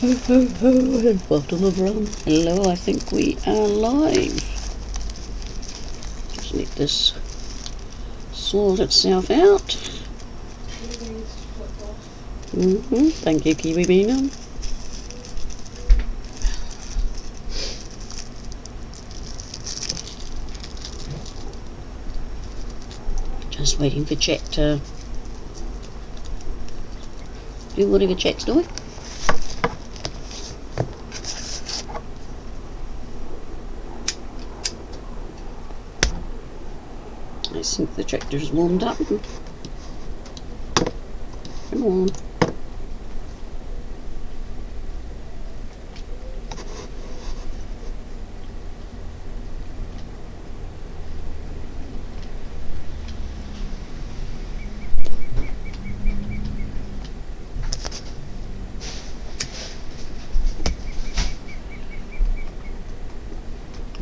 Ho ho ho, bottle of rum. Hello, I think we are live. Just let this sort itself out. Thank you, Kiwi Beano. Just waiting for Jack to do whatever Jack's doing. I think the tractor's warmed up. Come on.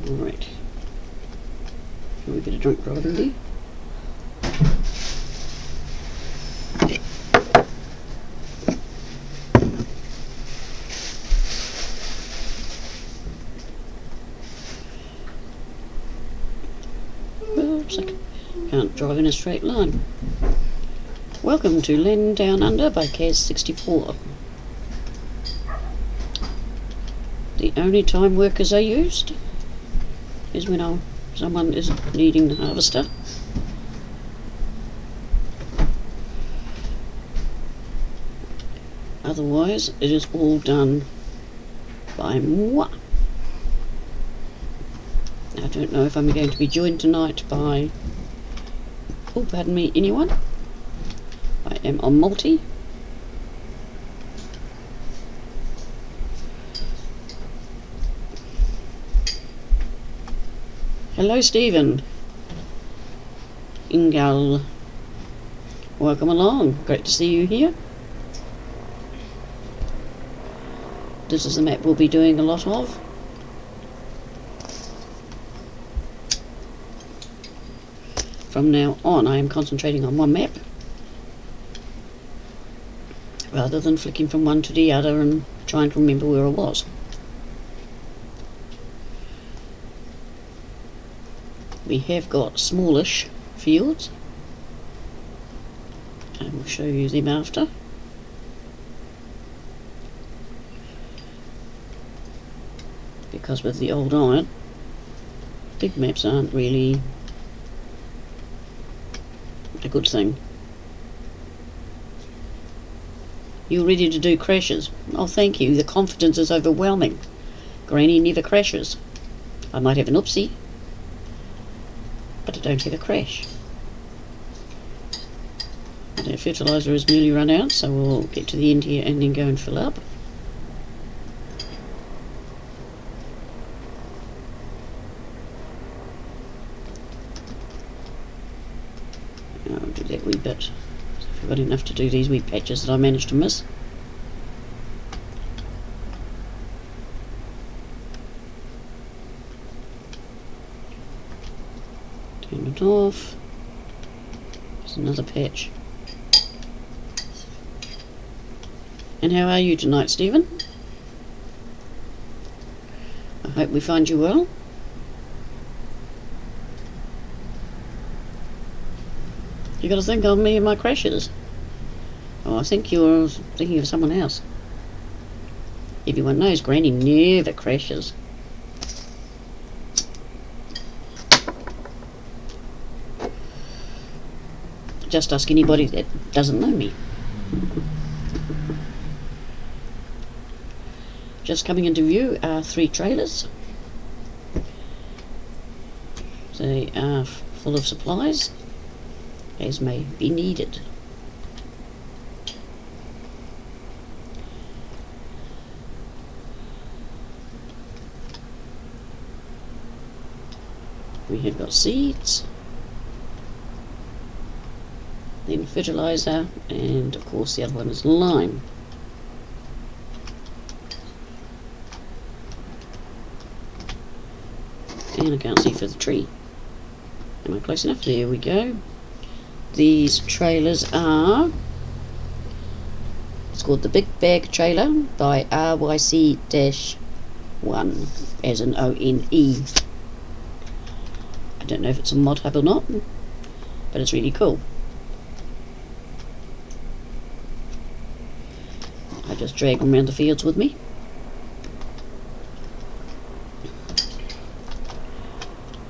Alright. Shall we get a drunk driving there? Oops, I can't drive in a straight line. Welcome to Landownunda by Cazz64. The only time workers are used is when someone is needing the harvester. Otherwise, it is all done by moi. I don't know if I'm going to be joined tonight by, oh pardon me, anyone. I am on multi. Hello Stephen. Ingal. Welcome along. Great to see you here. This is the map we'll be doing a lot of. From now on I am concentrating on one map rather than flicking from one to the other and trying to remember where I was. We have got smallish fields. I will show you them after. Because with the old iron, big maps aren't really a good thing. You're ready to do crashes? Oh, thank you. The confidence is overwhelming. Granny never crashes. I might have an oopsie, but I don't have a crash. And our fertiliser is nearly run out, so we'll get to the end here and then go and fill up. I'll do that wee bit. I've got enough to do these wee patches that I managed to miss. Turn it off. There's another patch. And how are you tonight, Stephen? I hope we find you well. You got to think of me and my crashes. Oh, I think you're thinking of someone else. Everyone knows Granny never crashes. Just ask anybody that doesn't know me. Just coming into view are 3 trailers. They are full of supplies, as may be needed. We have got seeds, then fertiliser, and of course the other one is lime. And I can't see for the tree. Am I close enough? There we go. These trailers are It's called The Big Bag Trailer by RYC-1, as in ONE. I don't know if it's a mod hub or not, but it's really cool. I just drag them around the fields with me.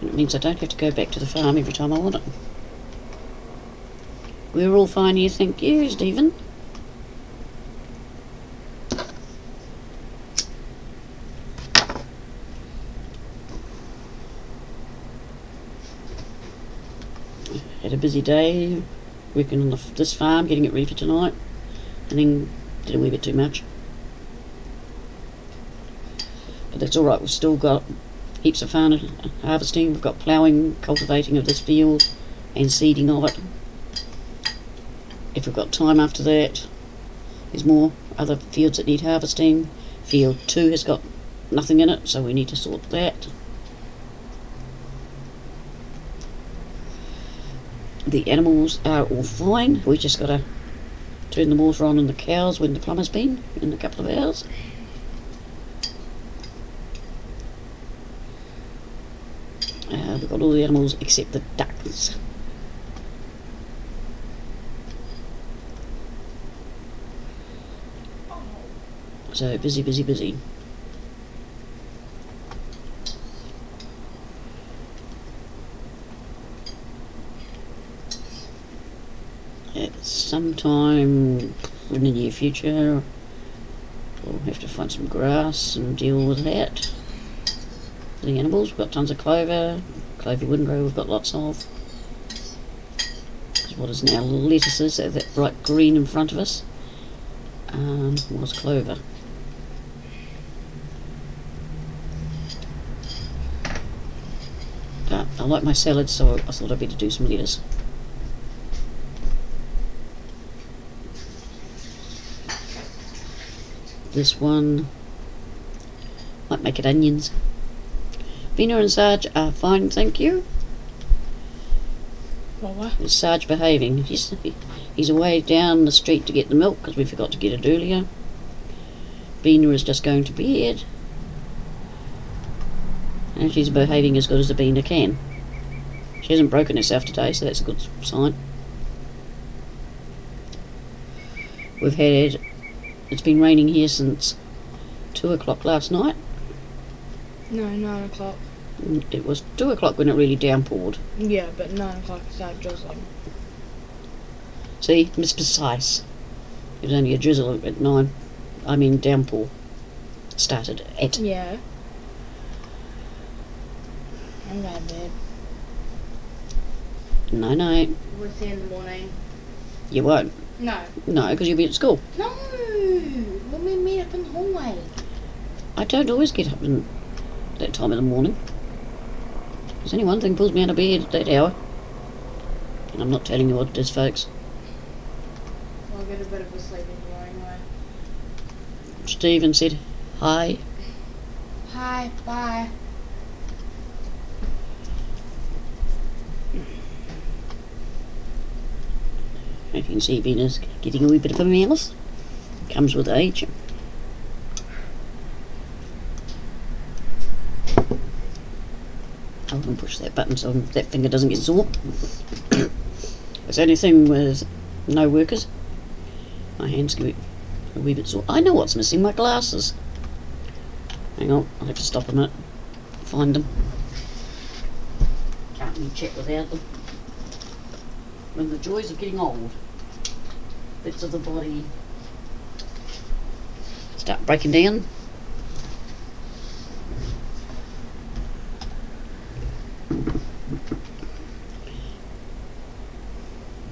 And it means I don't have to go back to the farm every time I want it. We're all fine here, thank you, Stephen. Had a busy day working on this farm, getting it ready for tonight, and then did a wee bit too much. But that's alright, we've still got heaps of fun harvesting. We've got ploughing, cultivating of this field and seeding of it. If we've got time after that, there's more other fields that need harvesting. Field 2 has got nothing in it, so we need to sort that. The animals are all fine. We just got to turn the water on in the cows when the plumber's been in a couple of hours. We've got all the animals except the ducks. So busy, busy, busy. At some time in the near future, we'll have to find some grass and deal with that. The animals, we've got tons of clover windrow we've got lots of. What is now lettuces, so that bright green in front of us was clover. But I like my salad, so I thought I'd better do some lettuce. This one might make it onions. Vina and Sarge are fine, thank you. What? Is Sarge behaving? He's away down the street to get the milk because we forgot to get it earlier. Vina is just going to bed. And she's behaving as good as a Vina can. She hasn't broken herself today, so that's a good sign. It's been raining here since 2 o'clock last night. No, 9 o'clock. It was 2 o'clock when it really downpoured. Yeah, but 9 o'clock it started drizzling. See, Miss Precise. It was only a drizzle at 9. I mean downpour. Started at. Yeah. I'm going to bed. No. We'll see you in the morning. You won't. No. No, because you'll be at school. No! We'll meet up in the hallway. I don't always get up in that time of the morning. There's only one thing pulls me out of bed at that hour. And I'm not telling you what it is, folks. I'll get a bit of a sleep in the anyway. Stephen said hi. Hi, bye. You can see Vina's getting a wee bit of a mouth. Comes with age. I can push that button so that finger doesn't get sore. It's the only thing with no workers. My hands get a wee bit sore. I know what's missing, my glasses. Hang on, I'll have to stop a minute. Find them. Can't really chat without them. When the joys of getting old, bits of the body start breaking down.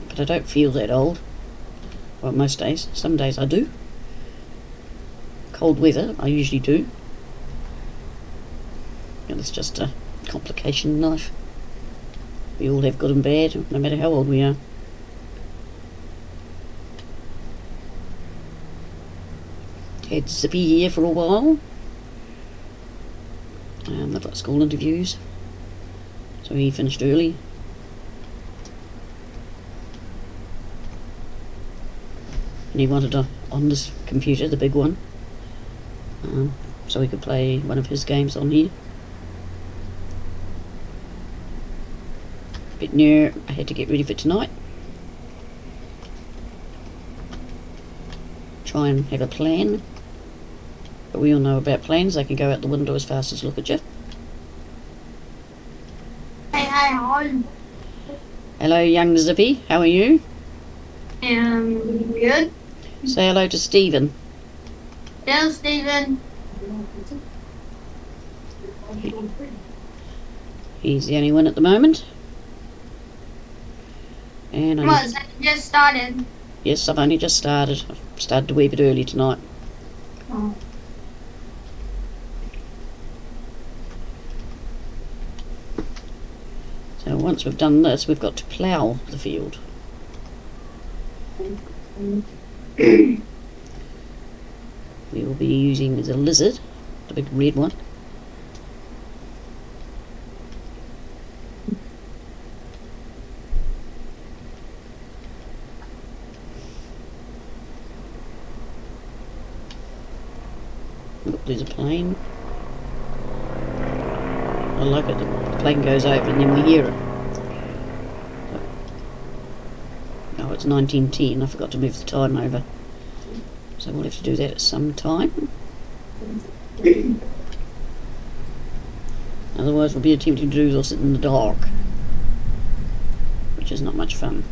But I don't feel that old. Well, most days. Some days I do. Cold weather, I usually do. And it's just a complication in life. We all have good and bad, no matter how old we are. Had Zippy here for a while. They've got school interviews, so he finished early. And he wanted on this computer, the big one, so we could play one of his games on here. But no, I had to get ready for tonight. Try and have a plan. But we all know about plans, they can go out the window as fast as look at you. Hi. Hello, young Zippy, how are you? Good. Say hello to Stephen. Hello, Stephen. He's the only one at the moment. And What, so you just started? yes, I've only just started. I've started a wee bit early tonight. Oh. So once we've done this, we've got to plough the field. We will be using the lizard, the big red one. Look, there's a plane. I like it, the plane goes over and then we hear it. Oh, it's 1910, I forgot to move the time over. So we'll have to do that at some time. Otherwise we'll be attempting to do this in the dark, which is not much fun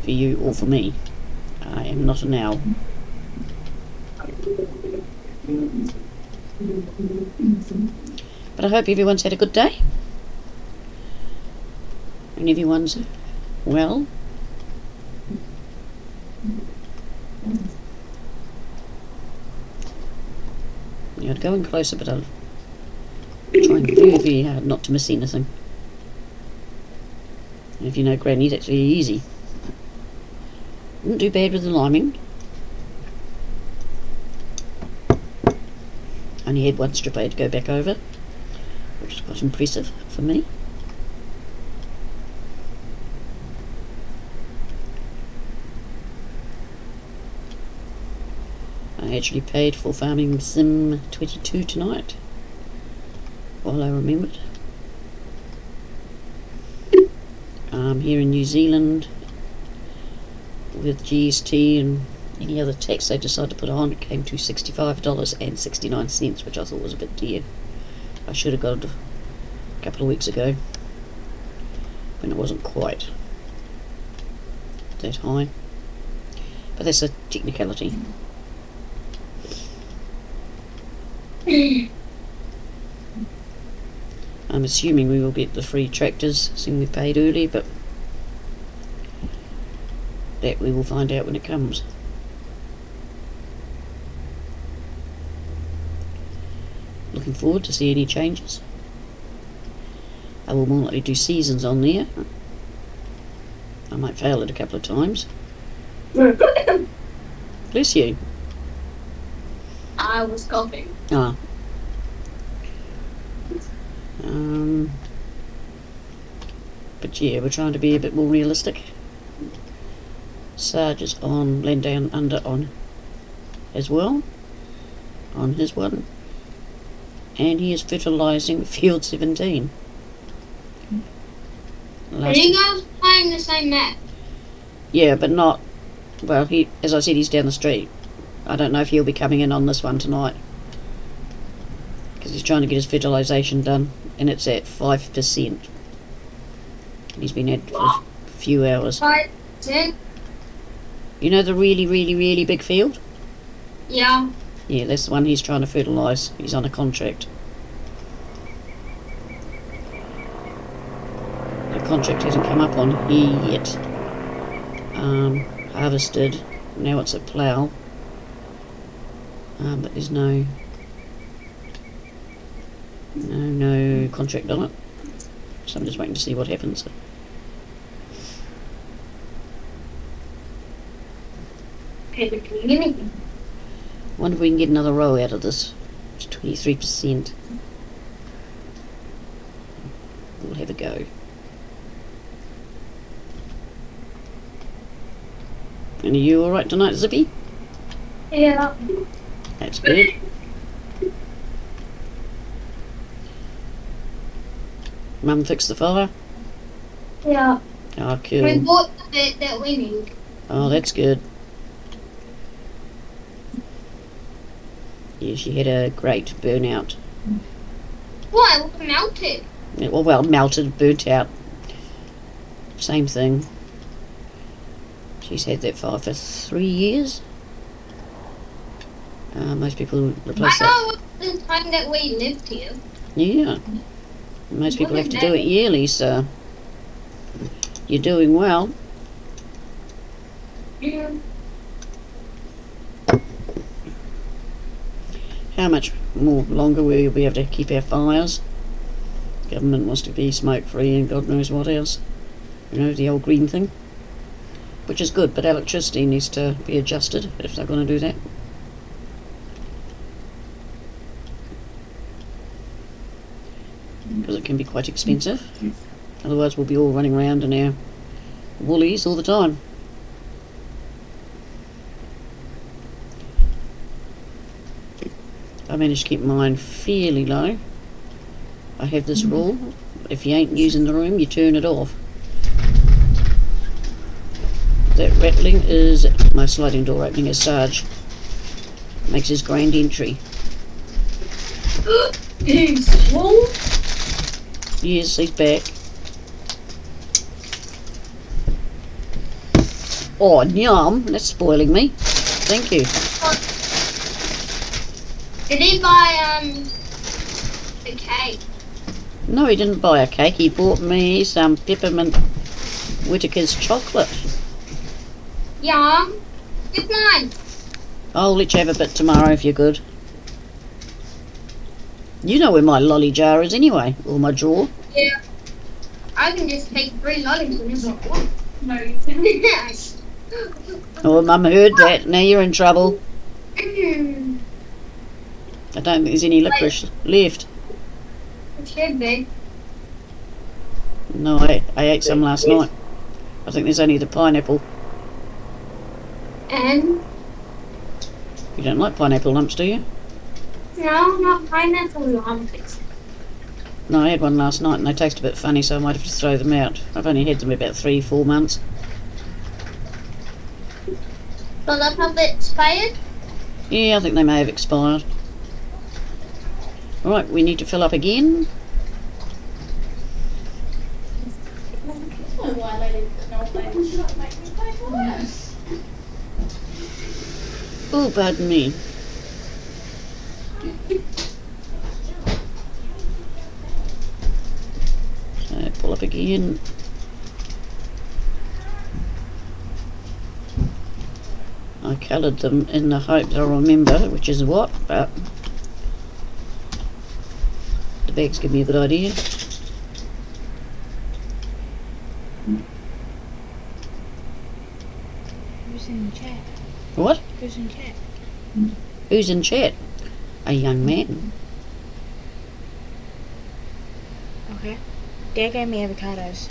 for you or for me. I am not an owl. But I hope everyone's had a good day and everyone's well. Yeah, I'd go in closer, but I'll try very, very hard not to miss anything. And if you know Granny's actually easy. Wouldn't do bad with the liming. Only had one strip I had to go back over, which is quite impressive for me. I actually paid for Farming Sim 22 tonight, while I remembered. Here in New Zealand, with GST and any other tax they decide to put on, it came to $65.69, which I thought was a bit dear. I should have got it a couple of weeks ago, when it wasn't quite that high. But that's a technicality. I'm assuming we will get the free tractors, seeing we've paid early, but that we will find out when it comes. Looking forward to see any changes. I will more likely do seasons on there. I might fail it a couple of times. Bless you. I was coughing. Ah. But yeah, we're trying to be a bit more realistic. Sarge is on Landownunda on as well, on his one, and he is fertilising field 17. Are you guys playing the same map? Yeah, but not, well, he, as I said, he's down the street. I don't know if he'll be coming in on this one tonight, because he's trying to get his fertilisation done, and it's at 5%. And he's been at for a few hours. 5%? You know the really, really, really big field? Yeah. Yeah, that's the one he's trying to fertilise. He's on a contract. The contract hasn't come up on here yet. Harvested. Now it's at plough. But there's no contract on it. So I'm just waiting to see what happens. Wonder if we can get another row out of this. It's 23%. We'll have a go. And are you alright tonight, Zippy? Yeah. That's good. Mum fixed the fire? Yeah. Oh, We cool. bought the bit that we need. Oh, that's good. Yeah, she had a great burnout. Why? It melted. Yeah, well, melted, burnt out. Same thing. She's had that fire for 3 years. Most people replace that. I know the time that we lived here. Yeah. Most people have to do it yearly, so you're doing well. Yeah. How much more longer will we be able to keep our fires? Government wants to be smoke free and God knows what else. You know, the old green thing. Which is good, but electricity needs to be adjusted if they're going to do that. Because it can be quite expensive. Otherwise we'll be all running around in our woolies all the time. I managed to keep mine fairly low. I have this rule, if you ain't using the room, you turn it off. That rattling is my sliding door opening as Sarge makes his grand entry. He's full. Yes, he's back. Oh, yum, that's spoiling me. Thank you. Did he buy a cake? No, he didn't buy a cake. He bought me some peppermint Whittaker's chocolate. Yeah. Good night. I'll let you have a bit tomorrow if you're good. You know where my lolly jar is anyway, or my drawer. Yeah. I can just take 3 lollies whenever I want. No, you can't. Oh, Mum heard that. Now you're in trouble. I don't think there's any licorice left. It should be. No, I ate some last night. I think there's only the pineapple. And? You don't like pineapple lumps, do you? No, not pineapple lumps. No, I had one last night and they taste a bit funny, so I might have to throw them out. I've only had them about 3-4 months. So they're probably expired? Yeah, I think they may have expired. Right, we need to fill up again. Oh, pardon me. So, pull up again. I coloured them in the hope that I'll remember which is what, but the bags give me a good idea. Who's in the chat? What? Who's in chat? Who's in chat? A young man. Okay. Dad gave me avocados.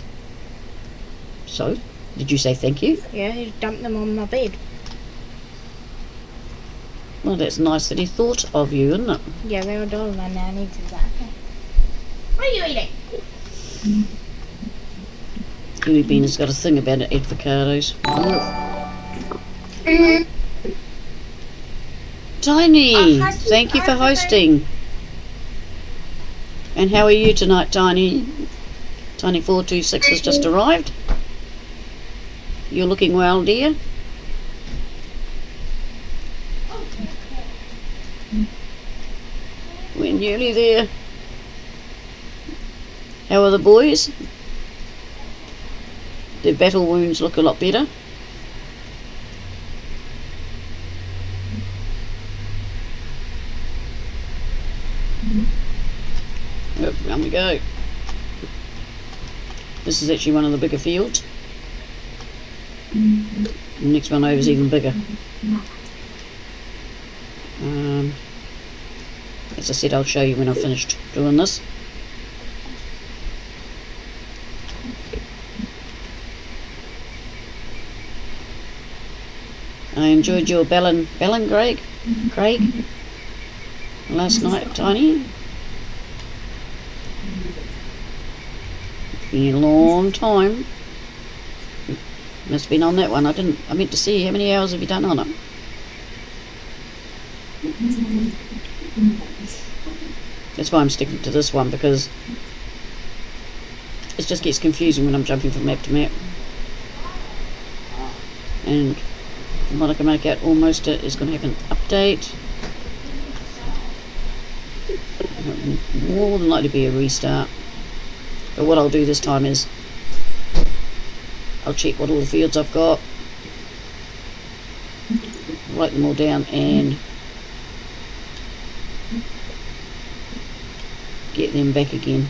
So, did you say thank you? Yeah, he dumped them on my bed. Well, that's nice that he thought of you, isn't it? Yeah, they were $1.99 and I need to that. What are you eating? Gooey Bean has got a thing about avocados. Tiny, thank you for hosting. And how are you tonight, Tiny? Tiny426 has just arrived. You're looking well, dear. We're nearly there. How are the boys? Their battle wounds look a lot better. Yep, down we go. This is actually one of the bigger fields. The next one over is even bigger. As I said, I'll show you when I've finished doing this. I enjoyed your bellin, Craig, last night, Tiny. Been a long time. Must have been on that one. I meant to see how many hours have you done on it. That's why I'm sticking to this one, because it just gets confusing when I'm jumping from map to map. And from what I can make out, almost it is going to have an update. More than likely be a restart. But what I'll do this time is I'll check what all the fields I've got, write them all down, and get them back again.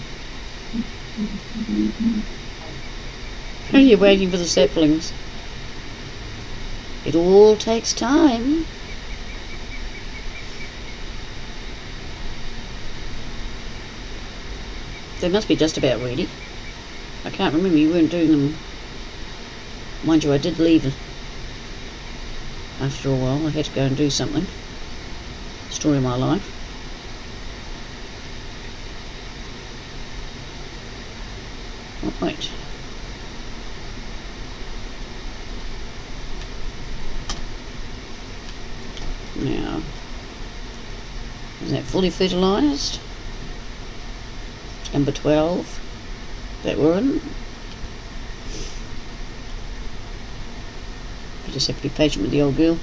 Are you waiting for the saplings? It all takes time. They must be just about ready. I can't remember, you weren't doing them. Mind you, I did leave after a while. I had to go and do something. Story of my life. Right. Now, is that fully fertilised? Number 12 that we're in. I just have to be patient with the old girl.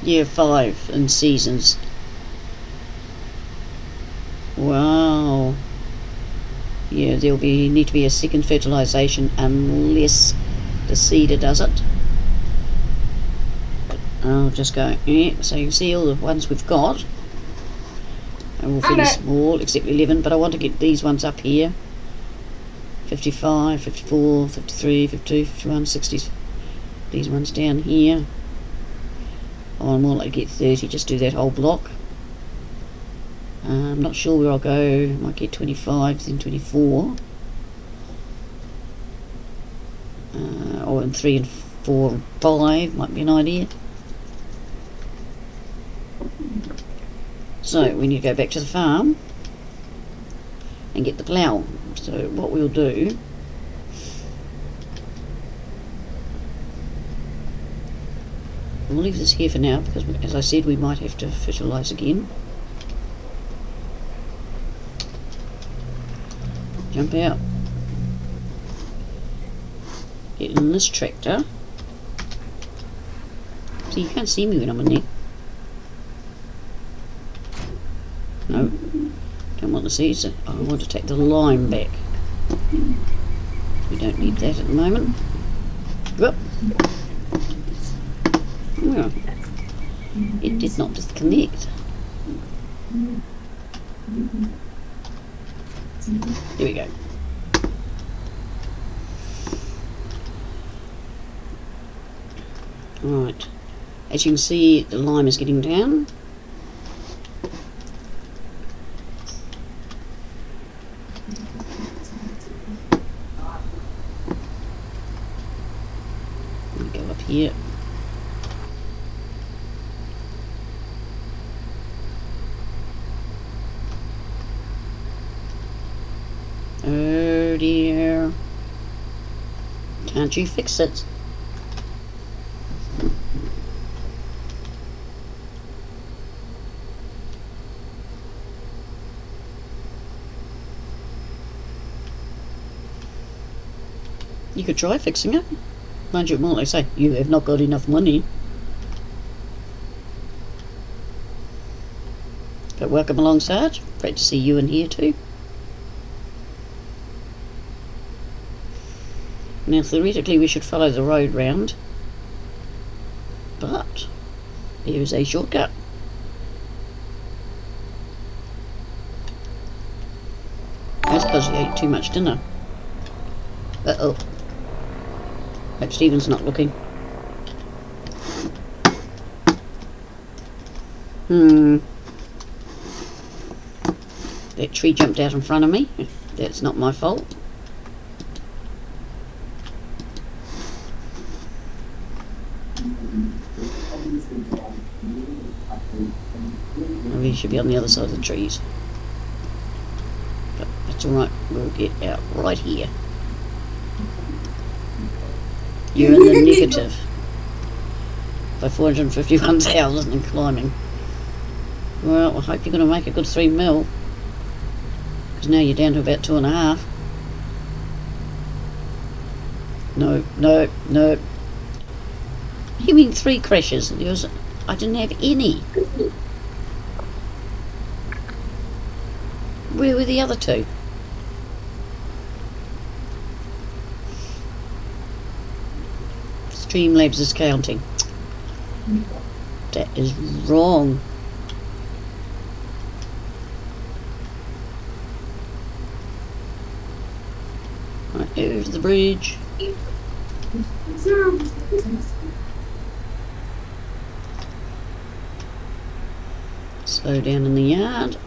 Year 5 in seasons. Wow. Yeah, there'll need to be a second fertilisation unless the seeder does it. But I'll just go, so you can see all the ones we've got. And we're fairly small, except 11, but I want to get these ones up here. 55, 54, 53, 52, 51, 60. These ones down here. Oh, I'm more likely to get 30, just do that whole block. I'm not sure where I'll go. Might get 25, then 24. Or in 3 and 4 and 5 might be an idea. So we need to go back to the farm and get the plough. So what we'll do, we'll leave this here for now, because as I said, we might have to fertilise again. Jump out, get in this tractor. So you can't see me when I'm in there. No, don't want the seeds. I want to take the lime back. We don't need that at the moment. Whoop. Well, it did not disconnect. Here we go. Right, as you can see, the lime is getting down. Go up here. Oh dear. Can't you fix it? You could try fixing it. Mind you, more like say, you have not got enough money. But welcome along, Sarge. Great to see you in here too. Now theoretically we should follow the road round, but there is a shortcut. That's because you ate too much dinner. Uh-oh. Hope Stephen's not looking. That tree jumped out in front of me. That's not my fault. should be on the other side of the trees. But that's alright, we'll get out right here. You're in the negative by 451,000 and climbing. Well, I hope you're going to make a good 3 mil, because now you're down to about 2.5. No, no, no. You mean 3 crashes? I didn't have any. Where were the other 2? Streamlabs is counting. That is wrong. Right, over the bridge. Slow down in the yard.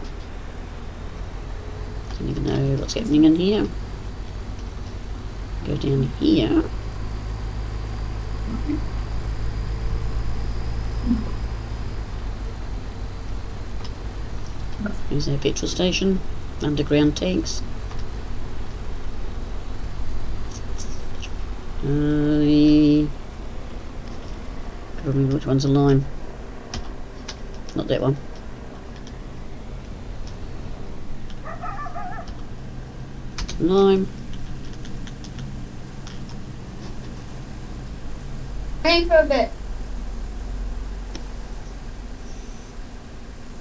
Don't even know what's happening in here. Go down here. There's our petrol station, underground tanks. Can't remember which one's a lime. Not that one. Lime. Wait for a bit.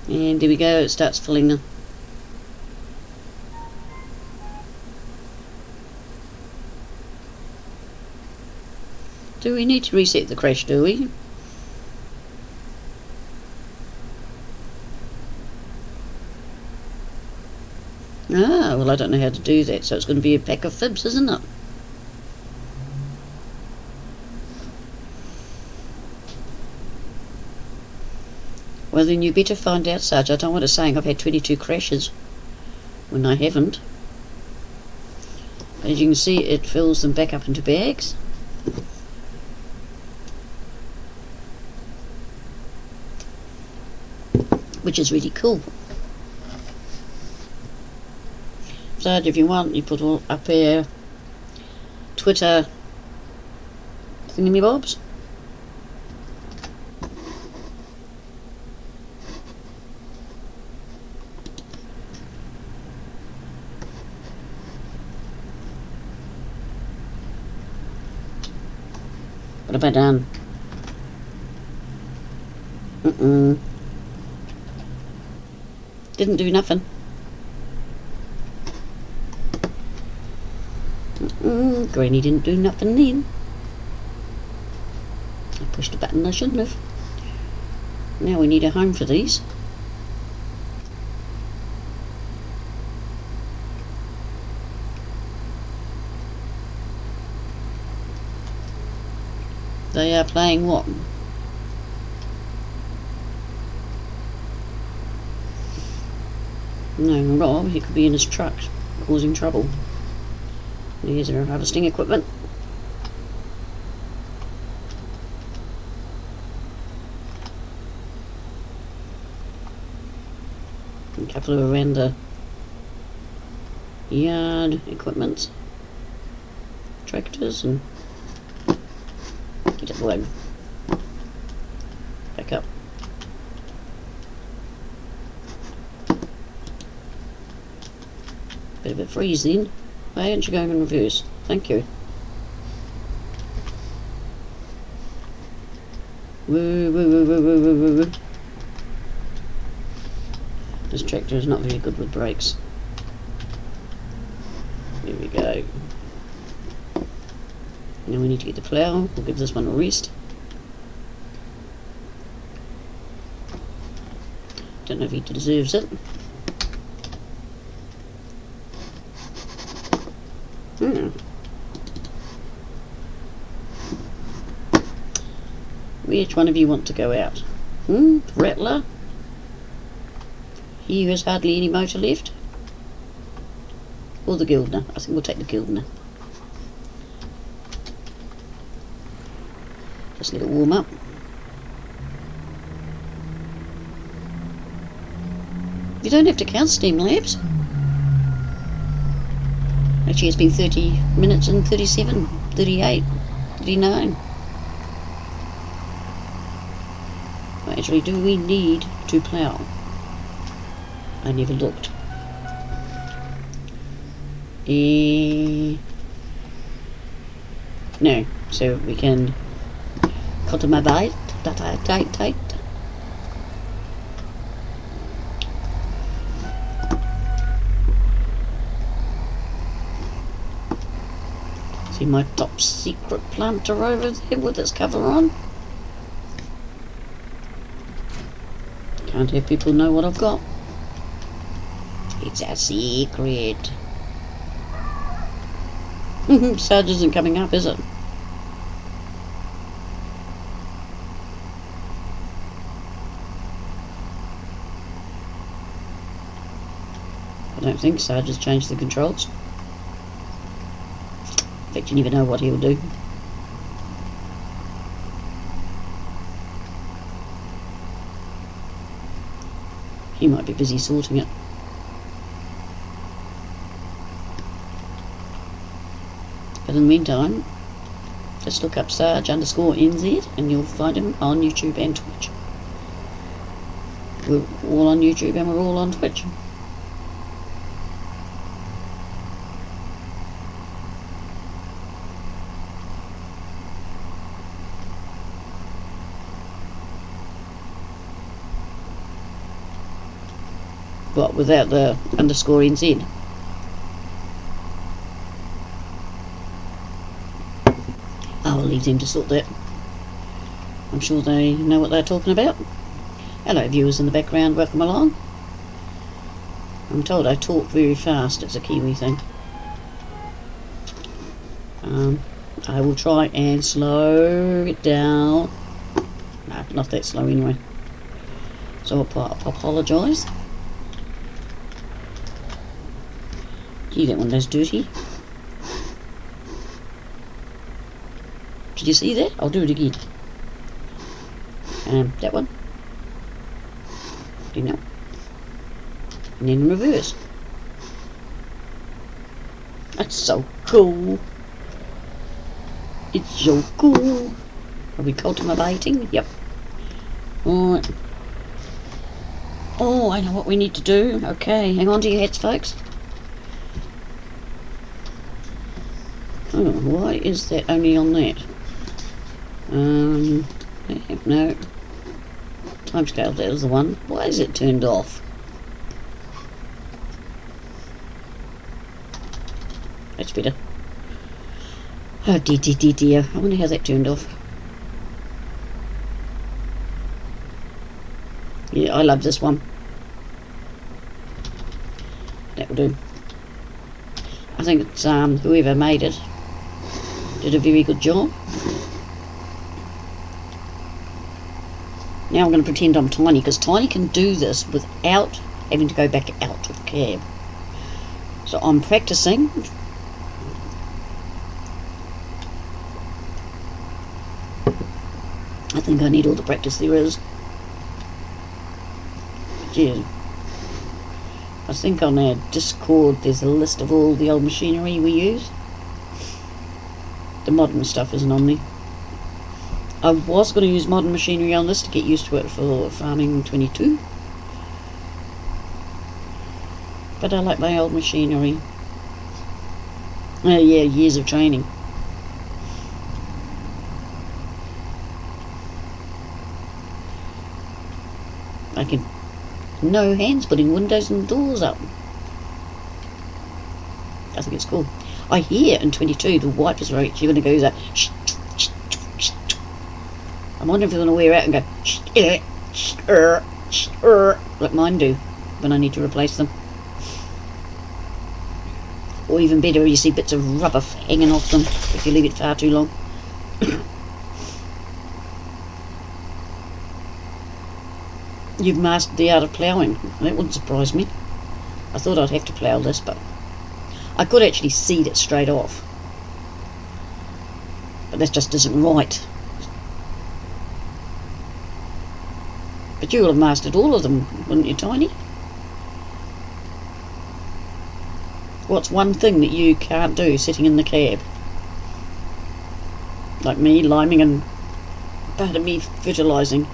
And there we go, it starts filling up. Do we need to reset the crash, do we? Ah, well I don't know how to do that, so it's going to be a pack of fibs, isn't it? Well then you better find out, Sarge. I don't want it saying I've had 22 crashes when I haven't. As you can see, it fills them back up into bags. Which is really cool. Sarge, if you want, you put all up our Twitter thingamybobs. What have I done? Didn't do nothing. Granny didn't do nothing then. I pushed a button I shouldn't have. Now we need a home for these. They are playing what? No, Rob, he could be in his truck, causing trouble. Here's our harvesting equipment. A couple of around the yard equipment. Tractors and... Get up the way. Back up. Bit of a freeze then. Why aren't you going in reverse? Thank you. Woo, woo, woo, woo, woo, woo, woo. This tractor is not very good with brakes. There we go. Now we need to get the plough. We'll give this one a rest. Don't know if he deserves it. Which one of you want to go out? Rattler? He who has hardly any motor left? Or the Gildner? I think we'll take the Gildner. Just let it warm up. You don't have to count steam labs. Actually, it's been 30 minutes and 37, 38, 39. Actually, do we need to plough? I never looked. No, so we can cultivate. See my top secret planter over there with its cover on. Can't have people know what I've got. It's a secret. Sarge isn't coming up, is it? I don't think Sarge has changed the controls. In fact, you never know what he'll do. He might be busy sorting it. But in the meantime, just look up Sarge_NZ and you'll find him on YouTube and Twitch. We're all on YouTube and we're all on Twitch. But without the _NZ. I'll leave them to sort that. I'm sure they know what they're talking about. Hello viewers in the background, welcome along. I'm told I talk very fast, it's a Kiwi thing. I will try and slow it down. No, not that slow anyway. So I'll apologise. Gee, that one does dirty. Did you see that? I'll do it again. That one. Do now. And then in reverse. That's so cool. It's so cool. Are we cultivating? Yep. Alright. Oh, I know what we need to do. Okay, hang on to your hats, folks. Oh, why is that only on that? No. Timescale, that was the one. Why is it turned off? That's better. Oh dear. I wonder how that turned off. Yeah, I love this one. That will do. I think it's whoever made it did a very good job. Now I'm going to pretend I'm Tiny, because Tiny can do this without having to go back out of cab. So I'm practicing. I think I need all the practice there is. Yeah. I think on our Discord there's a list of all the old machinery we use. The modern stuff isn't on there. I was going to use modern machinery on this to get used to it for Farming 22. But I like my old machinery. Oh yeah, years of training. I can... No hands putting windows and doors up. I think it's cool. I hear in 22 the wipers are actually going to go I'm wondering if they're going to wear out and go like mine do when I need to replace them. Or even better, you see bits of rubber hanging off them if you leave it far too long. You've mastered the art of ploughing. That wouldn't surprise me. I thought I'd have to plough this, but I could actually seed it straight off. But that just isn't right. But you will have mastered all of them, wouldn't you, Tiny? What's one thing that you can't do sitting in the cab? Like me, liming, and part of me fertilising,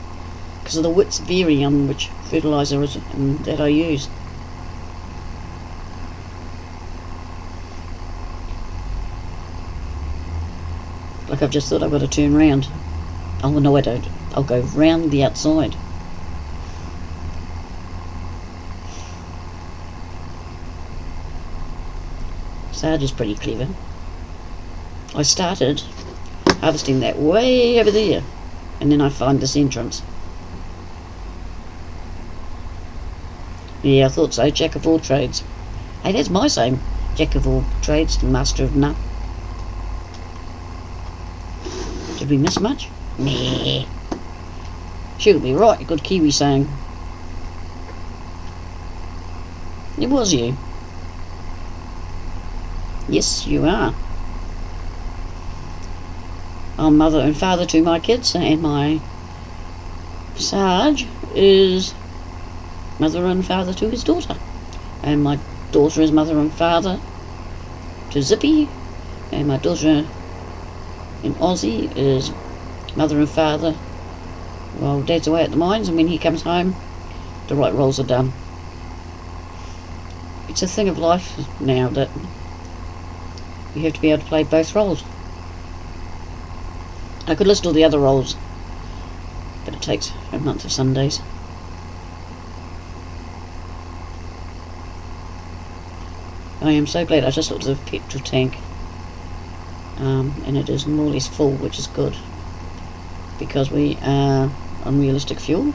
because of the wits vary on which fertiliser that I use. Like I've just thought I've got to turn round. Oh no, I don't. I'll go round the outside. Sarge is pretty clever. I started harvesting that way over there, and then I find this entrance. Yeah, I thought so. Jack of all trades. Hey, that's my same. Jack of all trades, master of none. Did we miss much? Meh. She'll be right. Good Kiwi saying. It was you. Yes, you are. I'm mother and father to my kids, and my Sarge is mother and father to his daughter. And my daughter is mother and father to Zippy, and my daughter in Aussie is mother and father while Dad's away at the mines, and when he comes home the right roles are done. It's a thing of life now that you have to be able to play both roles. I could list all the other roles, but it takes a month of Sundays. I am so glad. I just looked at the petrol tank, and it is more or less full, which is good, because we are on realistic fuel.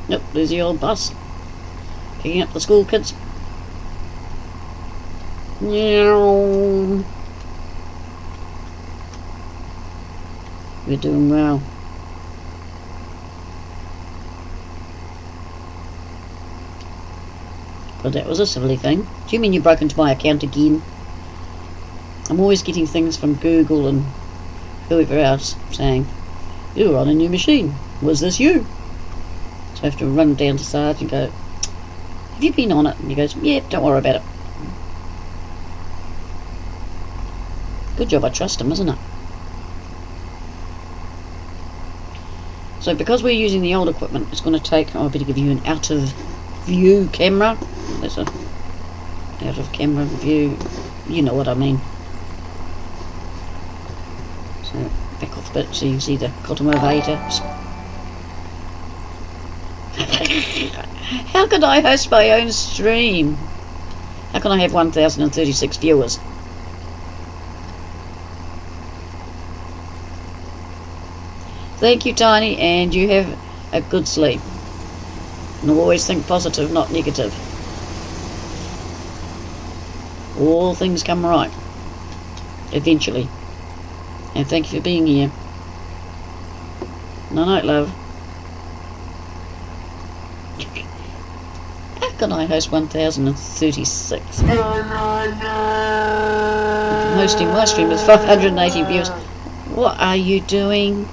Yep, there's the old bus picking up the school kids. We're doing well. But that was a silly thing. Do you mean you broke into my account again? I'm always getting things from Google and whoever else saying, you're on a new machine. Was this you? So I have to run down to Sarge and go, have you been on it? And he goes, yeah, don't worry about it. Good job, I trust him, isn't it? So because we're using the old equipment, it's going to take, I better give you an out of view camera. There's a out of camera view, you know what I mean. So back off a bit so you can see the cultivator. How can I host my own stream? How can I have 1,036 viewers? Thank you, Tiny, and you have a good sleep. And always think positive, not negative. All things come right. Eventually. And thank you for being here. Night night, love. How can I host 1,036? I'm hosting my stream with 580 viewers. What are you doing?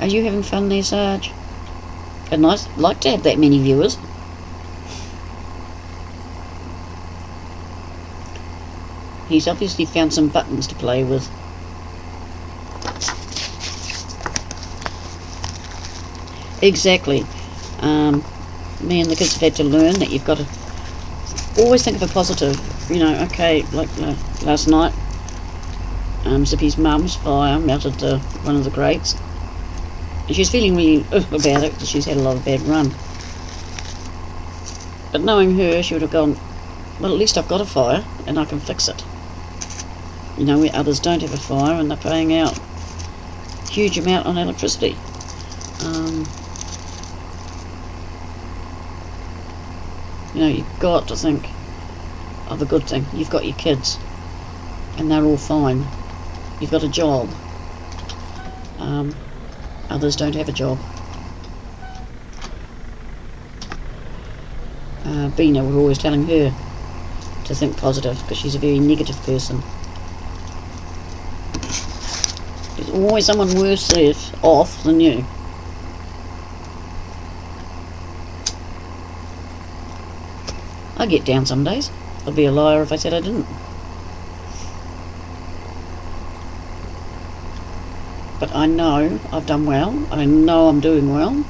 Are you having fun there, Sarge? I'd like to have that many viewers. He's obviously found some buttons to play with. Exactly. Me and the kids have had to learn that you've got to always think of a positive. You know, okay, like last night, Zippy's mum's fire melted one of the grates. And she's feeling really about it because she's had a lot of bad run. But knowing her, she would have gone, well, at least I've got a fire and I can fix it. You know, where others don't have a fire and they're paying out a huge amount on electricity. You know, you've got to think of a good thing. You've got your kids and they're all fine. You've got a job. Others don't have a job. Bina, we're always telling her to think positive because she's a very negative person. There's always someone worse off than you. I get down some days. I'd be a liar if I said I didn't. But I know I've done well. I know I'm doing well.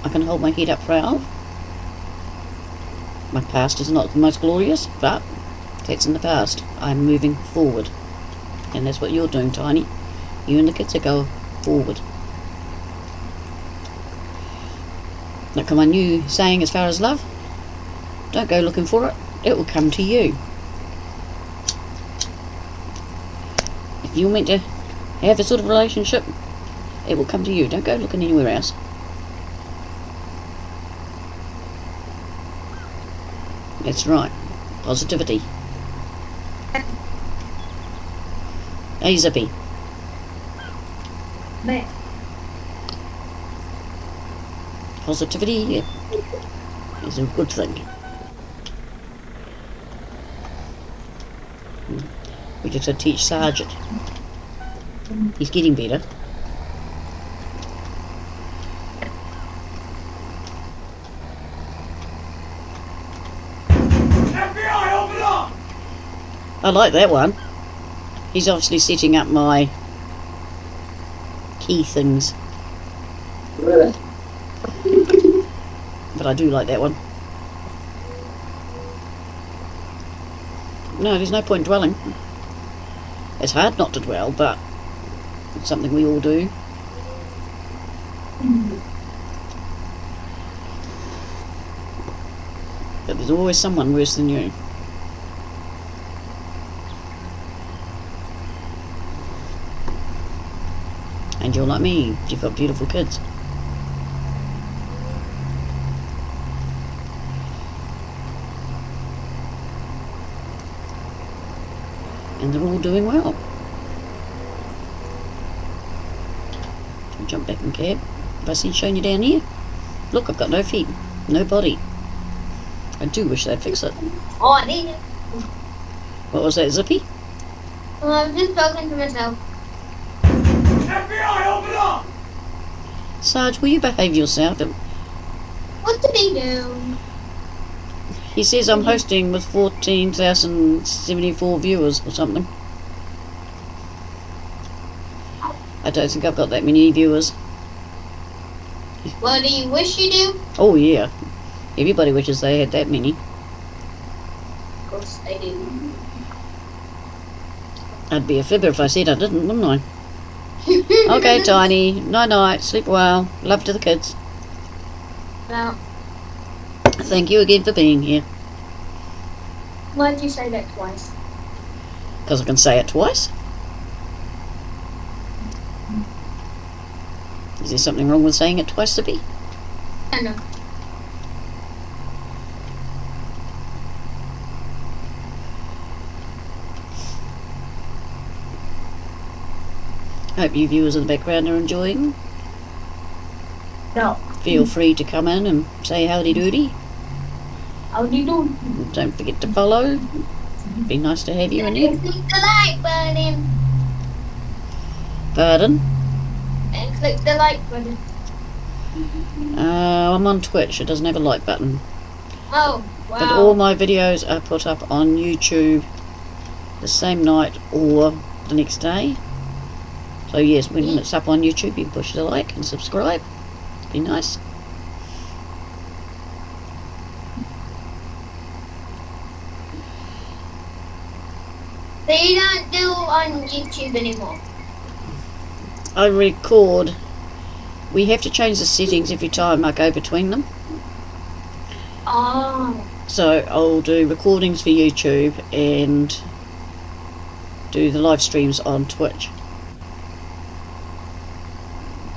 I can hold my head up proud. My past is not the most glorious, but that's in the past. I'm moving forward. And that's what you're doing, Tiny. You and the kids are going forward. Like my new saying as far as love, don't go looking for it, it will come to you. If you're meant to have a sort of relationship, it will come to you. Don't go looking anywhere else. That's right. Positivity. Hey, Zippy. There. Positivity is a good thing. We just got to teach Sergeant. He's getting better. FBI, open up! I like that one. He's obviously setting up my key things. But I do like that one. No, there's no point dwelling. It's hard not to dwell, but it's something we all do. But there's always someone worse than you. And you're like me, you've got beautiful kids. And they're all doing well. Jump back in cab. Have I shown you down here? Look, I've got no feet, no body. I do wish they'd fix it. Oh, I need it. What was that, Zippy? Well, I was just talking to myself. FBI, open up! Sarge, will you behave yourself? What did he do? He says I'm hosting with 14,074 viewers or something. I don't think I've got that many viewers. What do you wish you do? Oh yeah, everybody wishes they had that many. Of course they do. I'd be a fibber if I said I didn't, wouldn't I? Okay, Tiny. Night-night. Sleep well. Love to the kids. Now, Thank you again for being here. why did you say that twice? Because I can say it twice. Is there something wrong with saying it twice, Zippy? I know. Hope you viewers in the background are enjoying. No. Feel free to come in and say howdy doody. How do you do? Don't forget to follow. Be nice to have you in here. Click the like button. Pardon? And click the like button. I'm on Twitch. It doesn't have a like button. Oh, wow. But all my videos are put up on YouTube the same night or the next day. So yes, when it's up on YouTube, you can push the like and subscribe. Be nice. They don't do on YouTube anymore. I record. We have to change the settings every time I go between them. Oh. So I'll do recordings for YouTube and do the live streams on Twitch.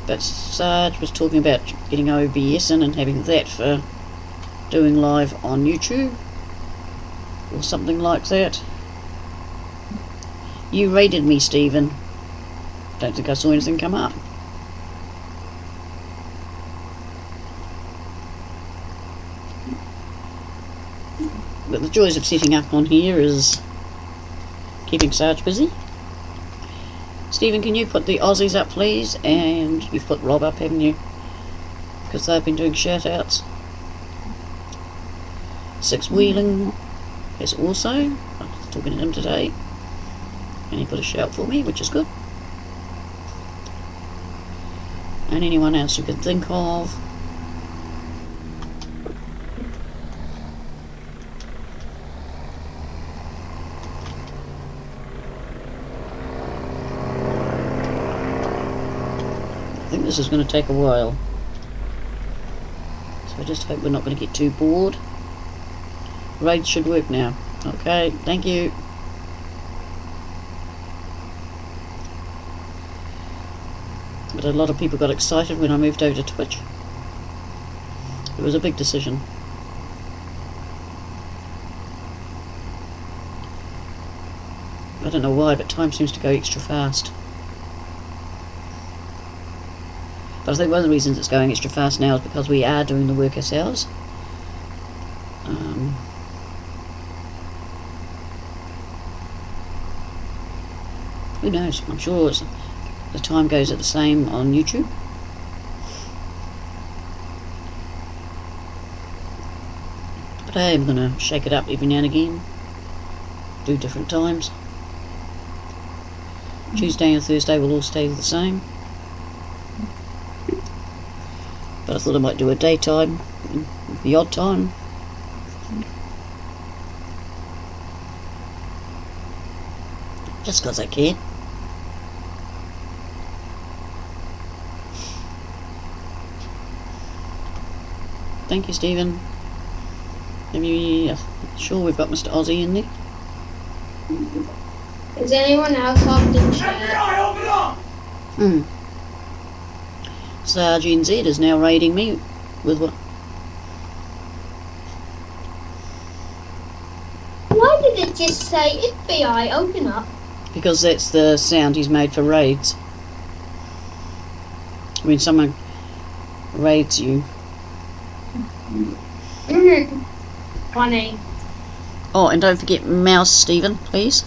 But Sarge was talking about getting OBS in and having that for doing live on YouTube or something like that. You raided me, Stephen. Don't think I saw anything come up. But the joys of setting up on here is keeping Sarge busy Stephen, can you put the Aussies up, please? And you've put Rob up, haven't you? Because they've been doing shout-outs. Six Wheeling is also. I was talking to him today. And he put a shout for me, which is good. And anyone else you can think of. I think this is going to take a while. So I just hope we're not going to get too bored. Raid should work now. Okay, thank you. But a lot of people got excited when I moved over to Twitch. It was a big decision. I don't know why, but time seems to go extra fast. But I think one of the reasons it's going extra fast now is because we are doing the work ourselves. Who knows? I'm sure the time goes at the same on YouTube. But hey, I'm going to shake it up every now and again. Do different times. Tuesday and Thursday will all stay the same. But I thought I might do a daytime, the odd time. Just because I can. Thank you, Stephen. Are you sure we've got Mr. Aussie in there? Is anyone else off the chat? FBI, open up! Sergeant Z is now raiding me with what? Why did it just say FBI open up? Because that's the sound he's made for raids. When someone raids you. Funny. Oh, and don't forget mouse, Stephen, please.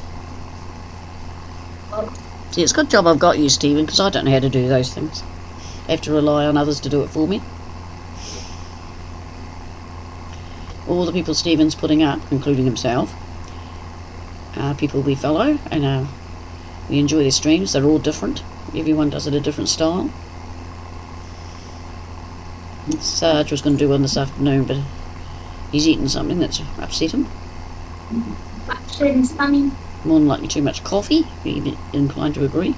Oh. See, it's a good job I've got you, Stephen, because I don't know how to do those things. I have to rely on others to do it for me. All the people Stephen's putting up, including himself, are people we follow, and we enjoy their streams. They're all different. Everyone does it a different style. Sarge was going to do one this afternoon, but he's eaten something that's upset him. That's funny. More than likely too much coffee. Be inclined to agree.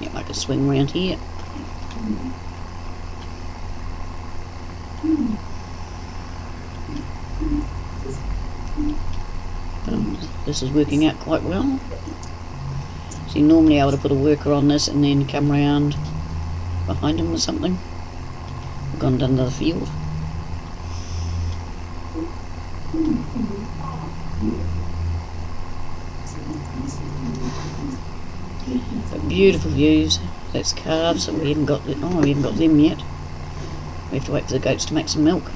Yep, I could swing around here. This is working out quite well. See, normally I would have put a worker on this and then come round behind him or something. I've gone down to the field. But beautiful views. That's calves, and we haven't got we haven't got them yet. We have to wait for the goats to make some milk.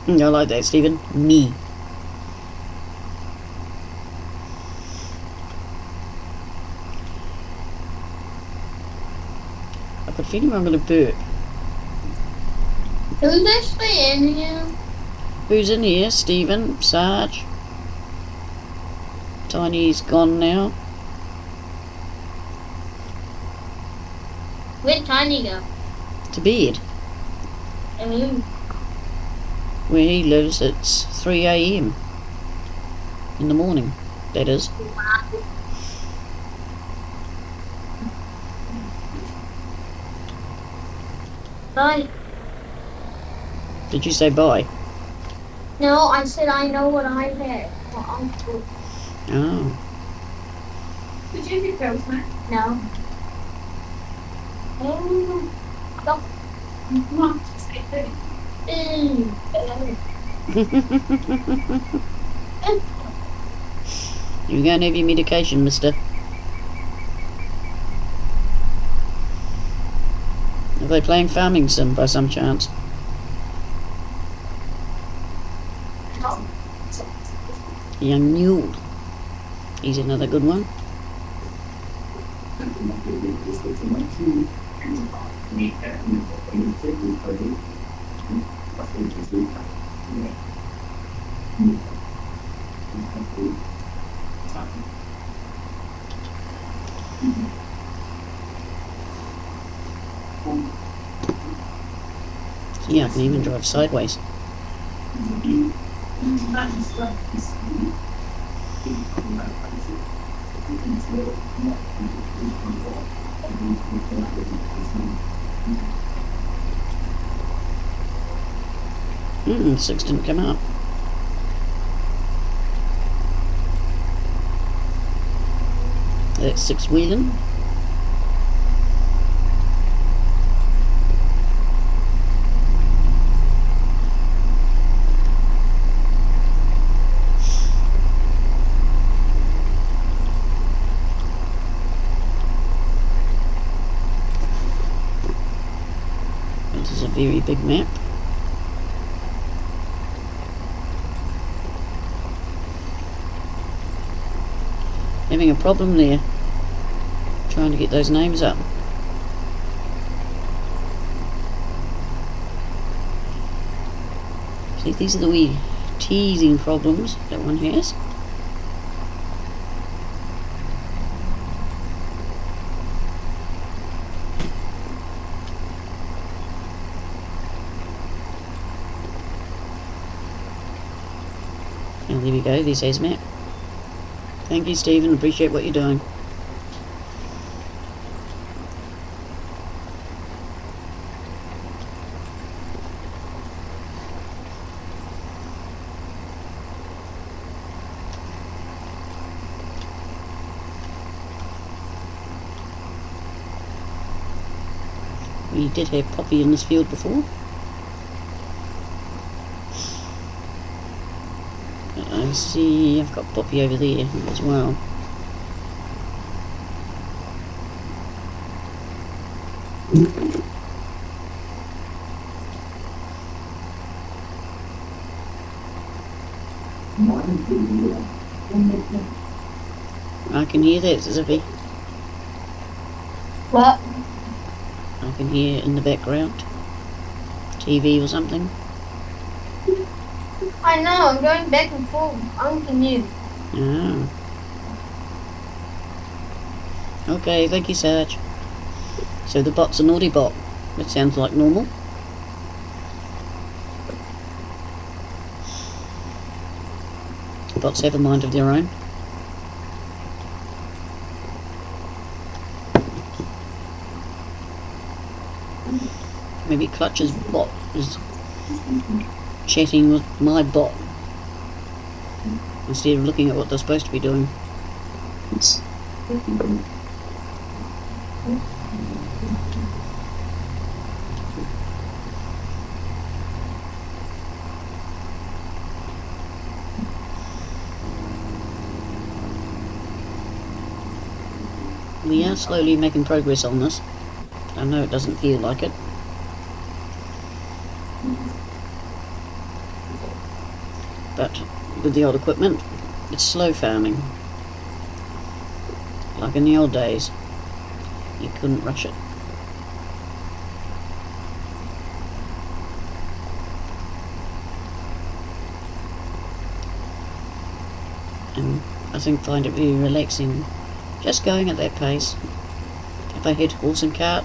I like that, Stephen. Me. I've got a feeling I'm going to burp. Who's actually in here? Who's in here? Stephen, Sarge. Tiny's gone now. Where'd Tiny go? To bed. Where he lives, it's 3 AM in the morning, that is. Bye. Did you say bye? No, I said I know what I had. Well, Uncle. Oh. Did you get those, man? No. Oh. Stop. Mom, say that. You go and have your medication, mister. Are they playing farming sim by some chance? Young mule. He's another good one. Yeah, I can even drive sideways. Six didn't come out. That's six wheeling. This is a very big map. Having a problem there, trying to get those names up. See, these are the wee teasing problems that one has. And there we go, there's his map. Thank you, Stephen. Appreciate what you're doing. We did have poppy in this field before. I see I've got poppy over there as well. I can hear that, Zippy. What? I can hear in the background. TV or something. I know, I'm going back and forth. I'm confused. Oh. Okay, thank you, Sarge. So the bot's a naughty bot. It sounds like normal. Bots have a mind of their own. Maybe Clutch's bot is chatting with my bot instead of looking at what they're supposed to be doing. We are slowly making progress on this. I know it doesn't feel like it. But with the old equipment, it's slow farming. Like in the old days, you couldn't rush it. And I find it very relaxing just going at that pace. If I had horse and cart,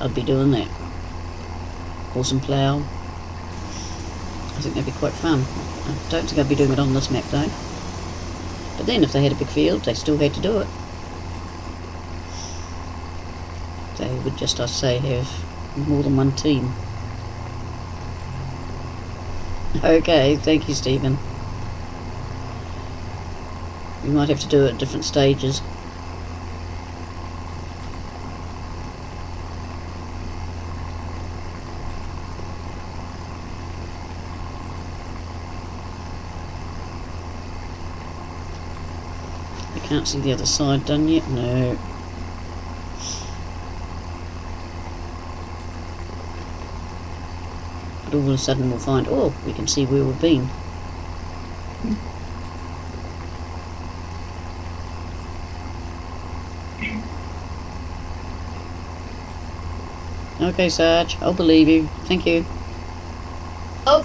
I'd be doing that. Horse and plough. I think that'd be quite fun. I don't think I'd be doing it on this map though. But then if they had a big field, they still had to do it. They would just, I say, have more than one team. Okay, thank you, Stephen. We might have to do it at different stages. can't see the other side done yet. No. But all of a sudden we'll find, oh, we can see where we've been. Okay, Sarge, I'll believe you. Thank you. Oh.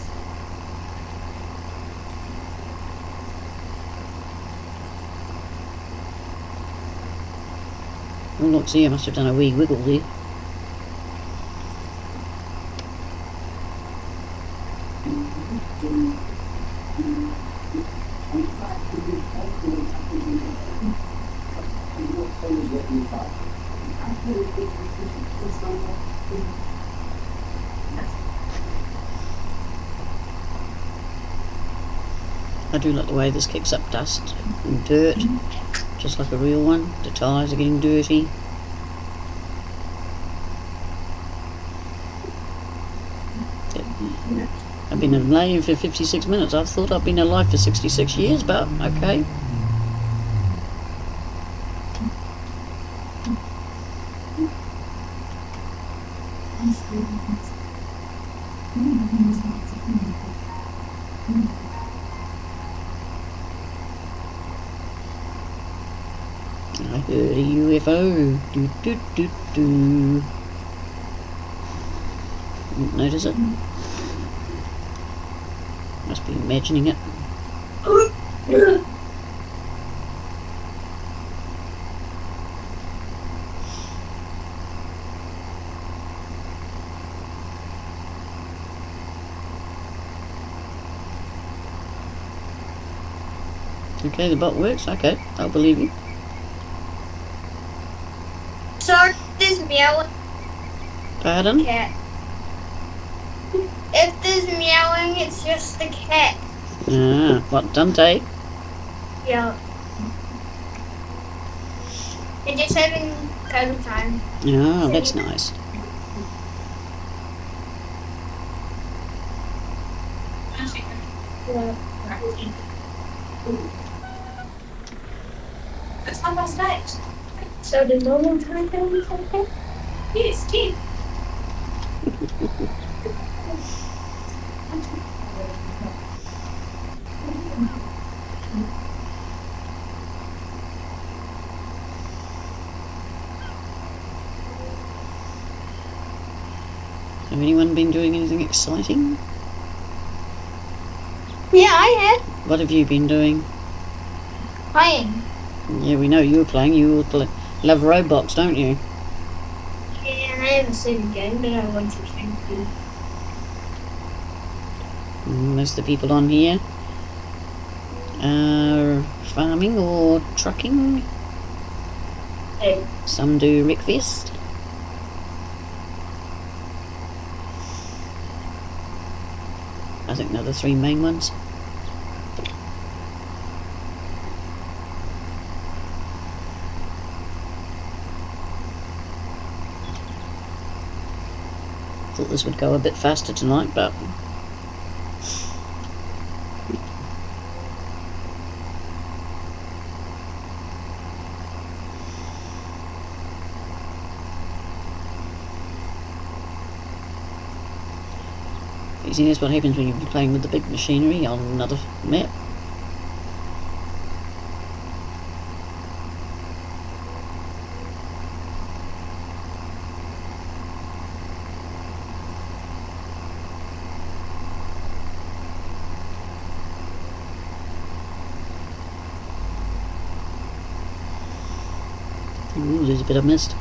Oh, look, see, I must have done a wee wiggle there. I do like the way this kicks up dust and dirt, just like a real one. The tyres are getting dirty. I've been alive for 56 minutes. I thought I'd been alive for 66 years, but okay. I heard a UFO. Do do do do. Didn't notice it. Must be imagining it. Okay, the bot works. Okay, I'll believe you. Sorry, there's meowing Pardon? cat. If there's meowing, it's just the cat. Ah, what, Dante? Yeah. They're just having cuddle time. Ah, that's nice. Yeah. It's 8:30. So the normal time can be something? Yes, 10. Have anyone been doing anything exciting? Yeah, I have. What have you been doing? Playing. Yeah, we know you were playing. You love Roblox, don't you? Yeah, I haven't seen the game, but I want to thank you. Most of the people on here are farming or trucking. Hey. Some do Rickfest. I think they're the three main ones. Thought this would go a bit faster tonight, but you see, that's what happens when you're playing with the big machinery on another map. Ooh, there's a bit of mist.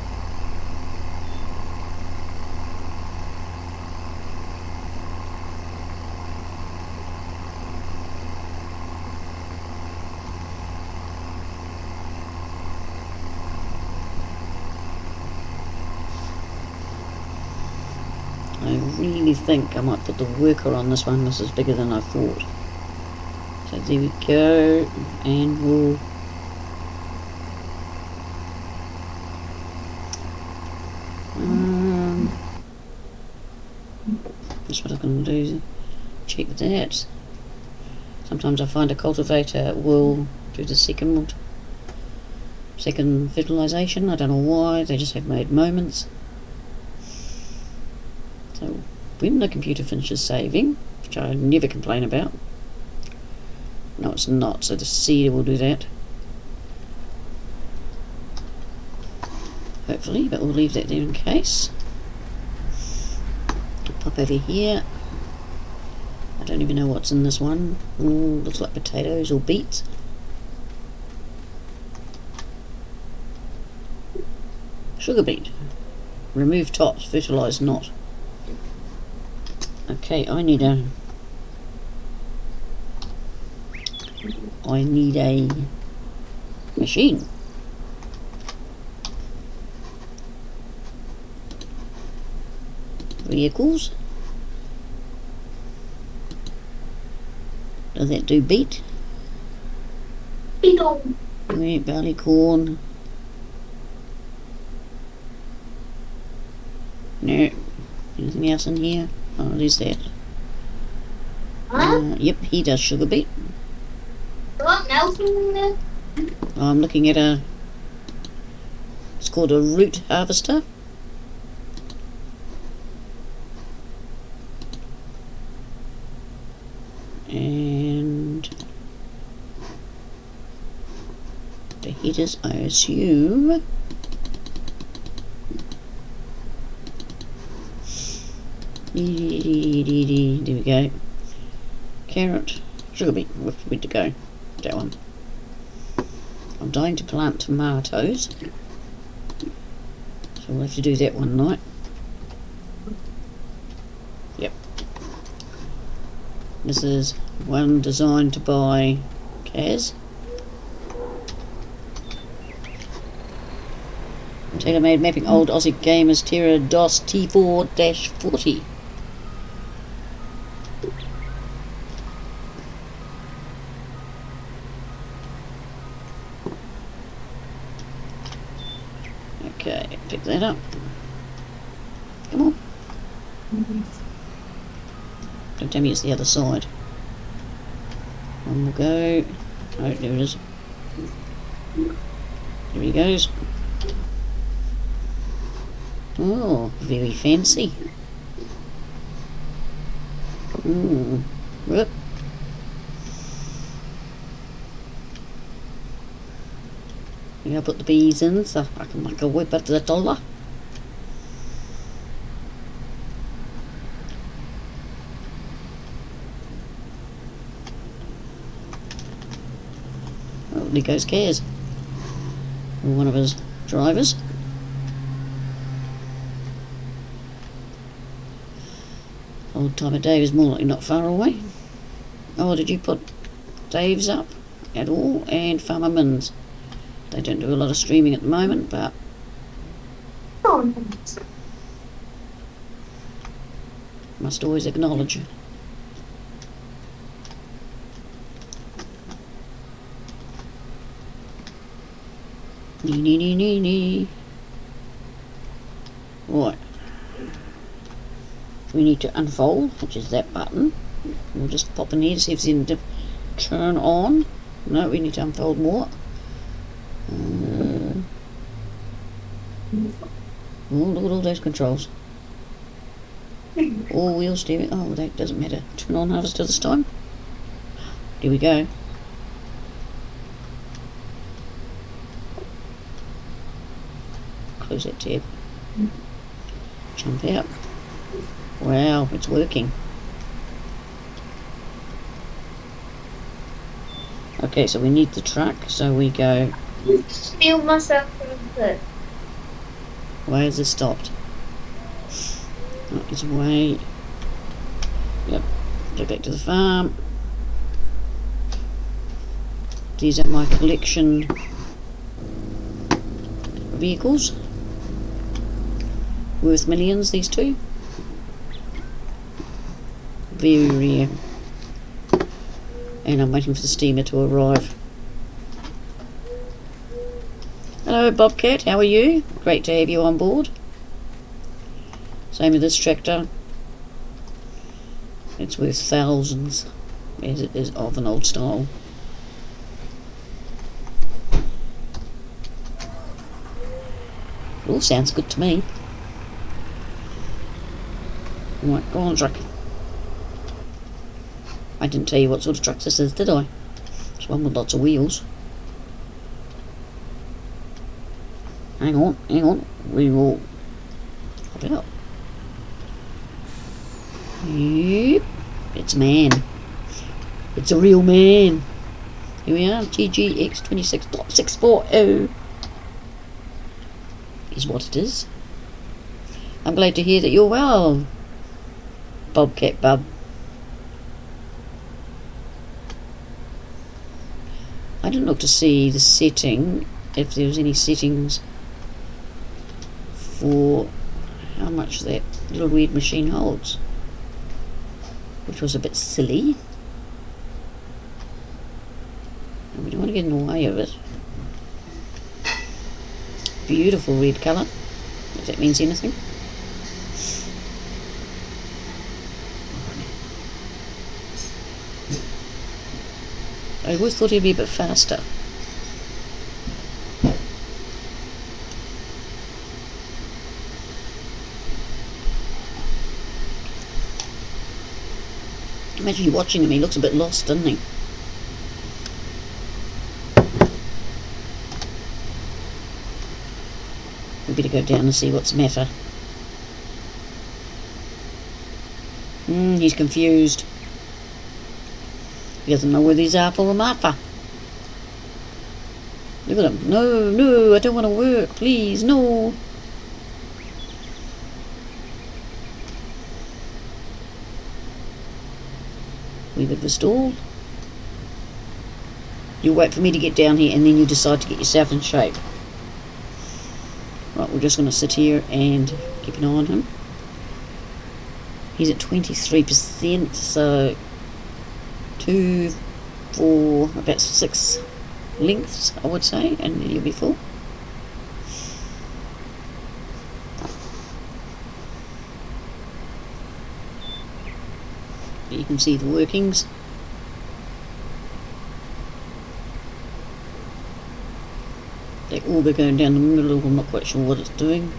I really think I might put the worker on this one. This is bigger than I thought. So there we go, and we'll that's what I'm going to do. Check that. Sometimes I find a cultivator will do the second second fertilisation. I don't know why, they just have made moments. So when the computer finishes saving, which I never complain about. No, it's not, so the seeder will do that. Hopefully, but we'll leave that there in case. Pop over here. I don't even know what's in this one. Ooh, looks like potatoes or beets. Sugar beet. Remove tops, fertilise not. Okay, I need a machine. Vehicles. Does that do beet? Beetle. Wheat, barley, corn. No. Anything else in here? Oh, there's that. Huh? Yep, he does sugar beet. What else in there? I'm looking at it's called a root harvester. And the headers, I assume. There we go. Carrot, sugar beet, we're good to go. That one. I'm dying to plant tomatoes, so we'll have to do that one night. Yep. This is one designed to buy Caz. Tailor-made mapping old Aussie gamers Terra DOS T4-40. Okay, pick that up. Come on. Don't tell me it's the other side. One will go. Oh, there it is. There he goes. Oh, very fancy. Whoop. I'm going to put the bees in so I can make a whip at the dollar. Oh, there goes Caz. One of his drivers. Old Timer Dave is more likely not far away. Oh, did you put Dave's up at all? And Farmer Min's. They don't do a lot of streaming at the moment, but must always acknowledge. Nee. Right. We need to unfold, which is that button. We'll just pop in here to see if it's in to turn on. No, we need to unfold more. Oh, look at all those controls. All wheel steering. Oh, that doesn't matter. Turn on harvester this time. Here we go. Close that tab. Jump out. Wow, it's working. Okay, so we need the truck, so we go. Steal myself from the foot. Why has it stopped? Oh, it's away. Yep. Go back to the farm. These are my collection vehicles. Worth millions, these two. Very rare. And I'm waiting for the steamer to arrive. Hello Bobcat, how are you? Great to have you on board. Same with this tractor. It's worth thousands, as it is of an old style. It all sounds good to me. Right, go on, truck. I didn't tell you what sort of truck this is, did I? It's one with lots of wheels. Hang on, we will hop it up. Yep, it's a man. It's a real man. Here we are, GGX26.640 is what it is. I'm glad to hear that you're well, Bobcat Bub. I didn't look to see the setting, if there was any settings for how much that little weird machine holds, which was a bit silly. And we don't want to get in the way of it. Beautiful red colour, if that means anything. I always thought he'd be a bit faster. Imagine you watching him, he looks a bit lost, doesn't he? We better go down and see what's the matter. He's confused. He doesn't know whether he's up or a muffer. Look at him. No, no, I don't want to work, please, no. We bit of a stall. You wait for me to get down here and then you decide to get yourself in shape. Right, we're just going to sit here and keep an eye on him. He's at 23%, so 2, 4, about 6 lengths, I would say, and then you'll be full. You can see the workings. That auger going down the middle, I'm not quite sure what it's doing.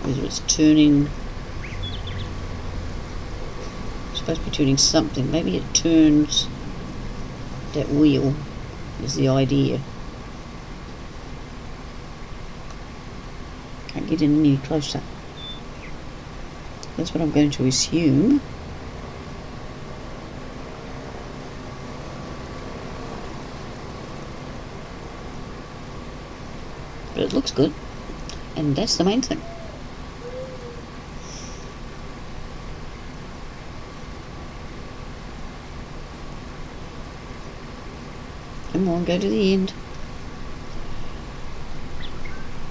Whether it's turning, it's supposed to be turning something. Maybe it turns that wheel, is the idea. Can't get in any closer. That's what I'm going to assume. But it looks good, and that's the main thing. Come on, go to the end.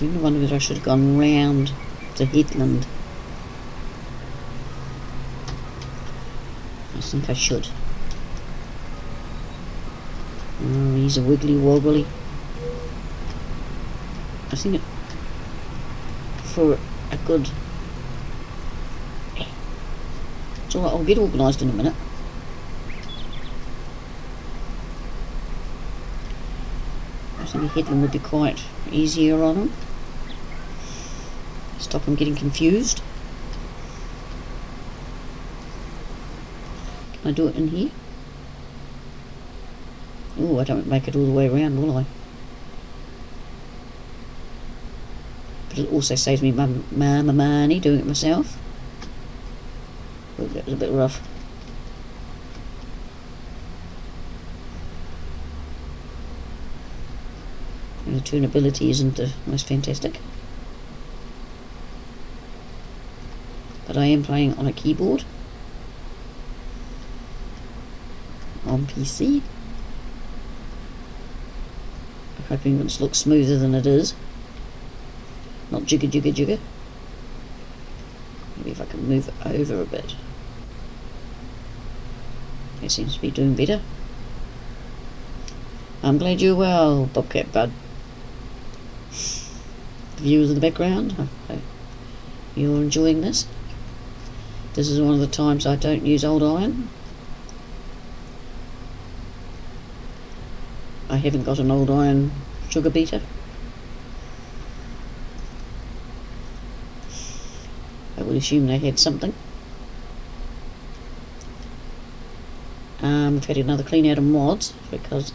I wonder whether I should have gone round the headland. I think I should. Oh, he's a wiggly wobbly. I think it for a good. It's alright, I'll get organised in a minute. I think a headland would be quite easier on him. Stop him getting confused. Can I do it in here? Oh, I don't make it all the way around, will I? But it also saves me money doing it myself. Oh, that was a bit rough. And the turnability isn't the most fantastic. But I am playing on a keyboard. On PC. I'm hoping it looks smoother than it is. Not jigger jigger jigger. Maybe if I can move it over a bit. It seems to be doing better. I'm glad you're well, Bobcat Bud. The viewers in the background, I hope you're enjoying this. This is one of the times I don't use old iron. I haven't got an old iron sugar beater. would assume they had something. We've had another clean out of mods because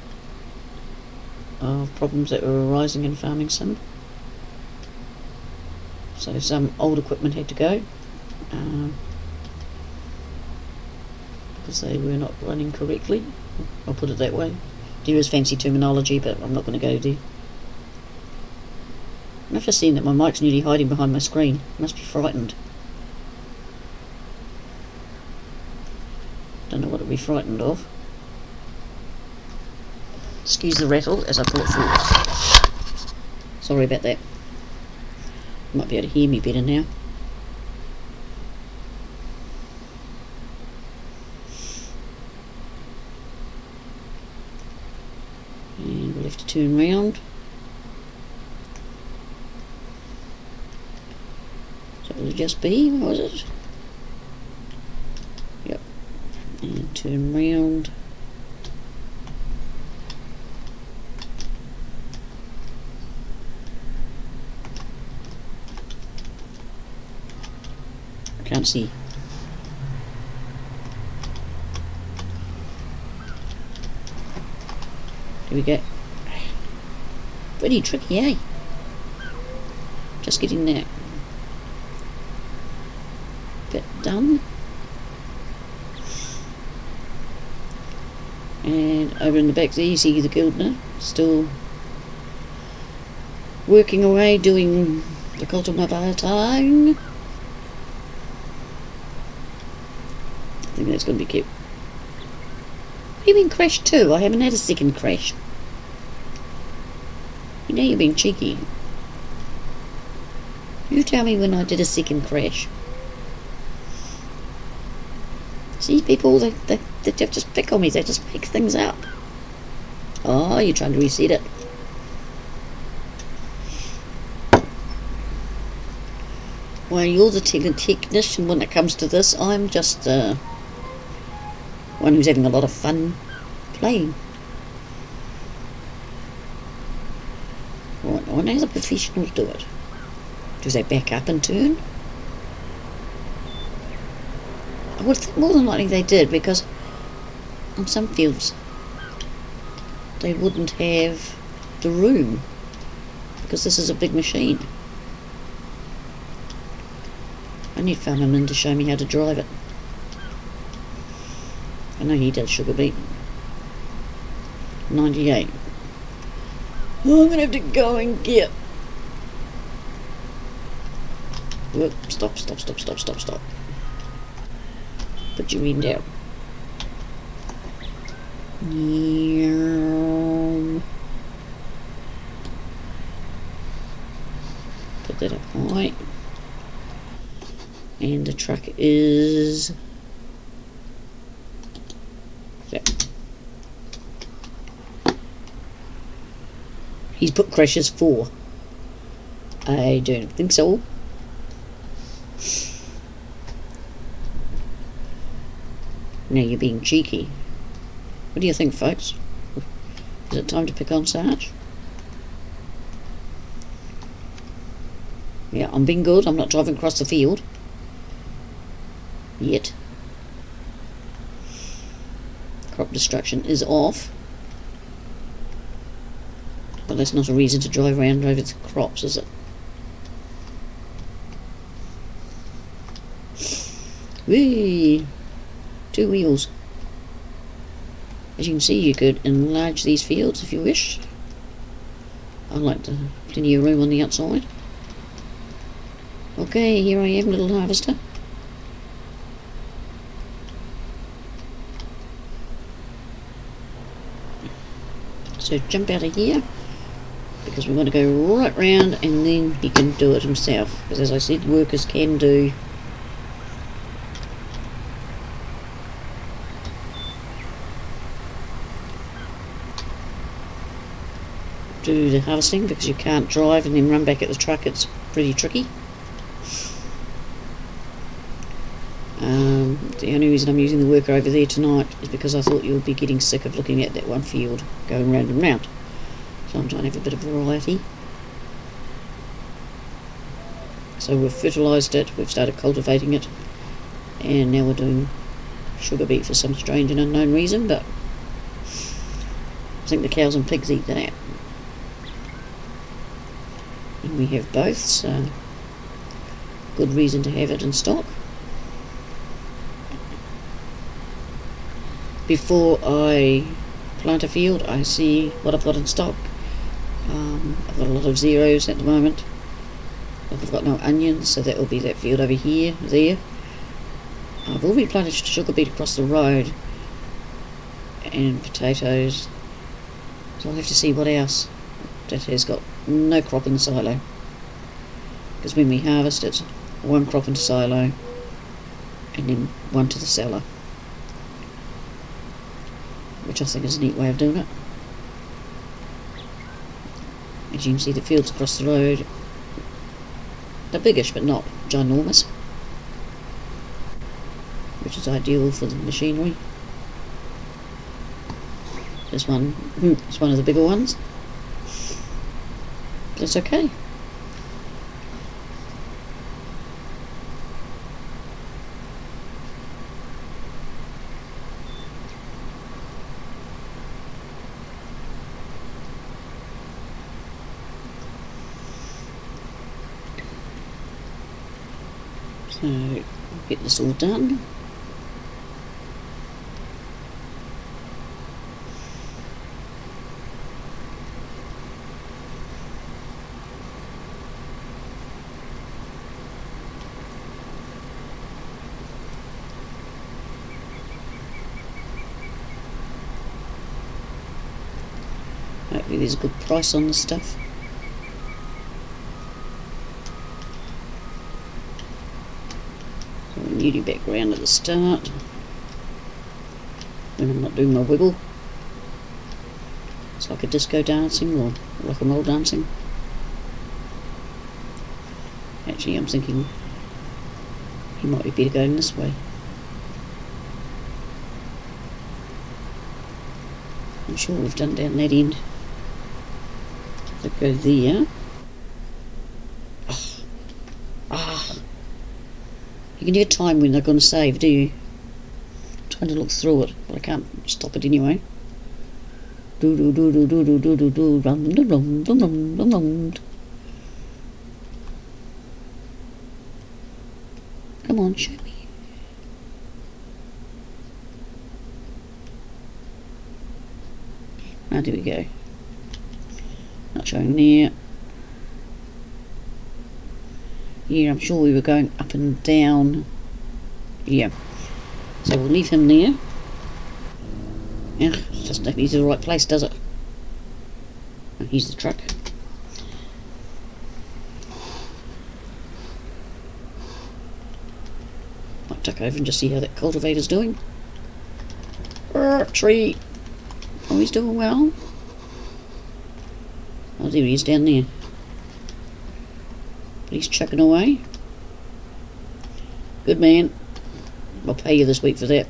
of problems that were arising in Farming Sim. So some old equipment had to go because they were not running correctly. I'll put it that way. There is fancy terminology, but I'm not going to go there. I've just seen that my mic's nearly hiding behind my screen. I must be frightened. Don't know what it'd be frightened of. Excuse the rattle as I pull it forward. Sorry about that. You might be able to hear me better now. And we'll have to turn round. So it'll just be, what was it? Yep. And turn round. Can't see. Here we go. Pretty tricky, eh? Just getting that bit done. And over in the back there you see the Guildner still working away doing the cultivating. I think that's going to be cute. What do you mean crash too? I haven't had a second crash. You know you're being cheeky. You tell me when I did a second crash. See, people, they just pick on me. They just pick things up. Oh, you're trying to reset it. Well, you're the technician when it comes to this. I'm just one who's having a lot of fun playing. Right, I wonder how the professionals do it. Do they back up and turn? I would think more than likely they did, because on some fields they wouldn't have the room, because this is a big machine. I need Farmerman to show me how to drive it. I know he does, sugar beet. 98. Oh, I'm gonna have to go and get. Whoop, stop. Put your end out. Put that up high. And the truck is there. He's put crashes 4. I don't think so. Now you're being cheeky. What do you think, folks? Is it time to pick on Sarge? Yeah, I'm being good. I'm not driving across the field. Yet. Crop destruction is off. But that's not a reason to drive around over the crops, is it? Whee! 2 wheels. As you can see, you could enlarge these fields if you wish. I like the plenty of room on the outside. Okay, here I am, little harvester. So jump out of here, because we want to go right round, and then he can do it himself. Because as I said, workers can do the harvesting, because you can't drive and then run back at the truck. It's pretty tricky. The only reason I'm using the worker over there tonight is because I thought you would be getting sick of looking at that one field going round and round. So I'm trying to have a bit of variety. So we've fertilised it, we've started cultivating it, and now we're doing sugar beet for some strange and unknown reason, but I think the cows and pigs eat that. And we have both, so good reason to have it in stock. Before I plant a field, I see what I've got in stock. I've got a lot of zeros at the moment. I've got no onions, so that will be that field over here, there. I've already planted sugar beet across the road, and potatoes, so I'll have to see what else that has got no crop in the silo, because when we harvest it's one crop into silo and then one to the cellar, which I think is a neat way of doing it. As you can see, the fields across the road, they're biggish but not ginormous, which is ideal for the machinery. This one is one of the bigger ones, but it's okay. So we'll get this all done. Hopefully there's a good price on this stuff. So we need you back around at the start when I'm not doing my wiggle. It's like a disco dancing or rock and roll dancing. Actually, I'm thinking he might be better going this way. I'm sure we've done down that end. So go there. You can hear time when they're going to save, do you? I'm trying to look through it, but I can't stop it anyway. Do do do do do do do do do dum dum dum dum dum dum dum. Come on, show me. Ah, there we go. Not showing there. Yeah, I'm sure we were going up and down. Yeah. So we'll leave him there. Yeah, it doesn't take me to the right place, does it? Oh, here's the truck. Might tuck over and just see how that cultivator's doing. Tree. Oh, he's doing well. Oh, there he is down there. But he's chucking away. Good man. I'll pay you this week for that.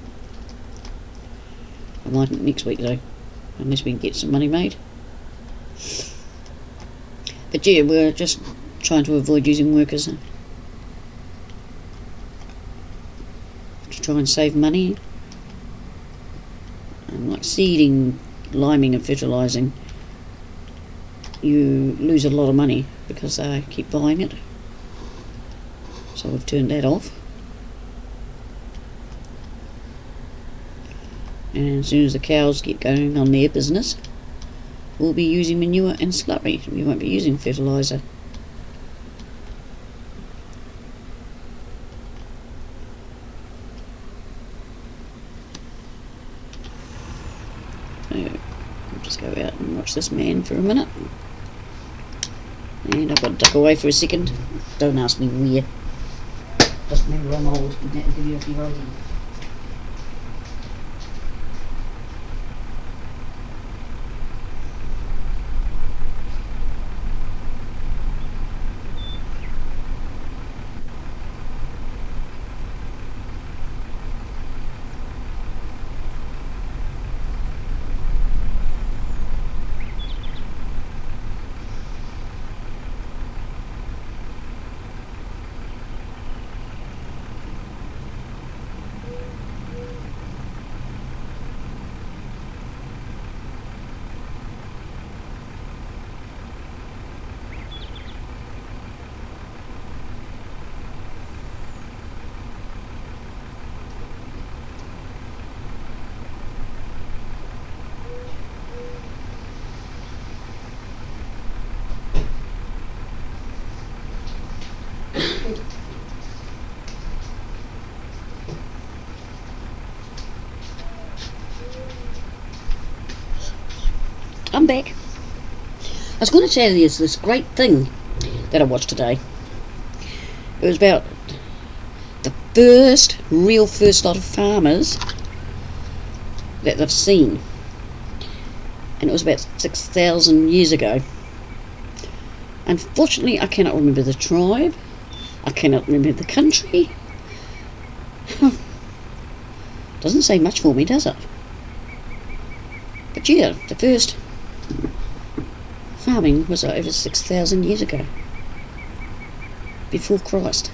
I might next week though, unless we can get some money made. But yeah, we're just trying to avoid using workers to try and save money. And like seeding, liming and fertilising, you lose a lot of money because they keep buying it. So we've turned that off. And as soon as the cows get going on their business, we'll be using manure and slurry. We won't be using fertiliser. So I'll just go out and watch this man for a minute. And I've got to duck away for a second. Don't ask me where. Just remember I'm old and that will give you a few ideas. I'm back. I was going to tell you this great thing that I watched today. It was about the real first lot of farmers that they've seen. And it was about 6,000 years ago. Unfortunately, I cannot remember the tribe. I cannot remember the country. Doesn't say much for me, does it? But yeah, the first farming was over 6,000 years ago. Before Christ.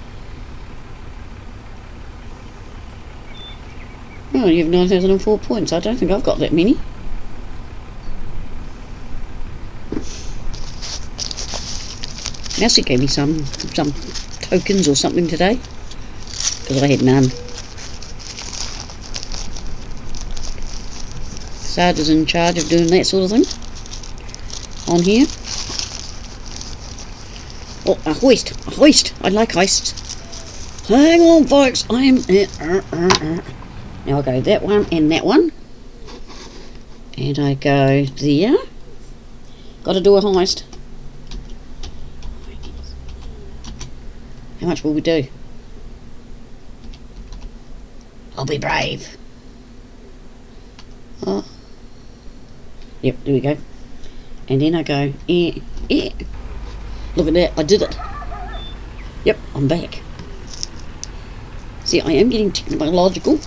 Oh, you have 9,004 points. I don't think I've got that many. Elsie gave me some tokens or something today, because I had none. Sarge is in charge of doing that sort of thing on here. Oh, a hoist! A hoist! I like hoists. Hang on, folks. I am... Now I go that one and that one. And I go there. Got to do a hoist. How much will we do? I'll be brave. Oh. Yep, there we go. And then I go, Look at that, I did it. Yep, I'm back. See, I am getting technological.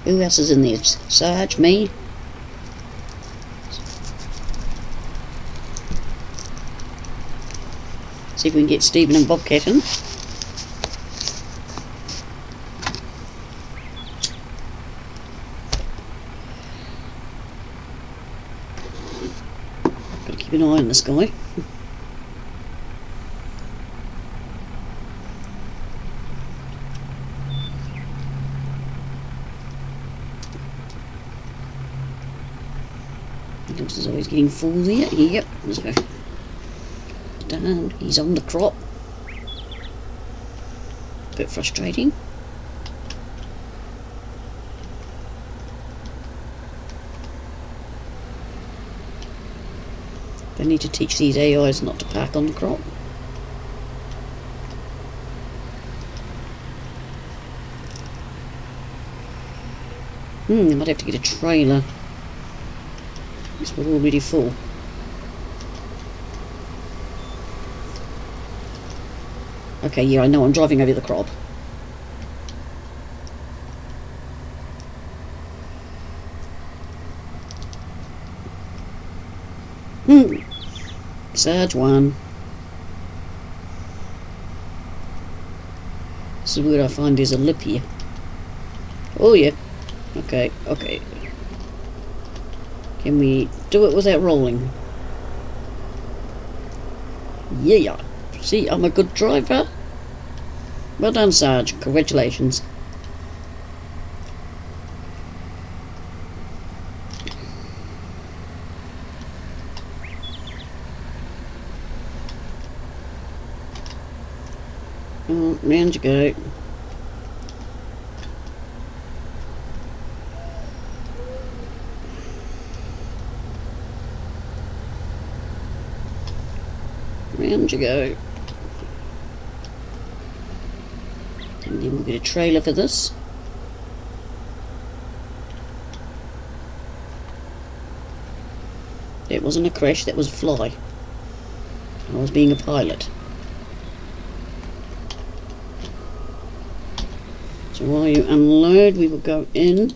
Who else is in there? Sarge, me. See if we can get Stephen and Bobcat in. Gotta keep an eye on this guy. He looks as though he's getting full there. Yep, let's go. Done. He's on the crop. Bit frustrating. They need to teach these AIs not to park on the crop. I might have to get a trailer. Because we're already full. Okay, yeah, I know, I'm driving over the crop. Sarge 1. This is where I find there's a lip here. Oh yeah. Okay, okay. Can we do it without rolling? Yeah. See, I'm a good driver. Well done, Sarge. Congratulations. Oh, round you go. Round you go. And then we'll get a trailer for this. That wasn't a crash, that was a fly. I was being a pilot. So while you unload, we will go in.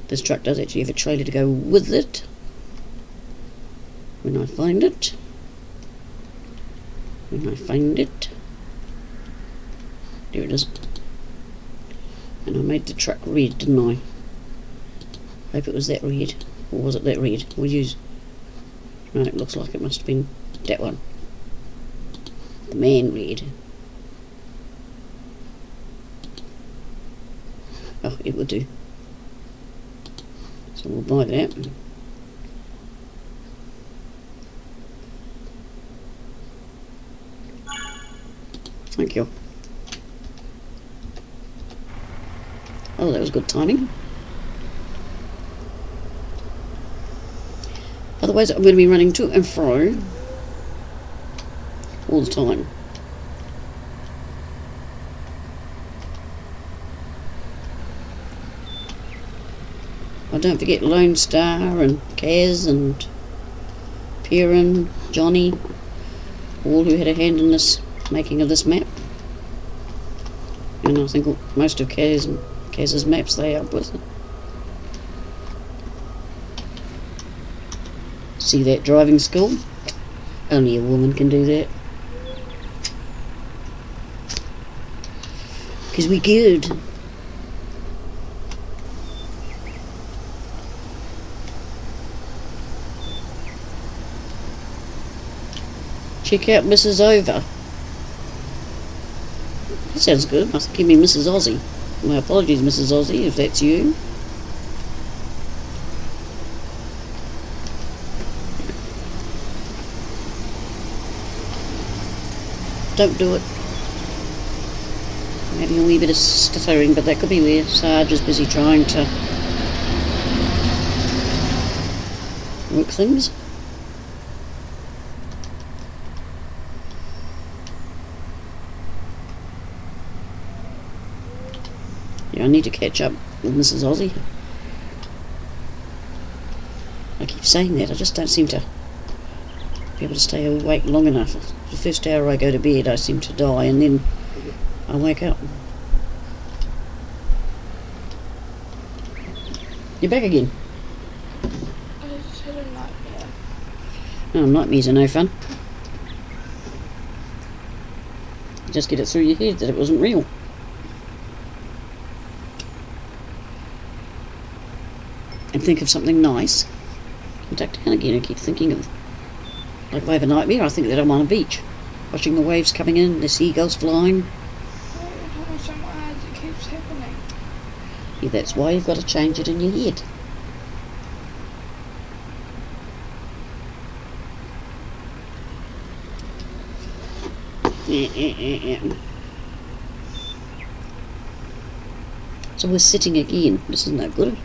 This truck does actually have a trailer to go with it. When I find it. When I find it. There it is. And I made the truck red, didn't I? Hope it was that red. Or was it that red? We'll use... No, it looks like it must have been that one. The man red. Oh, it will do. So we'll buy that. Thank you. Oh, that was good timing. Otherwise I'm going to be running to and fro all the time. Oh, don't forget Lone Star and Kaz and Piran, Johnny, all who had a hand in this making of this map. And I think most of Kaz's maps they help with. See that driving school? Only a woman can do that. Because we good. Check out Mrs. Over. That sounds good. Must give me Mrs. Aussie. My apologies, Mrs. Aussie, if that's you. Don't do it. I'm having a wee bit of stuttering, but that could be where Sarge is busy trying to work things. Yeah, I need to catch up with Mrs. Aussie. I keep saying that, I just don't seem to be able to stay awake long enough. The first hour I go to bed I seem to die, and then I wake up. You're back again. I just had a nightmare. Oh, nightmares are no fun. Just get it through your head that it wasn't real. And think of something nice. And duck down again and keep thinking of, like if I have a nightmare, I think that I'm on a beach, watching the waves coming in, the seagulls flying. Every time I shut my eyes, it keeps happening. Yeah, that's why you've got to change it in your head. So we're sitting again. This is no good.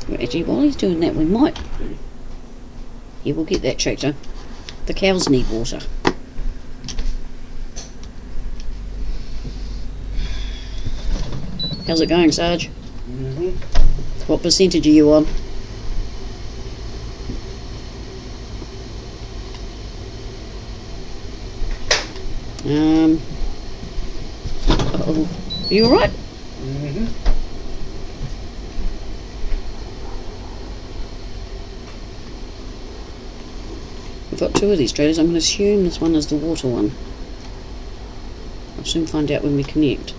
Well, actually, while he's doing that, we might... Yeah, we'll get that tractor. The cows need water. How's it going, Sarge? What percentage are you on? Uh-oh. Are you alright? We've got two of these trailers. I'm going to assume this one is the water one. I'll soon find out when we connect.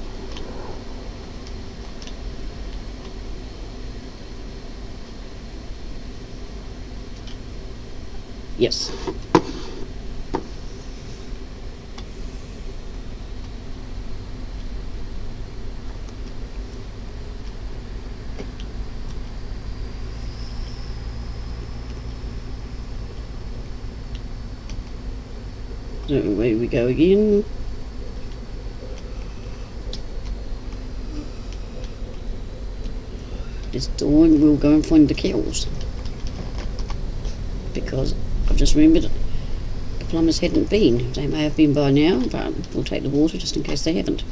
Yes. So away we go again. It's dawn, we'll go and find the cows. Because I've just remembered the plumbers hadn't been. They may have been by now, but we'll take the water just in case they haven't.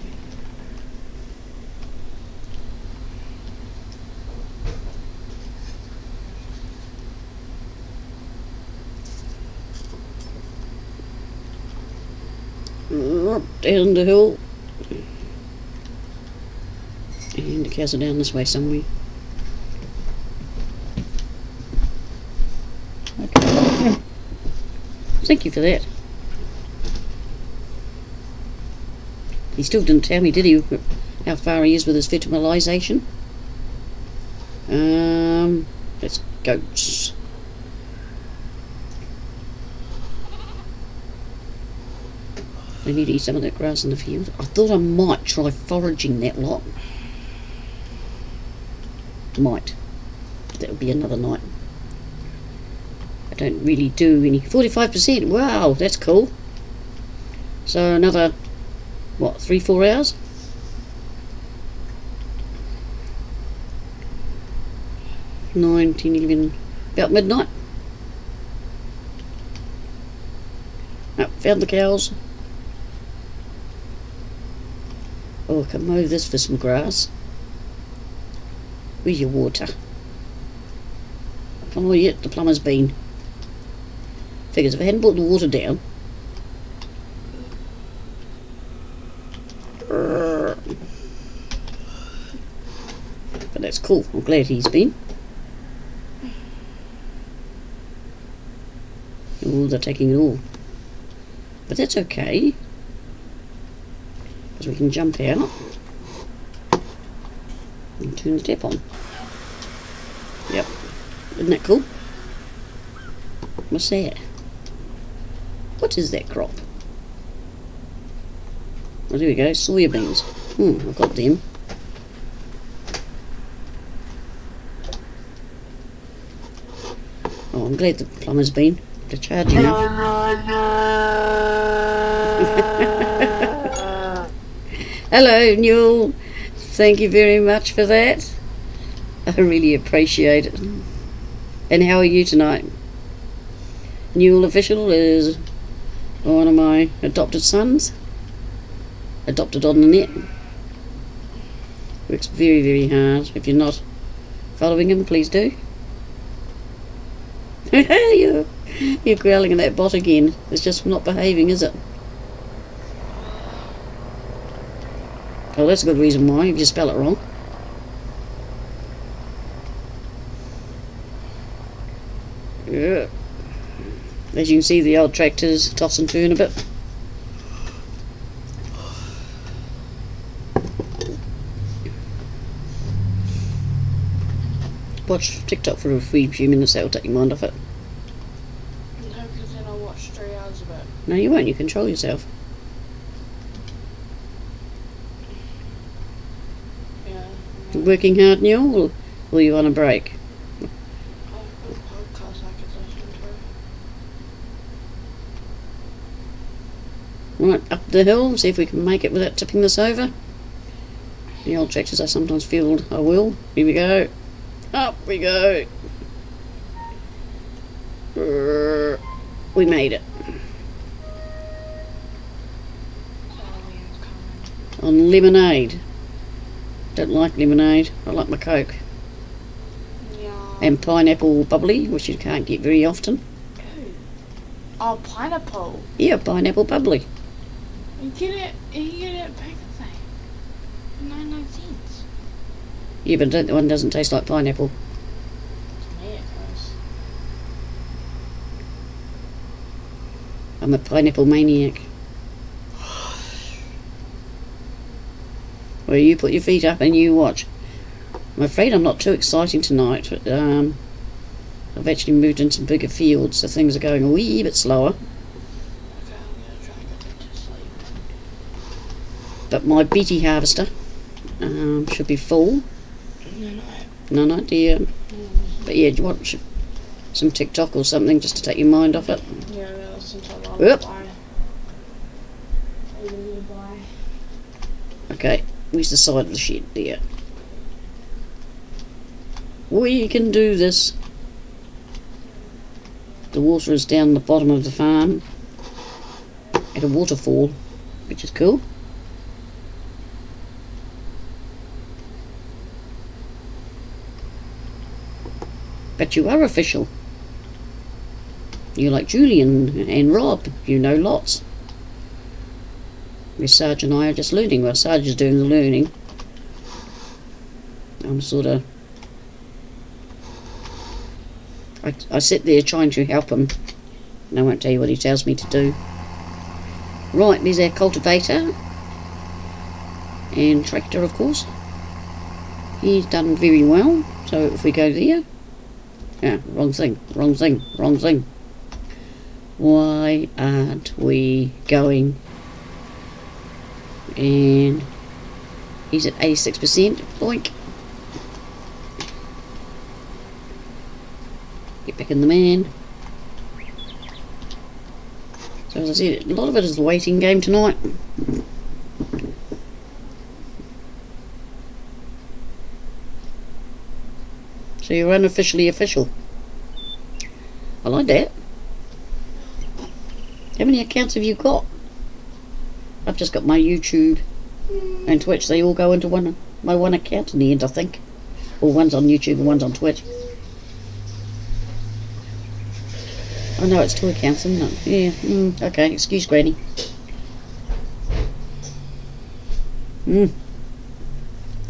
Up down the hill. And the cows are down this way somewhere. Okay. Thank you for that. He still didn't tell me, did he, how far he is with his fertilisation? Let's goats. They need to eat some of that grass in the field. I thought I might try foraging that lot. Might. That would be another night. I don't really do any. 45%. Wow, that's cool. So another, what, 3-4 hours? 9, 10, 11, about midnight. Oh, found the cows. Oh, I can mow this for some grass. Where's your water? Oh, yet the plumber's been. Figures if I hadn't brought the water down. But that's cool. I'm glad he's been. Oh, they're taking it all. But that's okay. Because we can jump out and turn the tap on. Yep. Isn't that cool? What's that? What is that crop? Oh, there we go, soybeans. I've got them. Oh, I'm glad the plumber's been. They're charging now. Hello, Newell. Thank you very much for that. I really appreciate it. And how are you tonight? Newell Official is one of my adopted sons. Adopted on the net. Works very, very hard. If you're not following him, please do. You're growling at that bot again. It's just not behaving, is it? Oh, that's a good reason why, if you spell it wrong. Yeah. As you can see, the old tractor's toss and turn a bit. Watch TikTok for a few minutes, that'll take your mind off it. No, because then I'll watch 3 hours of it. No, you won't, you control yourself. Yeah. You working hard, Newell, or are you on a break? I've got podcasts I could listen to. Right, up the hill, see if we can make it without tipping this over. The old tractors I sometimes feel I will. Here we go. Up we go. We made it. On lemonade. Don't like lemonade. I like my Coke. Yeah. And pineapple bubbly, which you can't get very often. Oh, pineapple. Yeah, pineapple bubbly. You get it at Paper Thing. 99 cents. Yeah, but that one doesn't taste like pineapple. To me it does. I'm a pineapple maniac. Well, you put your feet up and you watch. I'm afraid I'm not too exciting tonight. But, I've actually moved into some bigger fields, so things are going a wee bit slower. Okay, I'm gonna try and get to sleep. But my BT harvester should be full. No idea. But yeah, do you watch some TikTok or something just to take your mind off it? Yeah, I'm gonna listen to a Yep. lullaby. A lullaby. Okay, where's the side of the shed there? We can do this. The water is down the bottom of the farm at a waterfall, which is cool. But you are official. You're like Julian and Rob, you know lots. Miss Sarge and I are just learning. Well, Sarge is doing the learning. I'm sort of... I sit there trying to help him. And I won't tell you what he tells me to do. Right, there's our cultivator. And tractor, of course. He's done very well. So if we go there... Yeah, wrong thing. Why aren't we going? And he's at 86%. Boink. Get back in the man. So as I said, a lot of it is the waiting game tonight. So you're unofficially official. I like that. How many accounts have you got? I've just got my YouTube and Twitch. They all go into my one account in the end, I think. Or one's on YouTube and one's on Twitch. I know it's 2 accounts, isn't it? Yeah, okay, excuse Granny.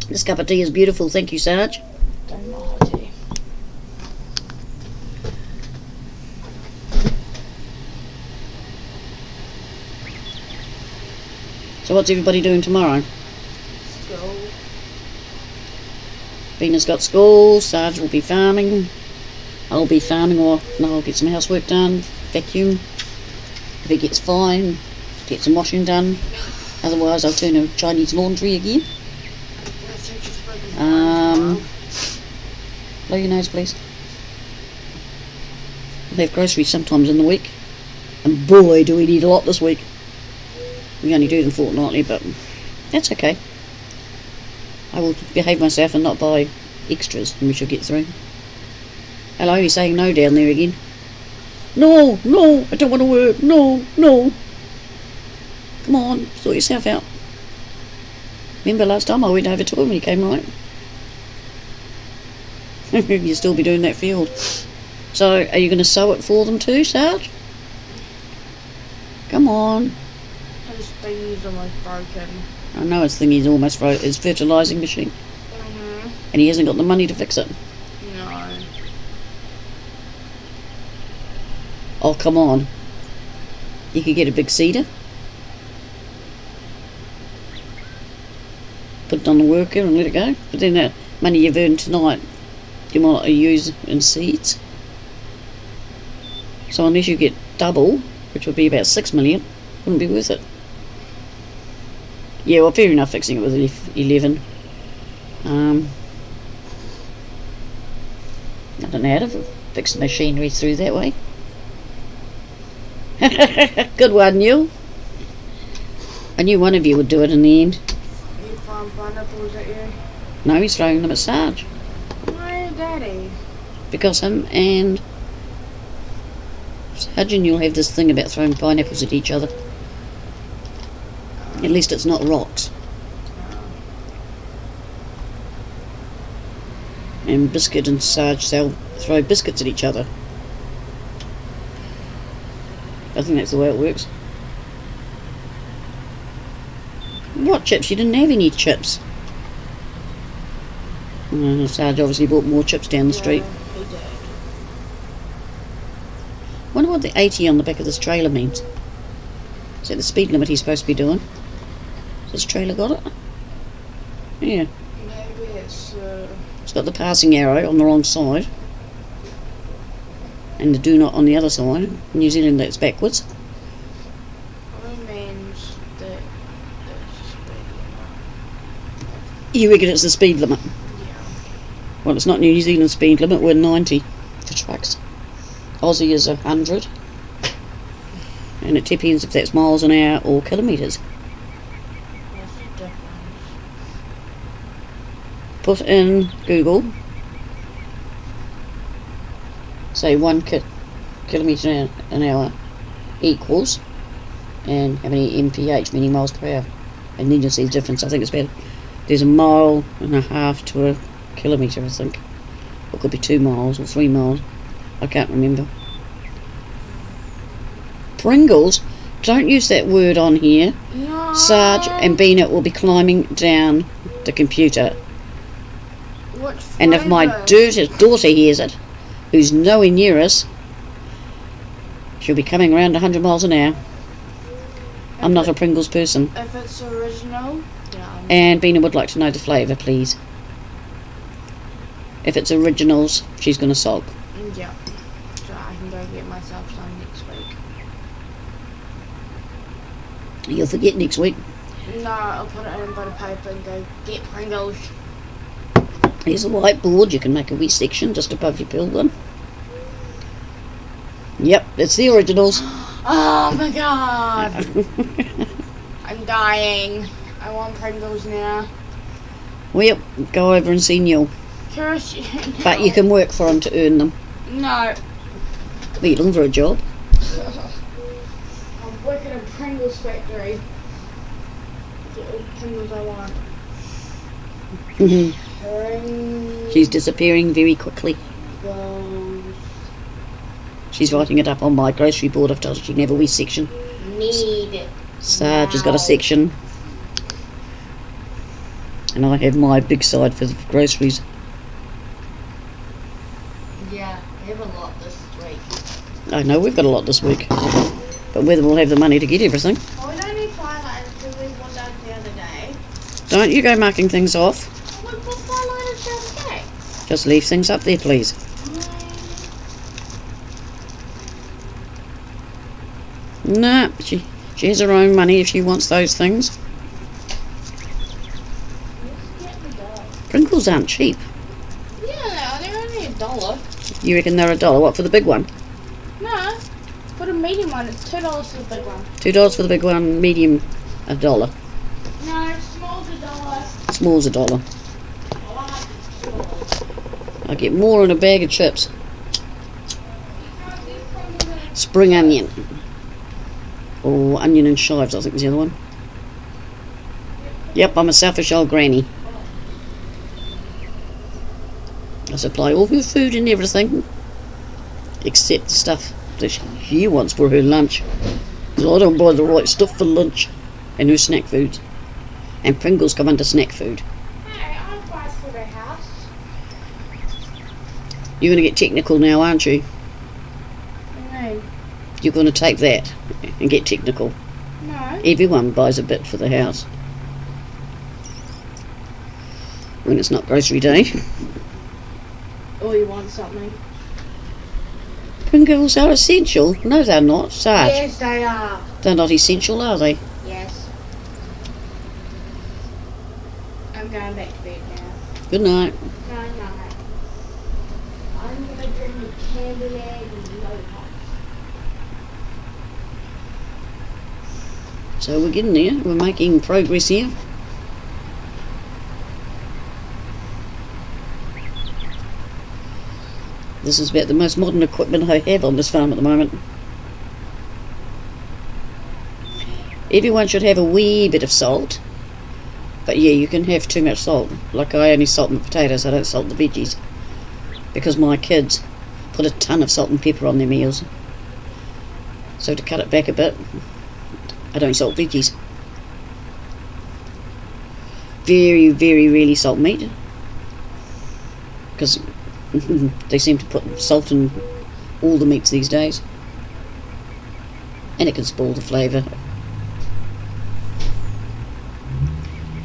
This cup of tea is beautiful, thank you, Sarge. Don't mind tea. So what's everybody doing tomorrow? School. Venus got school, Sarge will be farming. I'll be farming, or no, I'll get some housework done, vacuum. If it gets fine, get some washing done. Otherwise I'll turn to Chinese laundry again. Blow your nose, please. I have groceries sometimes in the week, and boy do we need a lot this week. We only do them fortnightly, but that's okay. I will behave myself and not buy extras, and we shall get through. Hello, you're saying no down there again. No, no, I don't want to work. No, no. Come on, sort yourself out. Remember last time I went over to him when he came right? You'll still be doing that field. So, are you going to sow it for them too, Sarge? Come on. His thingy's almost broken. I know his thingy's almost broken. His fertilising machine. And he hasn't got the money to fix it. No. Oh, come on. You could get a big seeder. Put it on the worker and let it go. But then that money you've earned tonight, you might use in seeds. So unless you get double, which would be about 6 million, wouldn't be worth it. Yeah, well, fair enough fixing it with 11. I don't know how to fix the machinery through that way. Good one, Neil. I knew one of you would do it in the end. You farm pineapples at you? No, he's throwing them at Sarge. Why, Daddy? Because him and Sarge and you'll have this thing about throwing pineapples at each other. At least it's not rocks. And Biscuit and Sarge, they'll throw biscuits at each other. I think that's the way it works. What chips? You didn't have any chips. Sarge obviously bought more chips down the street. He did. Wonder what the 80 on the back of this trailer means. Is that the speed limit he's supposed to be doing? Has this trailer got it? Yeah. Maybe it's It's got the passing arrow on the wrong side. And the do not on the other side. In New Zealand that's backwards. probably means that it's speed limit. You reckon it's the speed limit? Yeah. Well, it's not New Zealand speed limit, we're 90 for trucks. Aussie is 100. And it depends if that's miles an hour or kilometres. What's the difference? Put in Google, say 1 kilometre an hour equals, and how many mph, meaning miles per hour, and then you'll see the difference. I think it's about, there's 1.5 miles to a kilometre, I think, or it could be 2 miles or 3 miles, I can't remember. Pringles, don't use that word on here. No. Sarge and Beanut will be climbing down the computer. What And if my flavour? daughter hears it, who's nowhere near us, she'll be coming around 100 miles an hour. I'm not a Pringles person. If it's original, yeah. And Bina would like to know the flavour, please. If it's originals, she's going to sulk. Yeah. So I can go get myself some next week. You'll forget next week. No, I'll put it in a bit of paper and go get Pringles. Here's a whiteboard. You can make a wee section just above your pilgrim. Yep, it's the originals. Oh my god! I'm dying. I want Pringles now. Well, go over and see Neil. First, But you can work for them to earn them. No. But you're looking for a job. I'm working at a Pringles factory. Get all the Pringles I want. She's disappearing very quickly. Pringles. She's writing it up on my grocery board. I've told her she can have a wee section. Need. Sarge has got a section. And I have my big side for the groceries. Yeah, we have a lot this week. I know we've got a lot this week. But whether we'll have the money to get everything. Oh, we don't need firelighters because we one down the other day. Don't you go marking things off. Oh, we put firelighters the other day. Just leave things up there, please. Nah, she has her own money if she wants those things. Pringles aren't cheap. Yeah, they're only $1. You reckon they're $1? What, for the big one? No, for the medium one, it's $2 for the big one. $2 for the big one, medium $1. No, small's $1. Small's $1. I get more in a bag of chips. Spring onion. Or onion and chives, I think is the other one. Yep, I'm a selfish old granny. I supply all her food and everything, except the stuff that she wants for her lunch. Because I don't buy the right stuff for lunch and her snack food. And Pringles come under snack food. Hey, I buy for the house. You're going to get technical now, aren't you? No. You're going to take that and get technical. No. Everyone buys a bit for the house. When it's not grocery day. Or you want something. Pringles are essential. No, they're not, Sarge. Yes, they are. They're not essential, are they? Yes. I'm going back to bed now. Good night. No, no. I'm going to drink a candy egg and no hot. So we're getting there. We're making progress here. This is about the most modern equipment I have on this farm at the moment. Everyone should have a wee bit of salt. But yeah, you can have too much salt. Like I only salt my potatoes, I don't salt the veggies. Because my kids put a ton of salt and pepper on their meals. So to cut it back a bit, I don't salt veggies. Very, very rarely salt meat. Because they seem to put salt in all the meats these days. And it can spoil the flavour.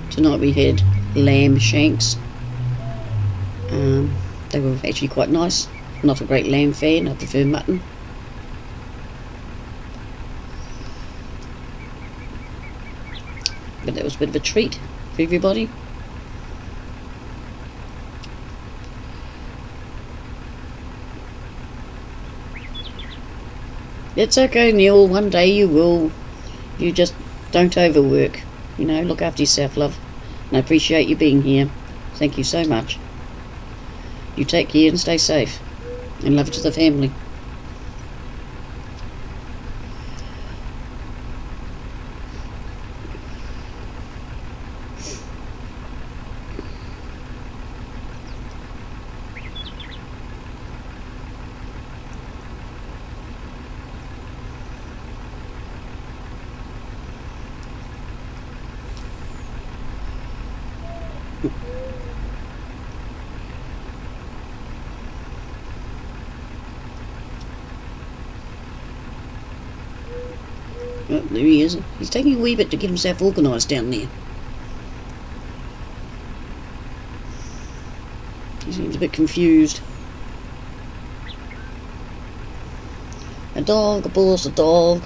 Tonight we had lamb shanks. They were actually quite nice. Not a great lamb fan, I prefer mutton. But that was a bit of a treat for everybody. It's okay, Neil, one day you will. You just don't overwork. You know, look after yourself, love. And I appreciate you being here. Thank you so much. You take care and stay safe. And love to the family. Oh, there he is. He's taking a wee bit to get himself organised down there. He seems a bit confused. A dog, a bull's a dog.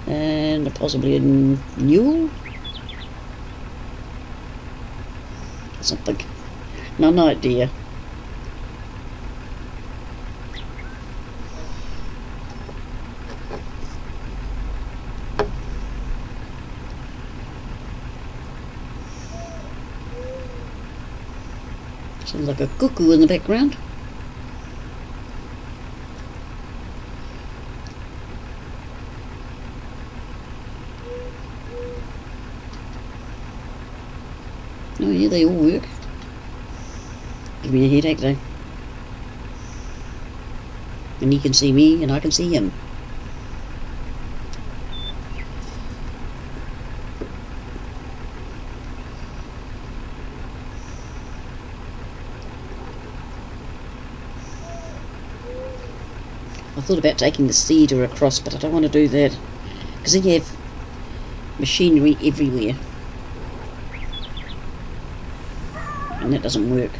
And possibly a mule? Something. No idea. Sounds like a cuckoo in the background. Oh yeah, they all work. Give me a headache though. And he can see me and I can see him. I thought about taking the cedar across, but I don't want to do that because then you have machinery everywhere and that doesn't work.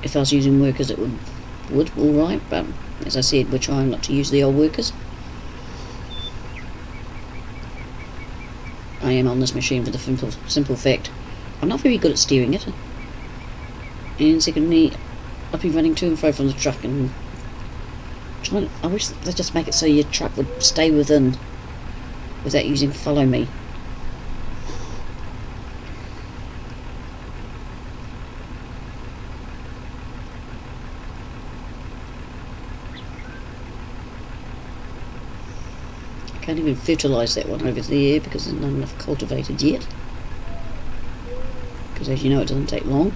If I was using workers it would alright, but as I said, we're trying not to use the old workers. I am on this machine for the simple fact I'm not very good at steering it, and secondly I've been running to and fro from the truck and I wish they'd just make it so your truck would stay within without using follow me. I can't even fertilise that one over there because there's not enough cultivated yet, because as you know it doesn't take long.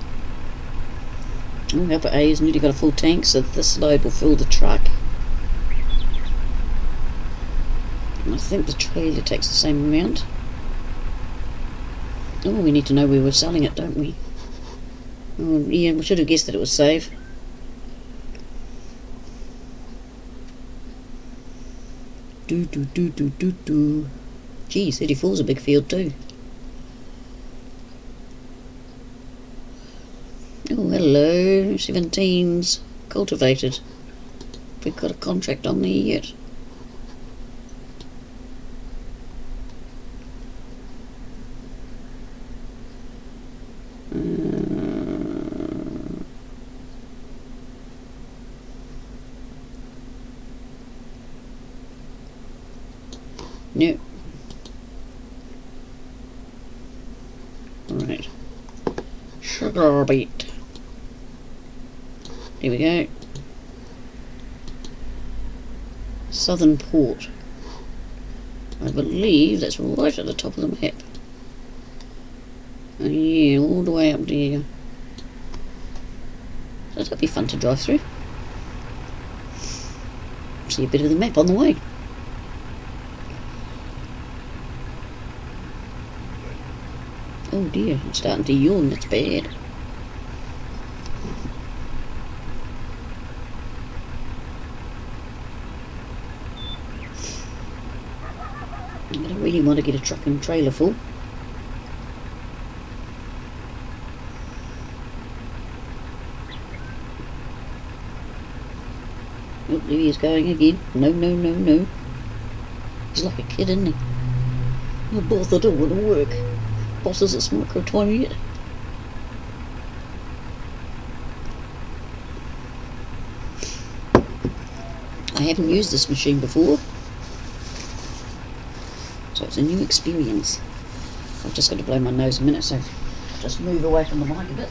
Oh, Alpha A has nearly got a full tank, so this load will fill the truck. And I think the trailer takes the same amount. Oh, we need to know where we're selling it, don't we? Oh, yeah, we should have guessed that it was save. Do. Gee, 34's a big field too. Oh, hello, 17's cultivated. We've got a contract on there yet. No. Alright. Sugar beet. Here we go. Southern Port. I believe that's right at the top of the map. And yeah, all the way up there. So that'll be fun to drive through. See a bit of the map on the way. Oh dear, I'm starting to yawn, that's bad. I don't really want to get a truck and trailer full. Oh, there he is going again. No. He's like a kid, isn't he? Oh, boss, I don't want to work. Boss isn't smoker time yet. I haven't used this machine before, so it's a new experience. I've just got to blow my nose a minute, so just move away from the mic a bit.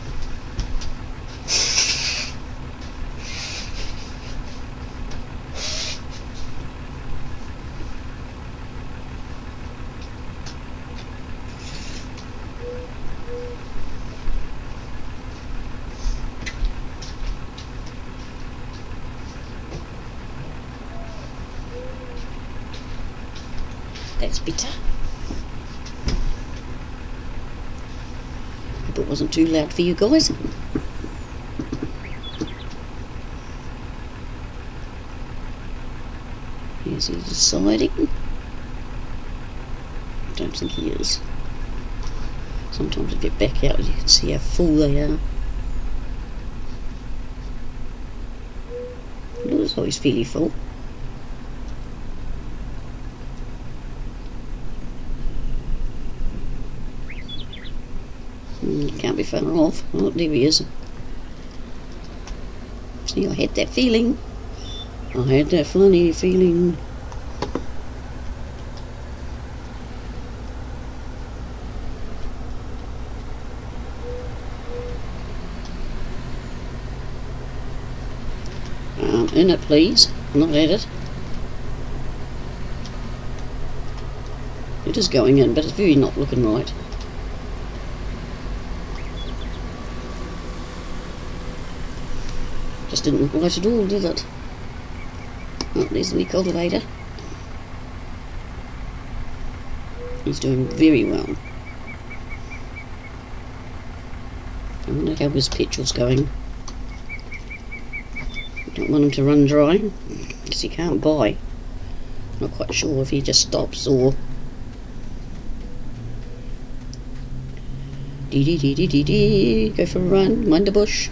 That's bitter. Hope it wasn't too loud for you guys. Is he deciding? I don't think he is. Sometimes if you back out you can see how full they are. It looks like he's fairly full. Can't be far off. Oh, there he is. See, I had that feeling. I had that funny feeling. I'm in it, please. Not at it. It is going in, but it's very not looking right. Just didn't look right at all, did it? Oh, there's the wee cultivator. He's doing very well. I wonder how his petrol's going. Don't want him to run dry, because he can't buy. Not quite sure if he just stops or... Dee dee dee dee dee dee. Go for a run, mind the bush.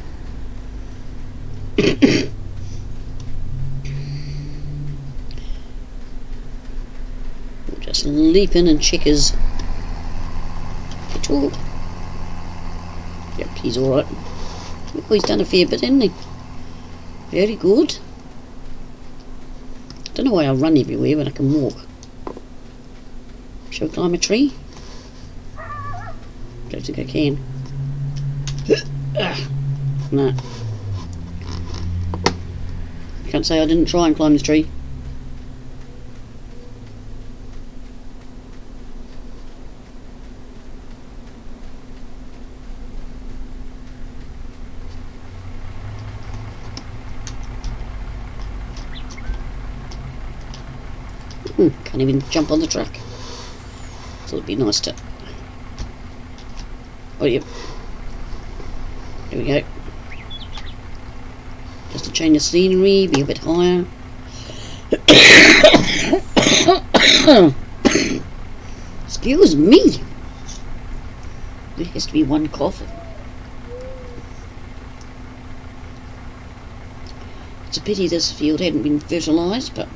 Just leap in and check his petrol. Yep, he's alright. Oh, he's done a fair bit, hasn't he? Very good. Don't know why I run everywhere when I can walk. Shall we climb a tree? Don't think I can. No. Can't say I didn't try and climb this tree. Can't even jump on the truck. Thought it'd be nice to... Oh, yep. There we go. Just to change the scenery, be a bit higher. Excuse me. There has to be one cough. It's a pity this field hadn't been fertilised, but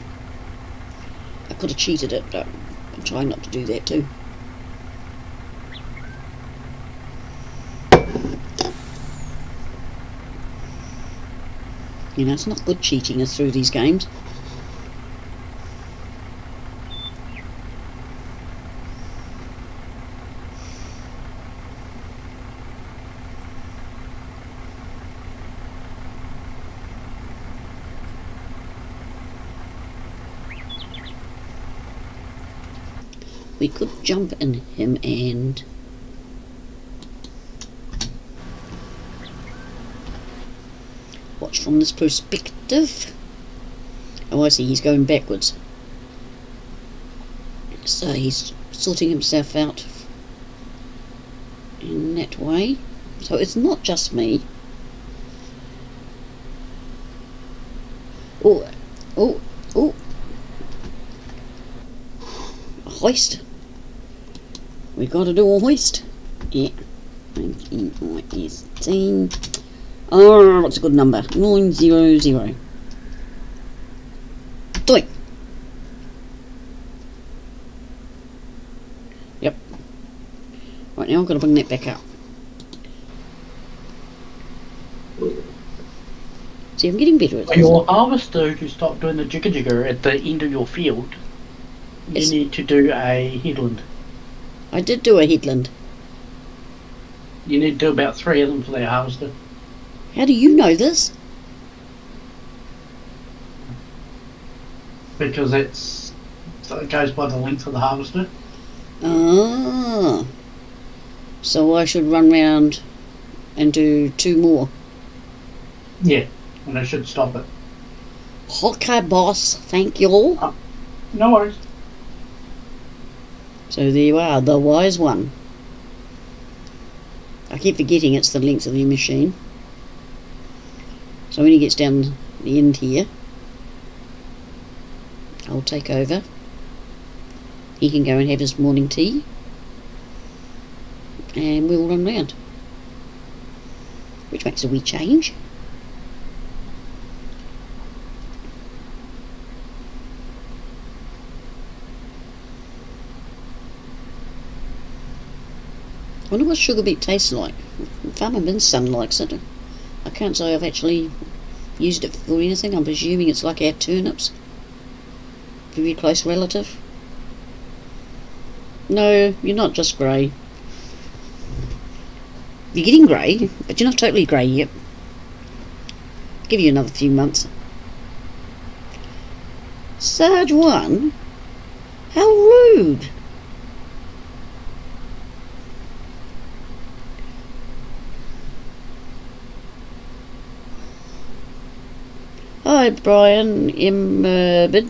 I could have cheated it, but I'm trying not to do that too. You know, it's not good cheating us through these games. We could jump in him and... watch from this perspective. Oh, I see, he's going backwards. So he's sorting himself out in that way. So it's not just me. Oh, oh, oh. A hoist. We got to do a hoist. Yeah. 19, oh, what's a good number? 900. Doink. Yep. Right, now I've got to bring that back up. See, I'm getting better at this. Your harvester, to stop doing the jigger jigger at the end of your field, you need to do a headland. I did do a headland. You need to do about 3 of them for that harvester. How do you know this? Because it goes by the length of the harvester. Ah. So I should run round and do 2 more. Yeah, and I should stop it. Okay, boss. Thank you all. No worries. So there you are, the wise one. I keep forgetting it's the length of the machine. So when he gets down the end here, I'll take over. He can go and have his morning tea. And we'll run round. Which makes a wee change. I wonder what sugar beet tastes like. Farmer Min's son likes it. I can't say I've actually used it for anything. I'm presuming it's like our turnips. Very close relative. No, you're not just grey. You're getting grey, but you're not totally grey yet. Give you another few months. Sarge 1? How rude! Hi Brian Imbid.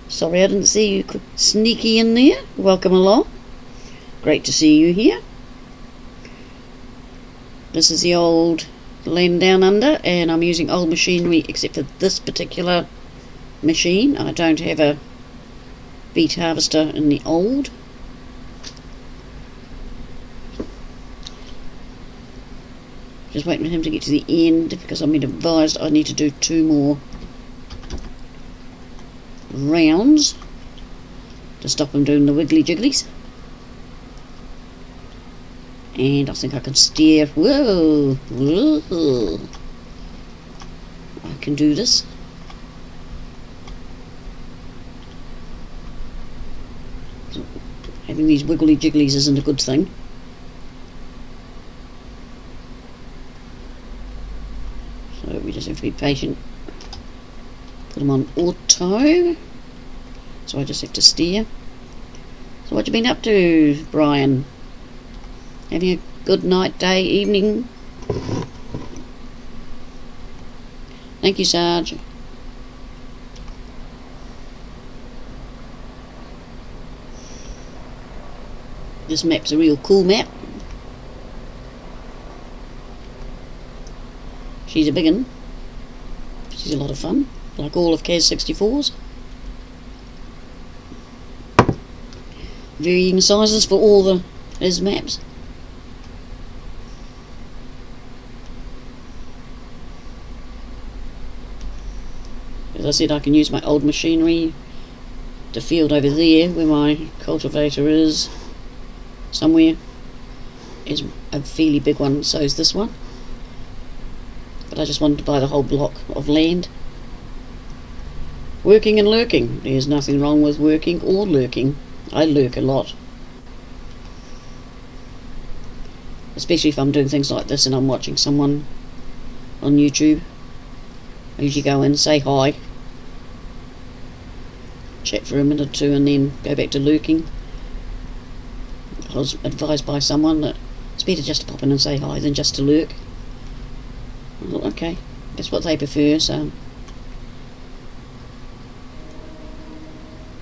Sorry I didn't see you sneaky in there. Welcome along. Great to see you here. This is the old Landownunda, and I'm using old machinery except for this particular machine. I don't have a beet harvester in the old. Just waiting for him to get to the end because I've been advised I need to do 2 more rounds to stop him doing the wiggly jigglies. And I think I can steer. Whoa! Whoa! I can do this. Having these wiggly jigglies isn't a good thing. So we just have to be patient. Put them on auto. So I just have to steer. So what you been up to, Brian? Having a good night, day, evening? Thank you, Sarge. This map's a real cool map. She's a big one. She's a lot of fun, like all of Cazz64's. Varying sizes for all his maps. As I said, I can use my old machinery. The field over there, where my cultivator is, somewhere, is a fairly big one, so is this one. But I just wanted to buy the whole block of land. Working and lurking. There's nothing wrong with working or lurking. I lurk a lot. Especially if I'm doing things like this and I'm watching someone on YouTube. I usually go in, say hi, chat for a minute or two, and then go back to lurking. I was advised by someone that it's better just to pop in and say hi than just to lurk. I thought, okay, that's what they prefer, so.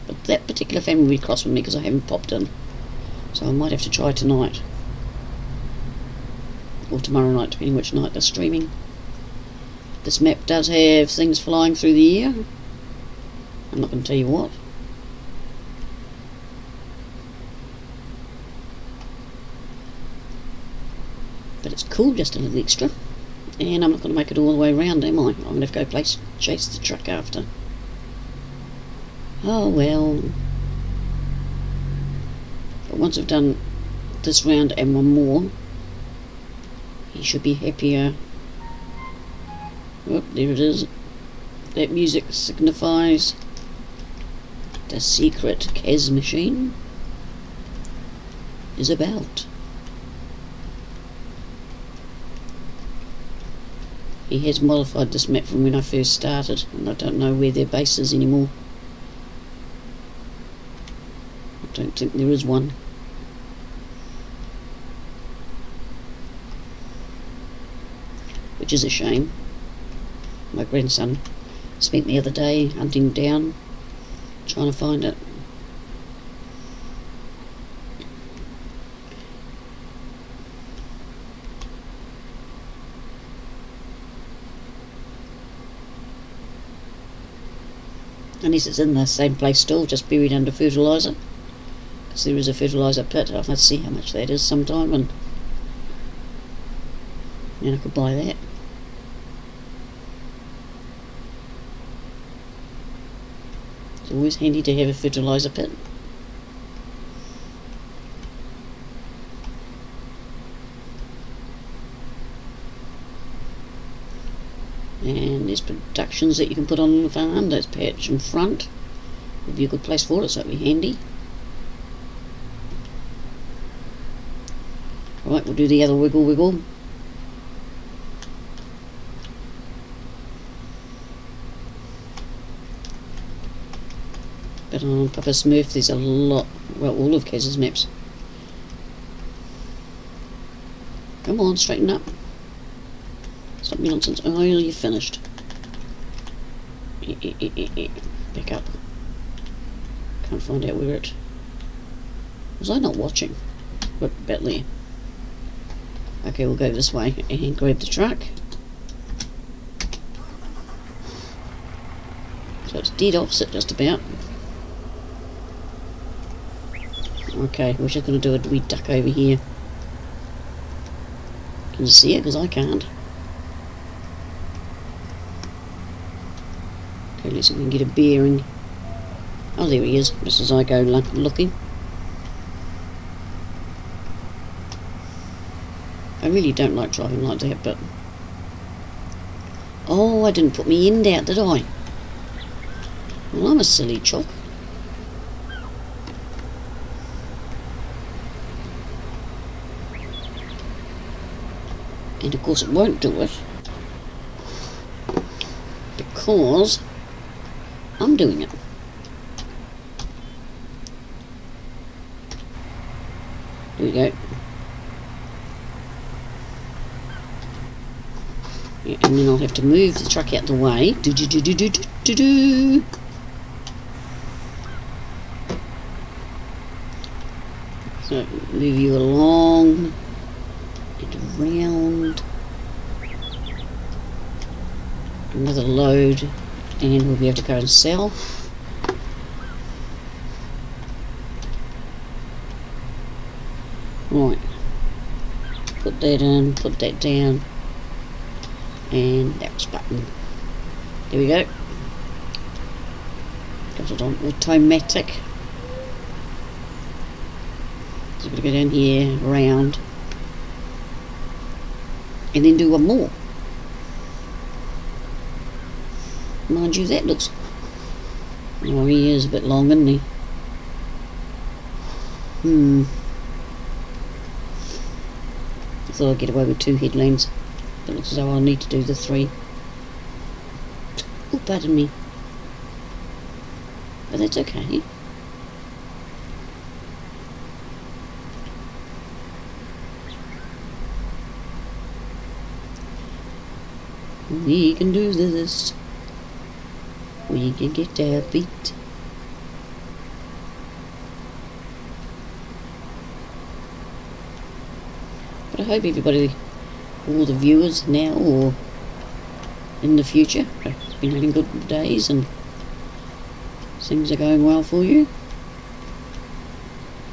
But that particular family will be cross with me because I haven't popped in. So I might have to try tonight. Or tomorrow night, depending which night they're streaming. This map does have things flying through the air. I'm not going to tell you what. But it's cool, just a little extra. And I'm not going to make it all the way around, am I? I'm going to have to go chase the truck after. Oh well. But once I've done this round and one more, he should be happier. Oh, there it is. That music signifies the secret Cazz machine is about. He has modified this map from when I first started, and I don't know where their base is anymore. I don't think there is one. Which is a shame. My grandson spent the other day hunting down, trying to find it. Unless it's in the same place still, just buried under fertiliser. Because there is a fertiliser pit. I'll have to see how much that is sometime, and then I could buy that. It's always handy to have a fertiliser pit. And there's productions that you can put on the farm. That's patch in front. Would be a good place for it, so it'd be handy. Right, we'll do the other wiggle wiggle. But on Papa Smurf there's a lot, well, all of Kaz's maps. Come on, straighten up. Stop your nonsense. Oh, you're finished. Back up. Can't find out where it... Was I not watching? What, about there? Okay, we'll go this way and grab the truck. So it's dead opposite just about. Okay, we're just going to do a wee duck over here. Can you see it? Because I can't. Okay, let's see if we can get a bearing. Oh, there he is, just as I go looking. I really don't like driving like that, but... Oh, I didn't put my end out, did I? Well, I'm a silly chock. And of course it won't do it, because I'm doing it. There we go. Yeah, and then I'll have to move the truck out the way. Do-do-do-do-do-do-do-do. So, move you along and around. Another load, and we'll be able to go and sell. Right. Put that in, put that down. And that's button. There we go. Got it on automatic. So we're going to go down here, around, and then do one more. Mind you, that looks... Oh, he is a bit long, isn't he? I thought I'd get away with 2 headlands. But it looks as though I'll need to do the 3. Oh, pardon me. But that's okay. We can do this. We can get our feet. But I hope everybody, all the viewers now or in the future, have been having good days and things are going well for you.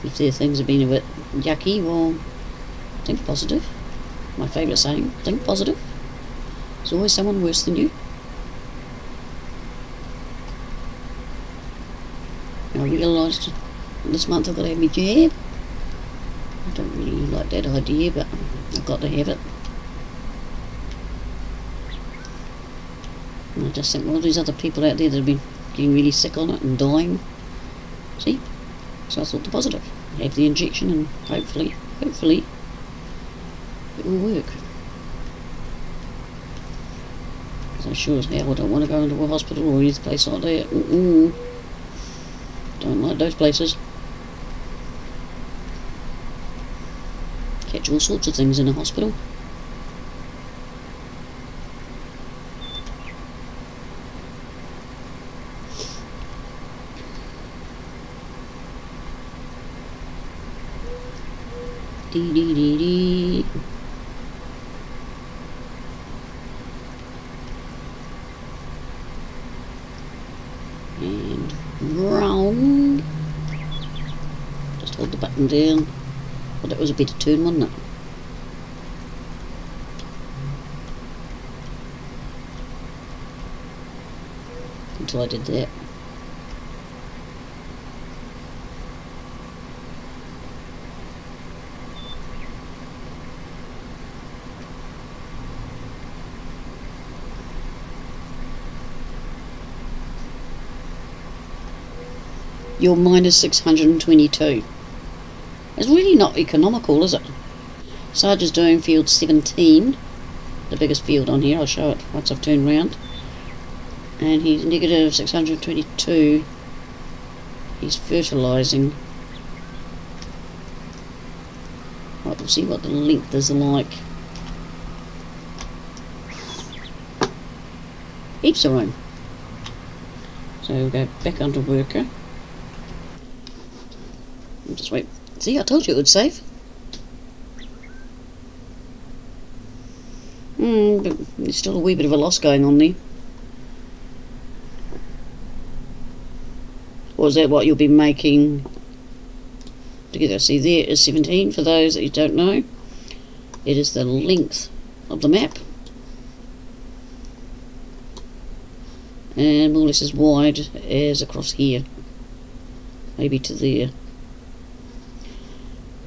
If their things have been a bit yucky, well, think positive. My favourite saying, think positive. There's always someone worse than you. I realised this month I've got to have my jab. I don't really like that idea, but I've got to have it. And I just think, well, there's other people out there that have been getting really sick on it and dying. See? So I thought the positive. Have the injection and hopefully it will work. Because I sure as hell I don't want to go into a hospital or any place like that. Don't like those places. Catch all sorts of things in a hospital. Dee dee dee dee. And round. Just hold the button down. Well, that was a better turn, wasn't it? Until I did that. You're minus 622. It's really not economical, is it? Sarge is doing field 17, the biggest field on here. I'll show it once I've turned round. And he's negative 622. He's fertilising. Right, we'll see what the length is like. Heaps of room. So we'll go back under worker. And just wait. See, I told you it would save. But there's still a wee bit of a loss going on there. Or is that what you'll be making together? See, there is 17 for those that you don't know. It is the length of the map. And more or less as wide as across here. Maybe to there.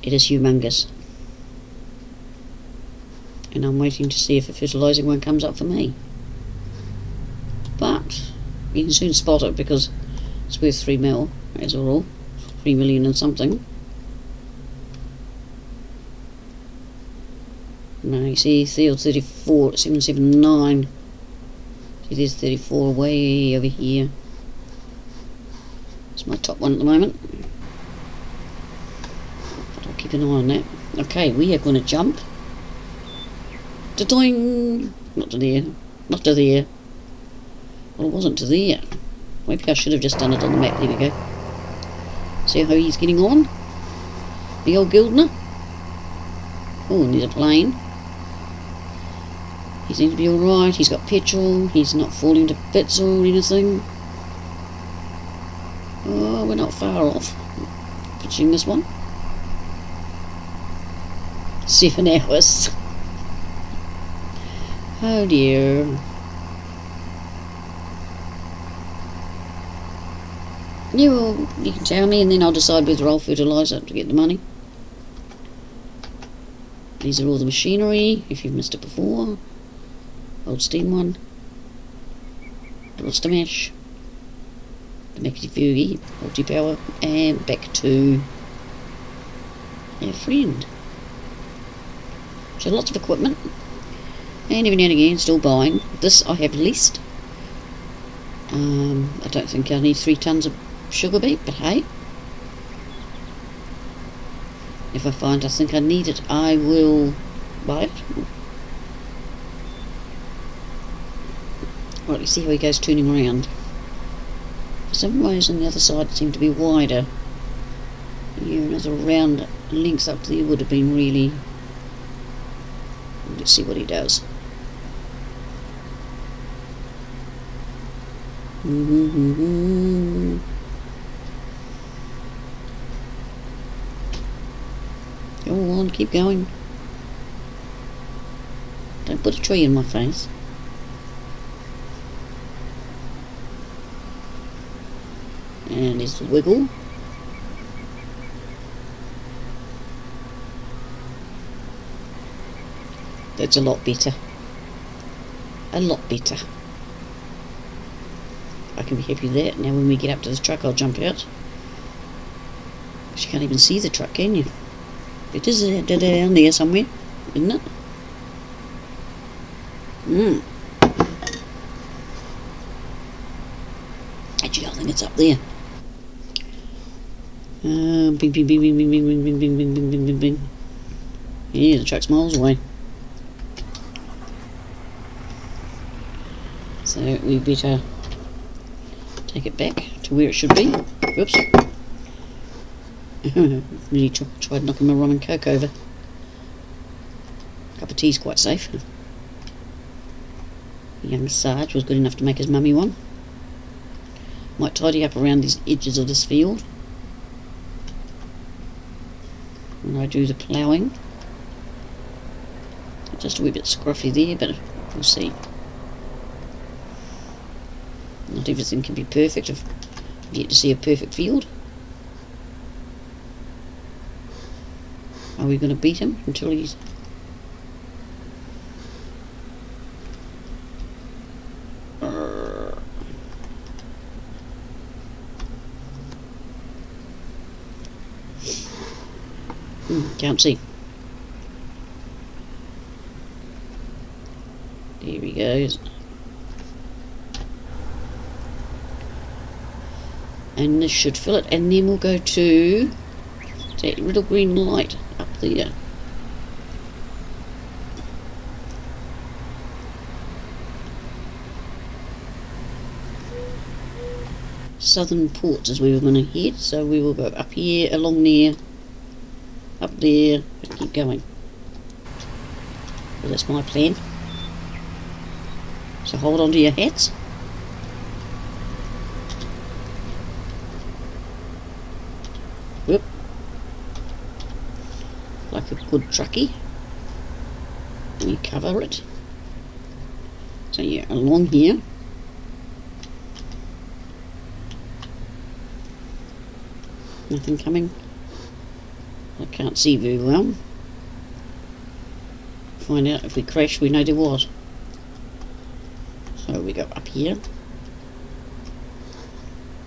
It is humongous. And I'm waiting to see if a fertilising one comes up for me. But you can soon spot it because it's worth 3 mil, as a rule. 3 million and something. Now you see field 34 at 779. See, there's 34 way over here. It's my top one at the moment. But I'll keep an eye on that. Okay, we are going to jump. Da-doing! Not to there. Not to there. Well, it wasn't to there. Maybe I should have just done it on the map. There we go. See how he's getting on? The old Gildner. Oh, and there's a plane. He seems to be alright. He's got petrol. He's not falling to bits or anything. Oh, we're not far off pitching this one. 7 hours. Oh dear. Yeah, well, you can tell me and then I'll decide whether I'll fertilise it to get the money. These are all the machinery, if you've missed it before. Old steam one. Roster mash. The Maxi-Fugi, multi-power, and back to our friend. So lots of equipment. And every now and again still buying. This I have leased. I don't think I need 3 tons of sugar beet, but hey. If I find I think I need it, I will buy it. Right, you see how he goes turning around. For some reason the other side seemed to be wider. Yeah, another round length up there would have been really... Let's see what he does. Go on, keep going. Don't put a tree in my face. And there's the wiggle. That's a lot better. A lot better. I can be happy with that. Now when we get up to this truck I'll jump out. Because you can't even see the truck, can you? It is down there somewhere, isn't it? Actually I think it's up there. Bing bing bing bing bing bing bing bing bing bing bing bing bing bing. Yeah, the truck's miles away. So we better take it back to where it should be. Whoops. Really tried knocking my rum and coke over. Cup of tea's quite safe. Young Sarge was good enough to make his mummy one. Might tidy up around these edges of this field when I do the ploughing. Just a wee bit scruffy there, but we'll see. Not everything can be perfect. I've yet to see a perfect field. Are we going to beat him until he's... Can't see. There he goes. And this should fill it, and then we'll go to that little green light up there. Southern Ports is where we're going to head, so we will go up here, along there, up there, and keep going. Well, that's my plan. So hold on to your hats. Whoop. Like a good truckie. And you cover it. So yeah, along here. Nothing coming. I can't see very well. Find out if we crash, we know there was. So we go up here.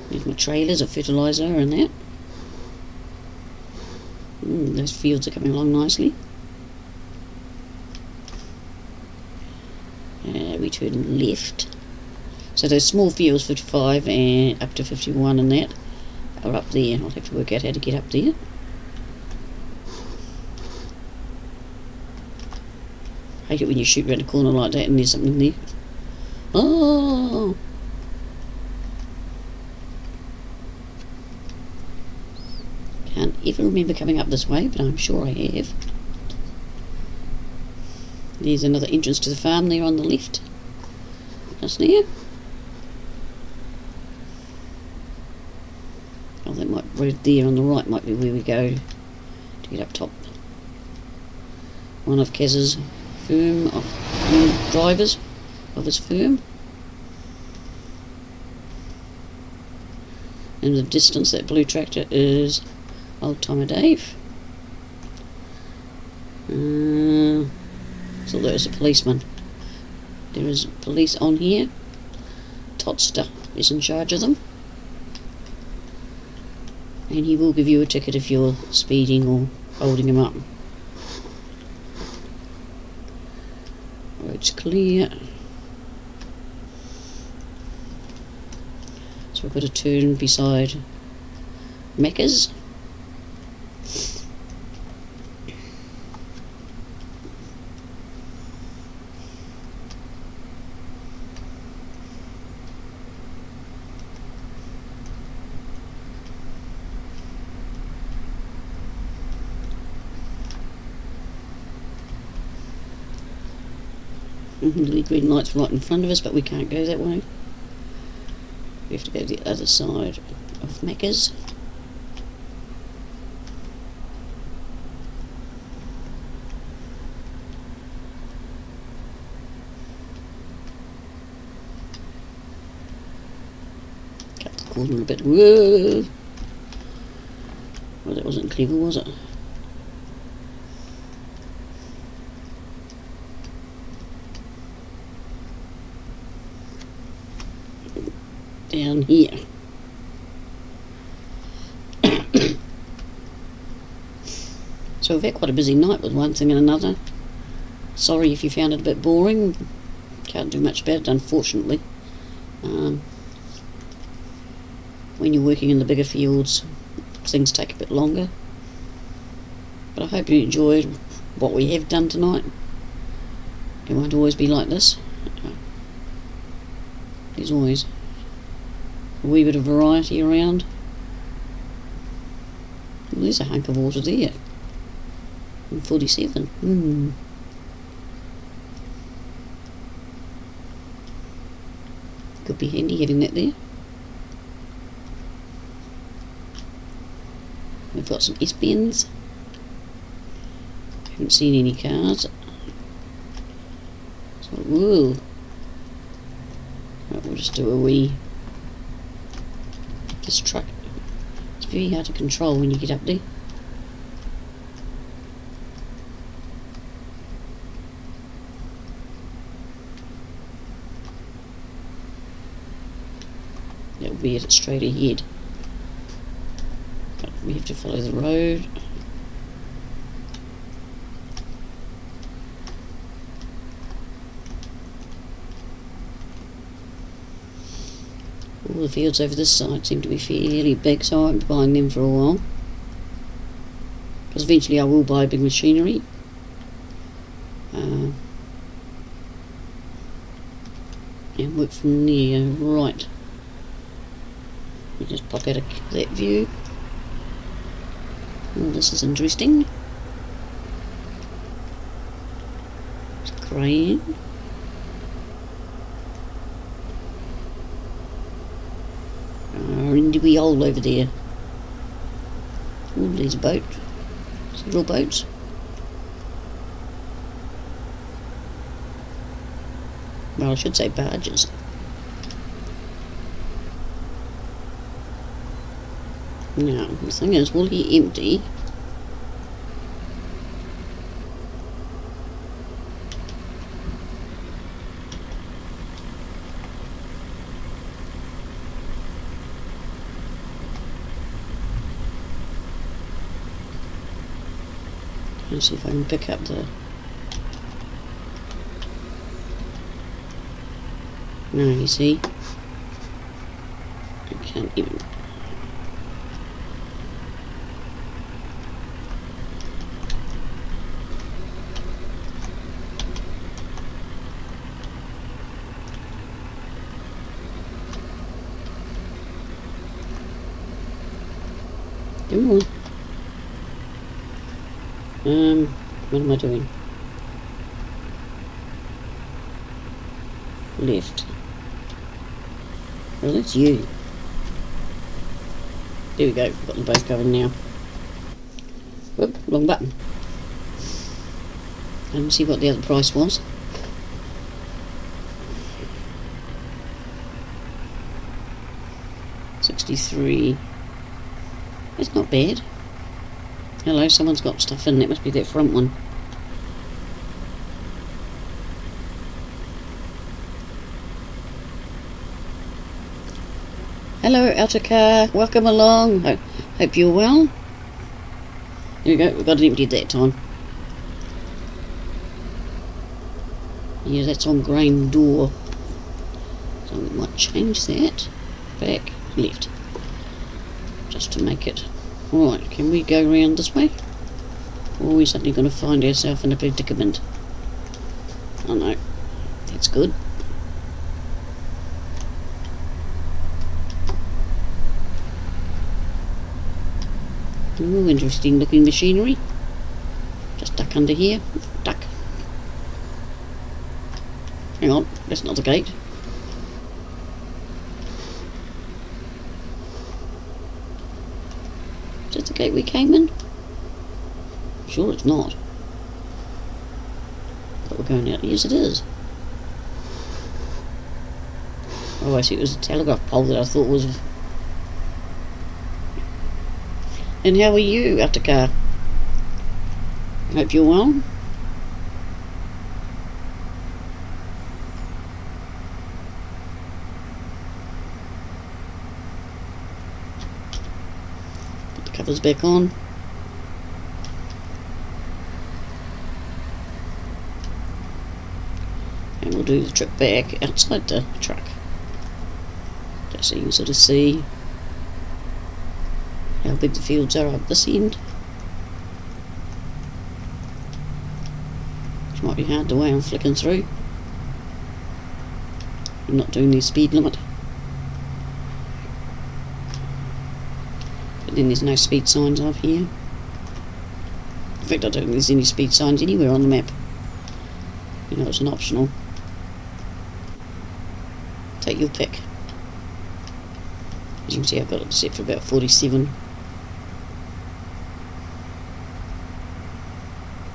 There's my trailers of fertiliser and that. Those fields are coming along nicely. We turn left. So those small fields, 55 and up to 51 and that, are up there. I'll have to work out how to get up there. I hate it when you shoot around a corner like that and there's something there. Oh! Can't ever remember coming up this way, but I'm sure I have. There's another entrance to the farm there on the left. Just there. Oh, that might road there on the right might be where we go to get up top. One of Cazz's firm of drivers of his firm. In the distance, that blue tractor is Old Timer Dave. So there's a policeman. There is police on here. Totster is in charge of them. And he will give you a ticket if you're speeding or holding him up. Road's clear. So we've got to turn beside Macca's. The green light's right in front of us, but we can't go that way. We have to go to the other side of Macca's. Cut the corner a bit. Whoa! Well, that wasn't clever, was it? Down here. So we've had quite a busy night with one thing and another. Sorry if you found it a bit boring. Can't do much about it, unfortunately. When you're working in the bigger fields, things take a bit longer. But I hope you enjoyed what we have done tonight. It won't always be like this. There's always a wee bit of variety around. Well, there's a hunk of water there. 47. Could be handy having that there. We've got some S-bends. Haven't seen any cars. So, whoa. Right, we'll just do a wee... This truck, it's very hard to control when you get up there. That will be it straight ahead. But we have to follow the road. All the fields over this side seem to be fairly big, so I won't be buying them for a while. Because eventually I will buy big machinery. And work from there. Right. We just pop out of that view. Oh, this is interesting. It's a crane. In the wee hole over there. Oh, there's a boat. Several boats. Well, I should say barges. Now, the thing is, will he empty? Let's see if I can pick up the... No, you see, I can't even... Come on. What am I doing? Left. Well, that's you. There we go, got them both going now. Whoop, wrong button. And see what the other price was. $63. It's not bad. Hello, someone's got stuff in. It must be that front one. Hello, outer car. Welcome along. Hope you're well. There we go. We've got it emptied that time. Yeah, that's on grain door. So we might change that. Back, left. Just to make it... Right, can we go round this way? Or are we suddenly going to find ourselves in a predicament? Oh no. That's good. Ooh, interesting looking machinery. Just duck under here. Duck. Hang on, that's not the gate. Is that the gate we came in? Sure it's not. But we're going out. Yes it is. Oh, I see, it was a telegraph pole that I thought was... And how are you, after car? Hope you're well. Put the covers back on. And we'll do the trip back outside the truck. Just so you can sort of see how big the fields are up this end. Which might be hard the way I'm flicking through. I'm not doing the speed limit. But then there's no speed signs up here. In fact, I don't think there's any speed signs anywhere on the map. You know, it's an optional. Take your pick. As you can see, I've got it set for about 47.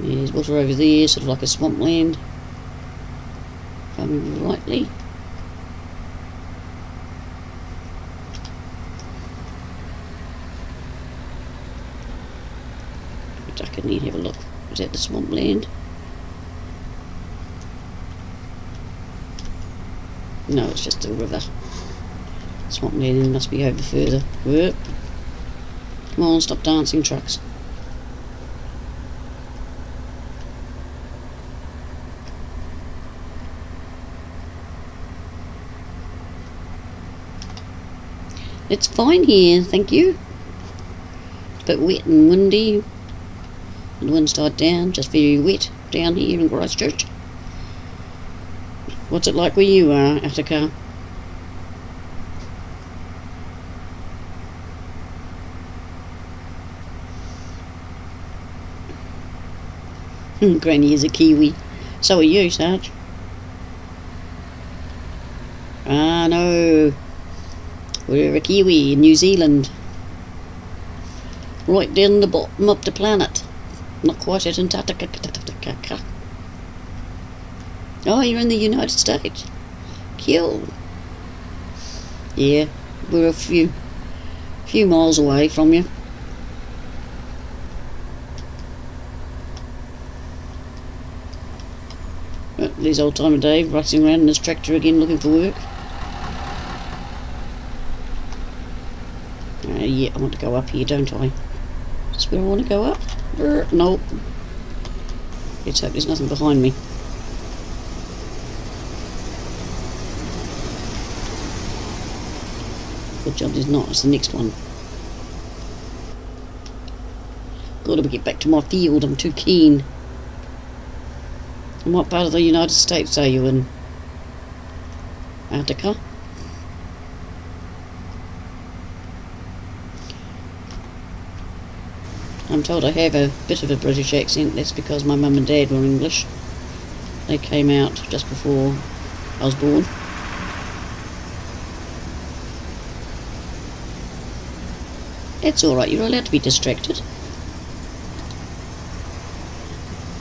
There's water over there, sort of like a swampland, if I remember rightly. Duck in there, have a look. Is that the swampland? No, it's just a river. Swampland must be over further. Whoop. Come on, stop dancing, trucks. It's fine here, thank you. It's a bit wet and windy. The wind's died down, just very wet down here in Christchurch. What's it like where you are, Attica? Granny is a Kiwi. So are you, Sarge. Ah, no. We're a Kiwi in New Zealand. Right down the bottom of the planet. Not quite at Antarctica. Oh, you're in the United States. Cool. Yeah, we're a few miles away from you. There's old timer Dave racing around in his tractor again looking for work. Yeah, I want to go up here, don't I? That's where I want to go up. Nope. Let's hope there's nothing behind me. Good job there's not, it's the next one. Gotta get back to my field, I'm too keen. And what part of the United States are you in? Attica? I'm told I have a bit of a British accent. That's because my mum and dad were English. They came out just before I was born. It's alright, you're allowed to be distracted.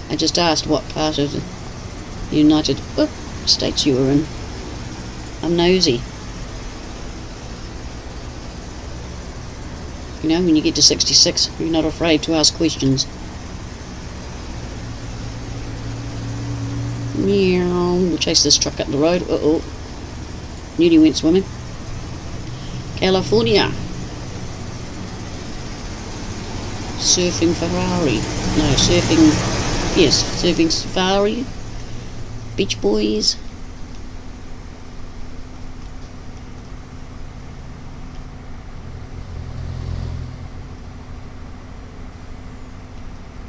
I just asked what part of the United States you were in. I'm nosy. You know, when you get to 66, you're not afraid to ask questions. Meow. We'll chase this truck up the road. Uh-oh. Nearly went swimming. California. Surfing Ferrari. No, surfing... Yes, surfing safari, Beach Boys.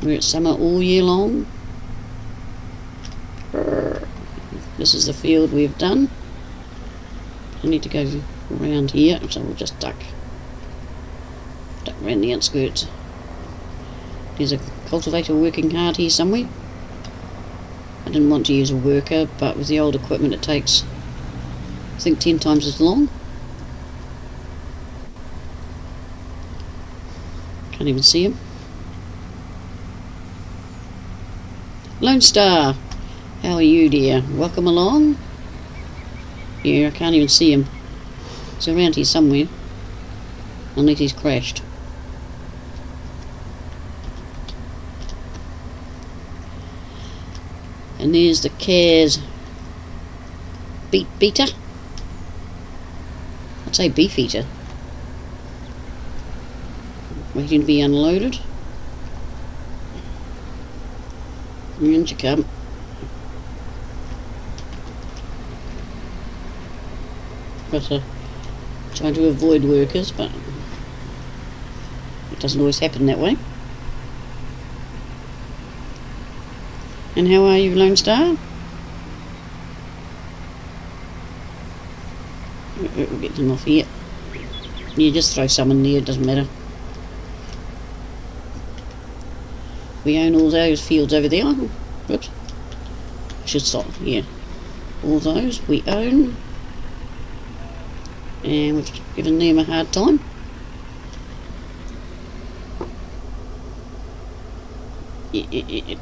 We're at summer all year long. This is the field we've done. I need to go around here, so we'll just duck around the outskirts. There's a cultivator working hard here somewhere. I didn't want to use a worker, but with the old equipment it takes, I think, 10 times as long. Can't even see him. Lone Star, how are you, dear? Welcome along. Yeah, I can't even see him. He's around here somewhere, unless he's crashed. And there's the Cazz beater. I'd say beef eater. Waiting to be unloaded. And you come. But trying to avoid workers, but it doesn't always happen that way. And how are you, Lone Star? We'll get them off here. You just throw some in there, it doesn't matter. We own all those fields over there. Oops. Should stop, yeah. All those we own. And we've given them a hard time.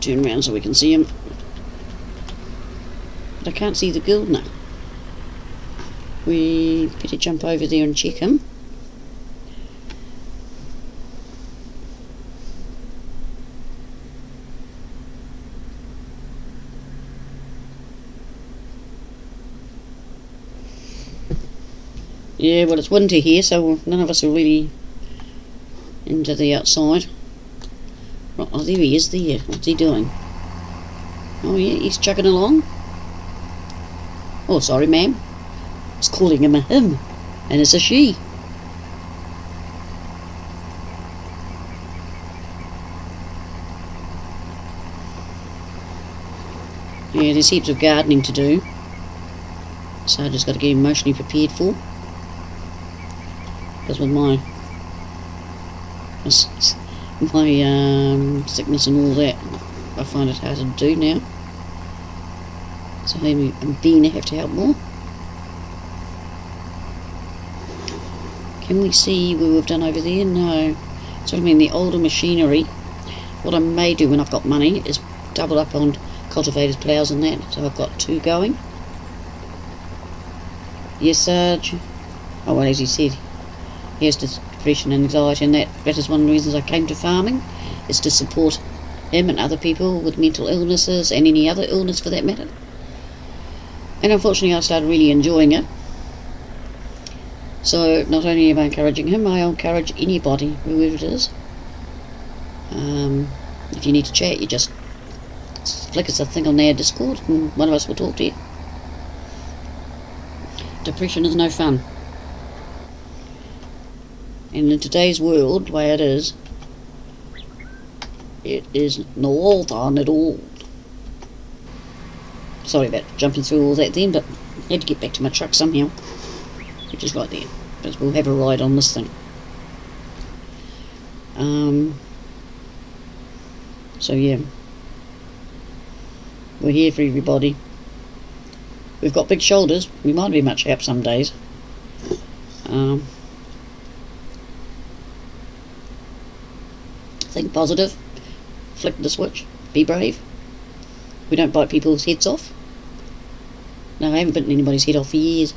Turn around so we can see him. But I can't see the Gildner. We better jump over there and check him. Yeah, well, it's winter here, so none of us are really into the outside. Right, oh, there he is there. What's he doing? Oh, yeah, he's chugging along. Oh, sorry, ma'am. I was calling him a him, and it's a she. Yeah, there's heaps of gardening to do, so I just got to get emotionally prepared for. Because with my sickness and all that, I find it hard to do now. So maybe I'm being have to help more. Can we see what we've done over there? No. So I mean, the older machinery, what I may do when I've got money is double up on cultivators, ploughs and that, so I've got 2 going. Yes, Sarge. Oh, well, as he said, he has depression and anxiety, and that is one of the reasons I came to farming, is to support him and other people with mental illnesses and any other illness for that matter. And unfortunately I started really enjoying it. So not only am I encouraging him, I encourage anybody, whoever it is. If you need to chat, you just flick us a thing on their Discord and one of us will talk to you. Depression is no fun. And in today's world, the way it is no fun at all. Sorry about jumping through all that then, but I had to get back to my truck somehow, which is right there. But we'll have a ride on this thing. So yeah, we're here for everybody. We've got big shoulders. We might be much help some days. Think positive. Flick the switch. Be brave. We don't bite people's heads off. No, I haven't bitten anybody's head off for years.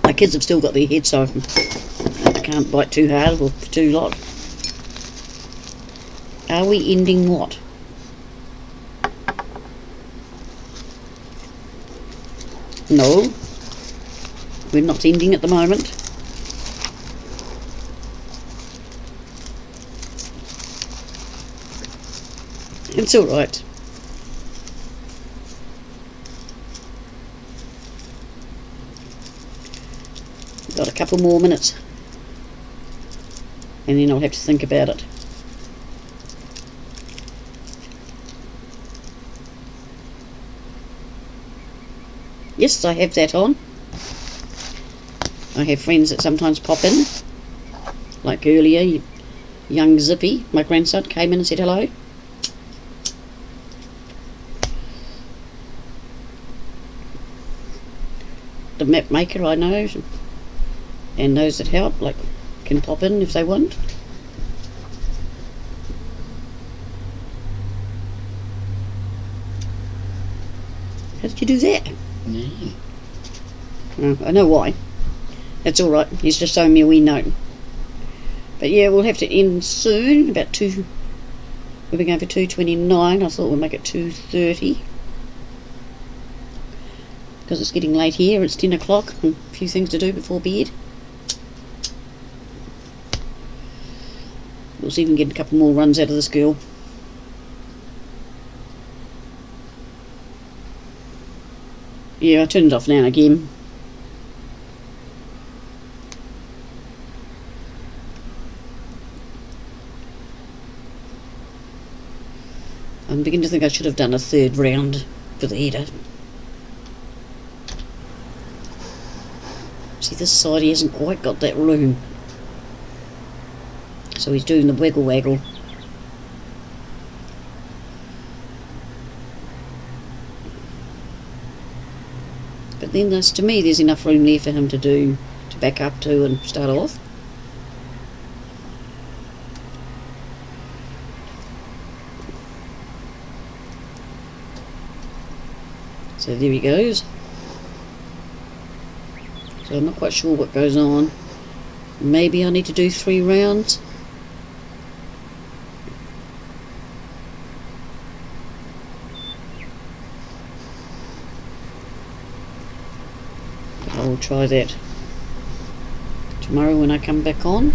My kids have still got their heads, so I can't bite too hard or too lot. Are we ending what? No, we're not ending at the moment. It's alright. Got a couple more minutes and then I'll have to think about it. Yes, I have that on. I have friends that sometimes pop in. Like earlier, young Zippy, my grandson, came in and said hello. The map maker I know, and those that help, like, can pop in if they want. How did you do that? Yeah. I know why. That's alright, he's just showing me a wee note. But yeah, we'll have to end soon, about 2, we've been going for 2:29, I thought we'll make it 2:30. Because it's getting late here, it's 10 o'clock, and a few things to do before bed. We'll see if we can get a couple more runs out of this girl. Yeah, I turned it off now and again. I'm beginning to think I should have done a 3rd round for the header. See, this side he hasn't quite got that room. So he's doing the waggle waggle. But then there's, to me, there's enough room there for him to back up to and start off. So there he goes. So I'm not quite sure what goes on. Maybe I need to do 3 rounds. But I'll try that tomorrow when I come back on.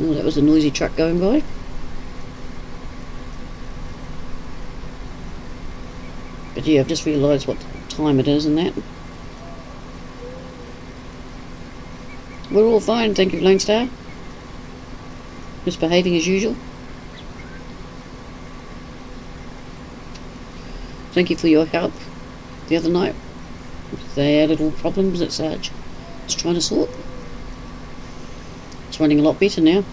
Oh, that was a noisy truck going by. But yeah, I've just realised what time it is and that. We're all fine, thank you, Lone Star. Misbehaving as usual. Thank you for your help the other night with their little problems that Sarge was trying to sort. It's running a lot better now.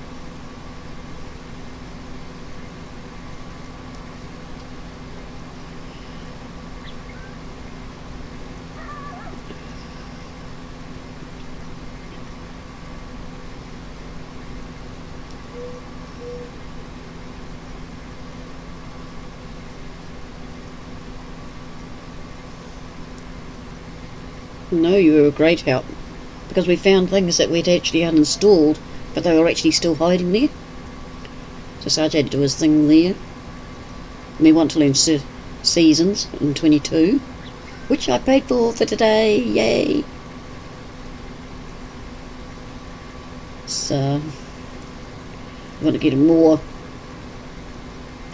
No, you were a great help, because we found things that we'd actually uninstalled, but they were actually still hiding there. So Sarge had to do his thing there. We want to learn seasons in 22, which I paid for today, yay! So, we want to get more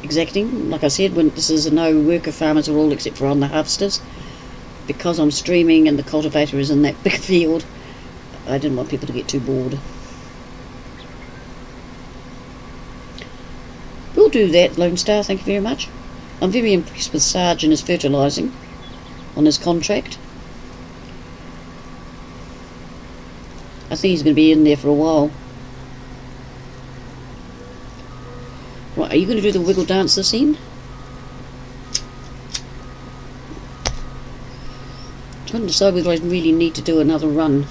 exacting. Like I said, when this is a no worker farmers are all except for on the harvesters. Because I'm streaming and the cultivator is in that big field, I didn't want people to get too bored. We'll do that, Lone Star, thank you very much. I'm very impressed with Sarge and his fertilising on his contract. I think he's going to be in there for a while. Right, are you going to do the wiggle dance this end? I'm trying to decide whether I really need to do another run.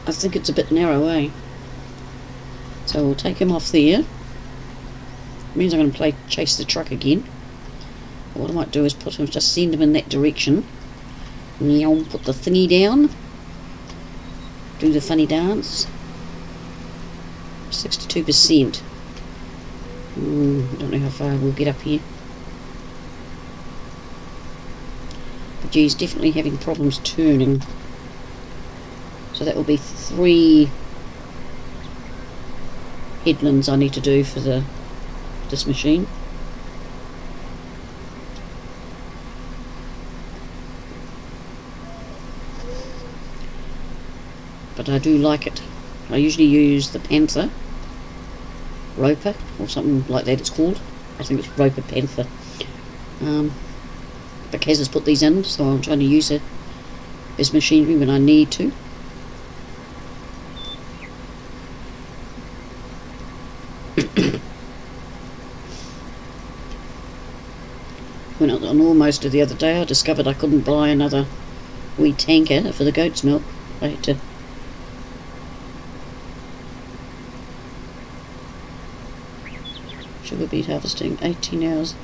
I think it's a bit narrow, eh? So we'll take him off there. Means I'm going to chase the truck again. But what I might do is just send him in that direction. Meow, put the thingy down. Do the funny dance. 62%. I don't know how far we'll get up here. But geez, definitely having problems turning. So that will be 3 headlands I need to do for this machine. But I do like it. I usually use the Panther Roper or something like that it's called. I think it's Roper Panther. But Kaz has put these in, so I'm trying to use his machinery when I need to. Went out on Almost the other day. I discovered I couldn't buy another wee tanker for the goat's milk. I had to sugar beet harvesting, 18 hours.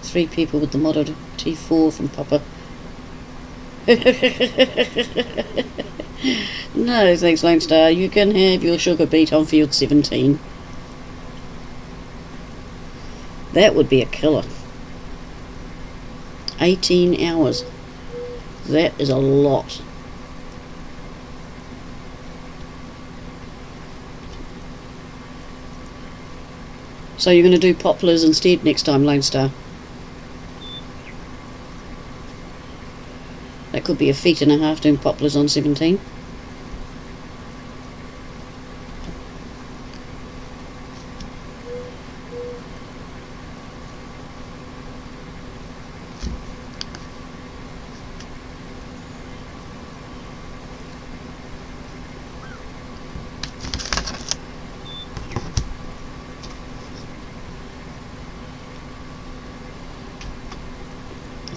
3 people with the Model T4 from Papa. No, thanks, Lone Star. You can have your sugar beet on field 17. That would be a killer. 18 hours. That is a lot. So you're going to do poplars instead next time, Lone Star? That could be a feat and a half doing poplars on 17.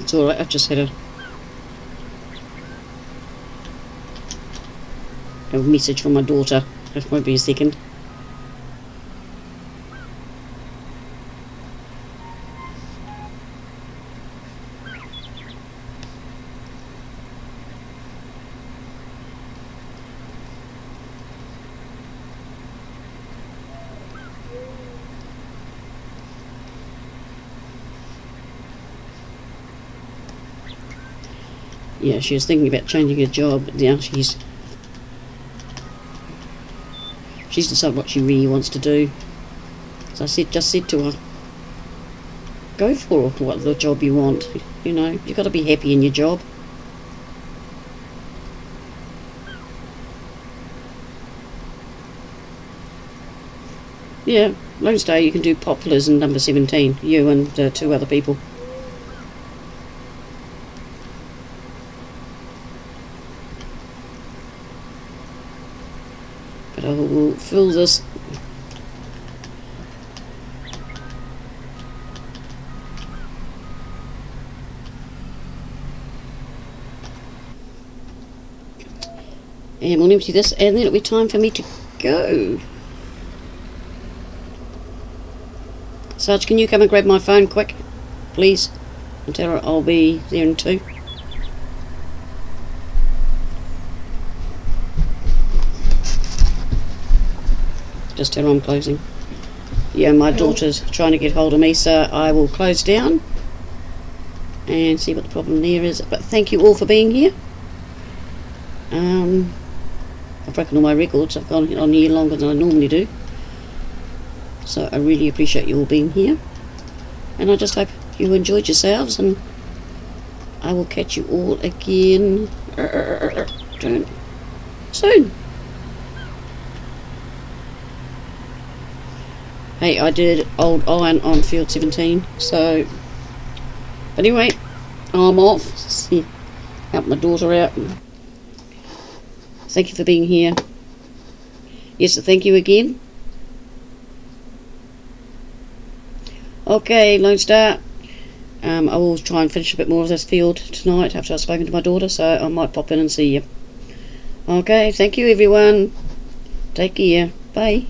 It's alright, I've just had a message from my daughter. It won't be a second. Yeah, she was thinking about changing her job, but now she's decided what she really wants to do. So I just said to her, go for what the job you want. You know, you've got to be happy in your job. Yeah, Lone Star, you can do poplars in number 17. You and 2 other people. But I will fill this. And we'll empty this, and then it'll be time for me to go. Sarge, can you come and grab my phone quick, please? And tell her I'll be there in 2. Just tell her I'm closing. Yeah, my daughter's trying to get hold of me, so I will close down and see what the problem there is. But thank you all for being here. I've broken all my records. I've gone on here longer than I normally do. So I really appreciate you all being here. And I just hope you enjoyed yourselves, and I will catch you all again soon. Hey, I did old iron on field 17, so anyway, I'm off. Help my daughter out. Thank you for being here. Yes, thank you again. Okay, Lone Star. I will try and finish a bit more of this field tonight after I've spoken to my daughter, so I might pop in and see you. Okay, thank you everyone. Take care. Bye.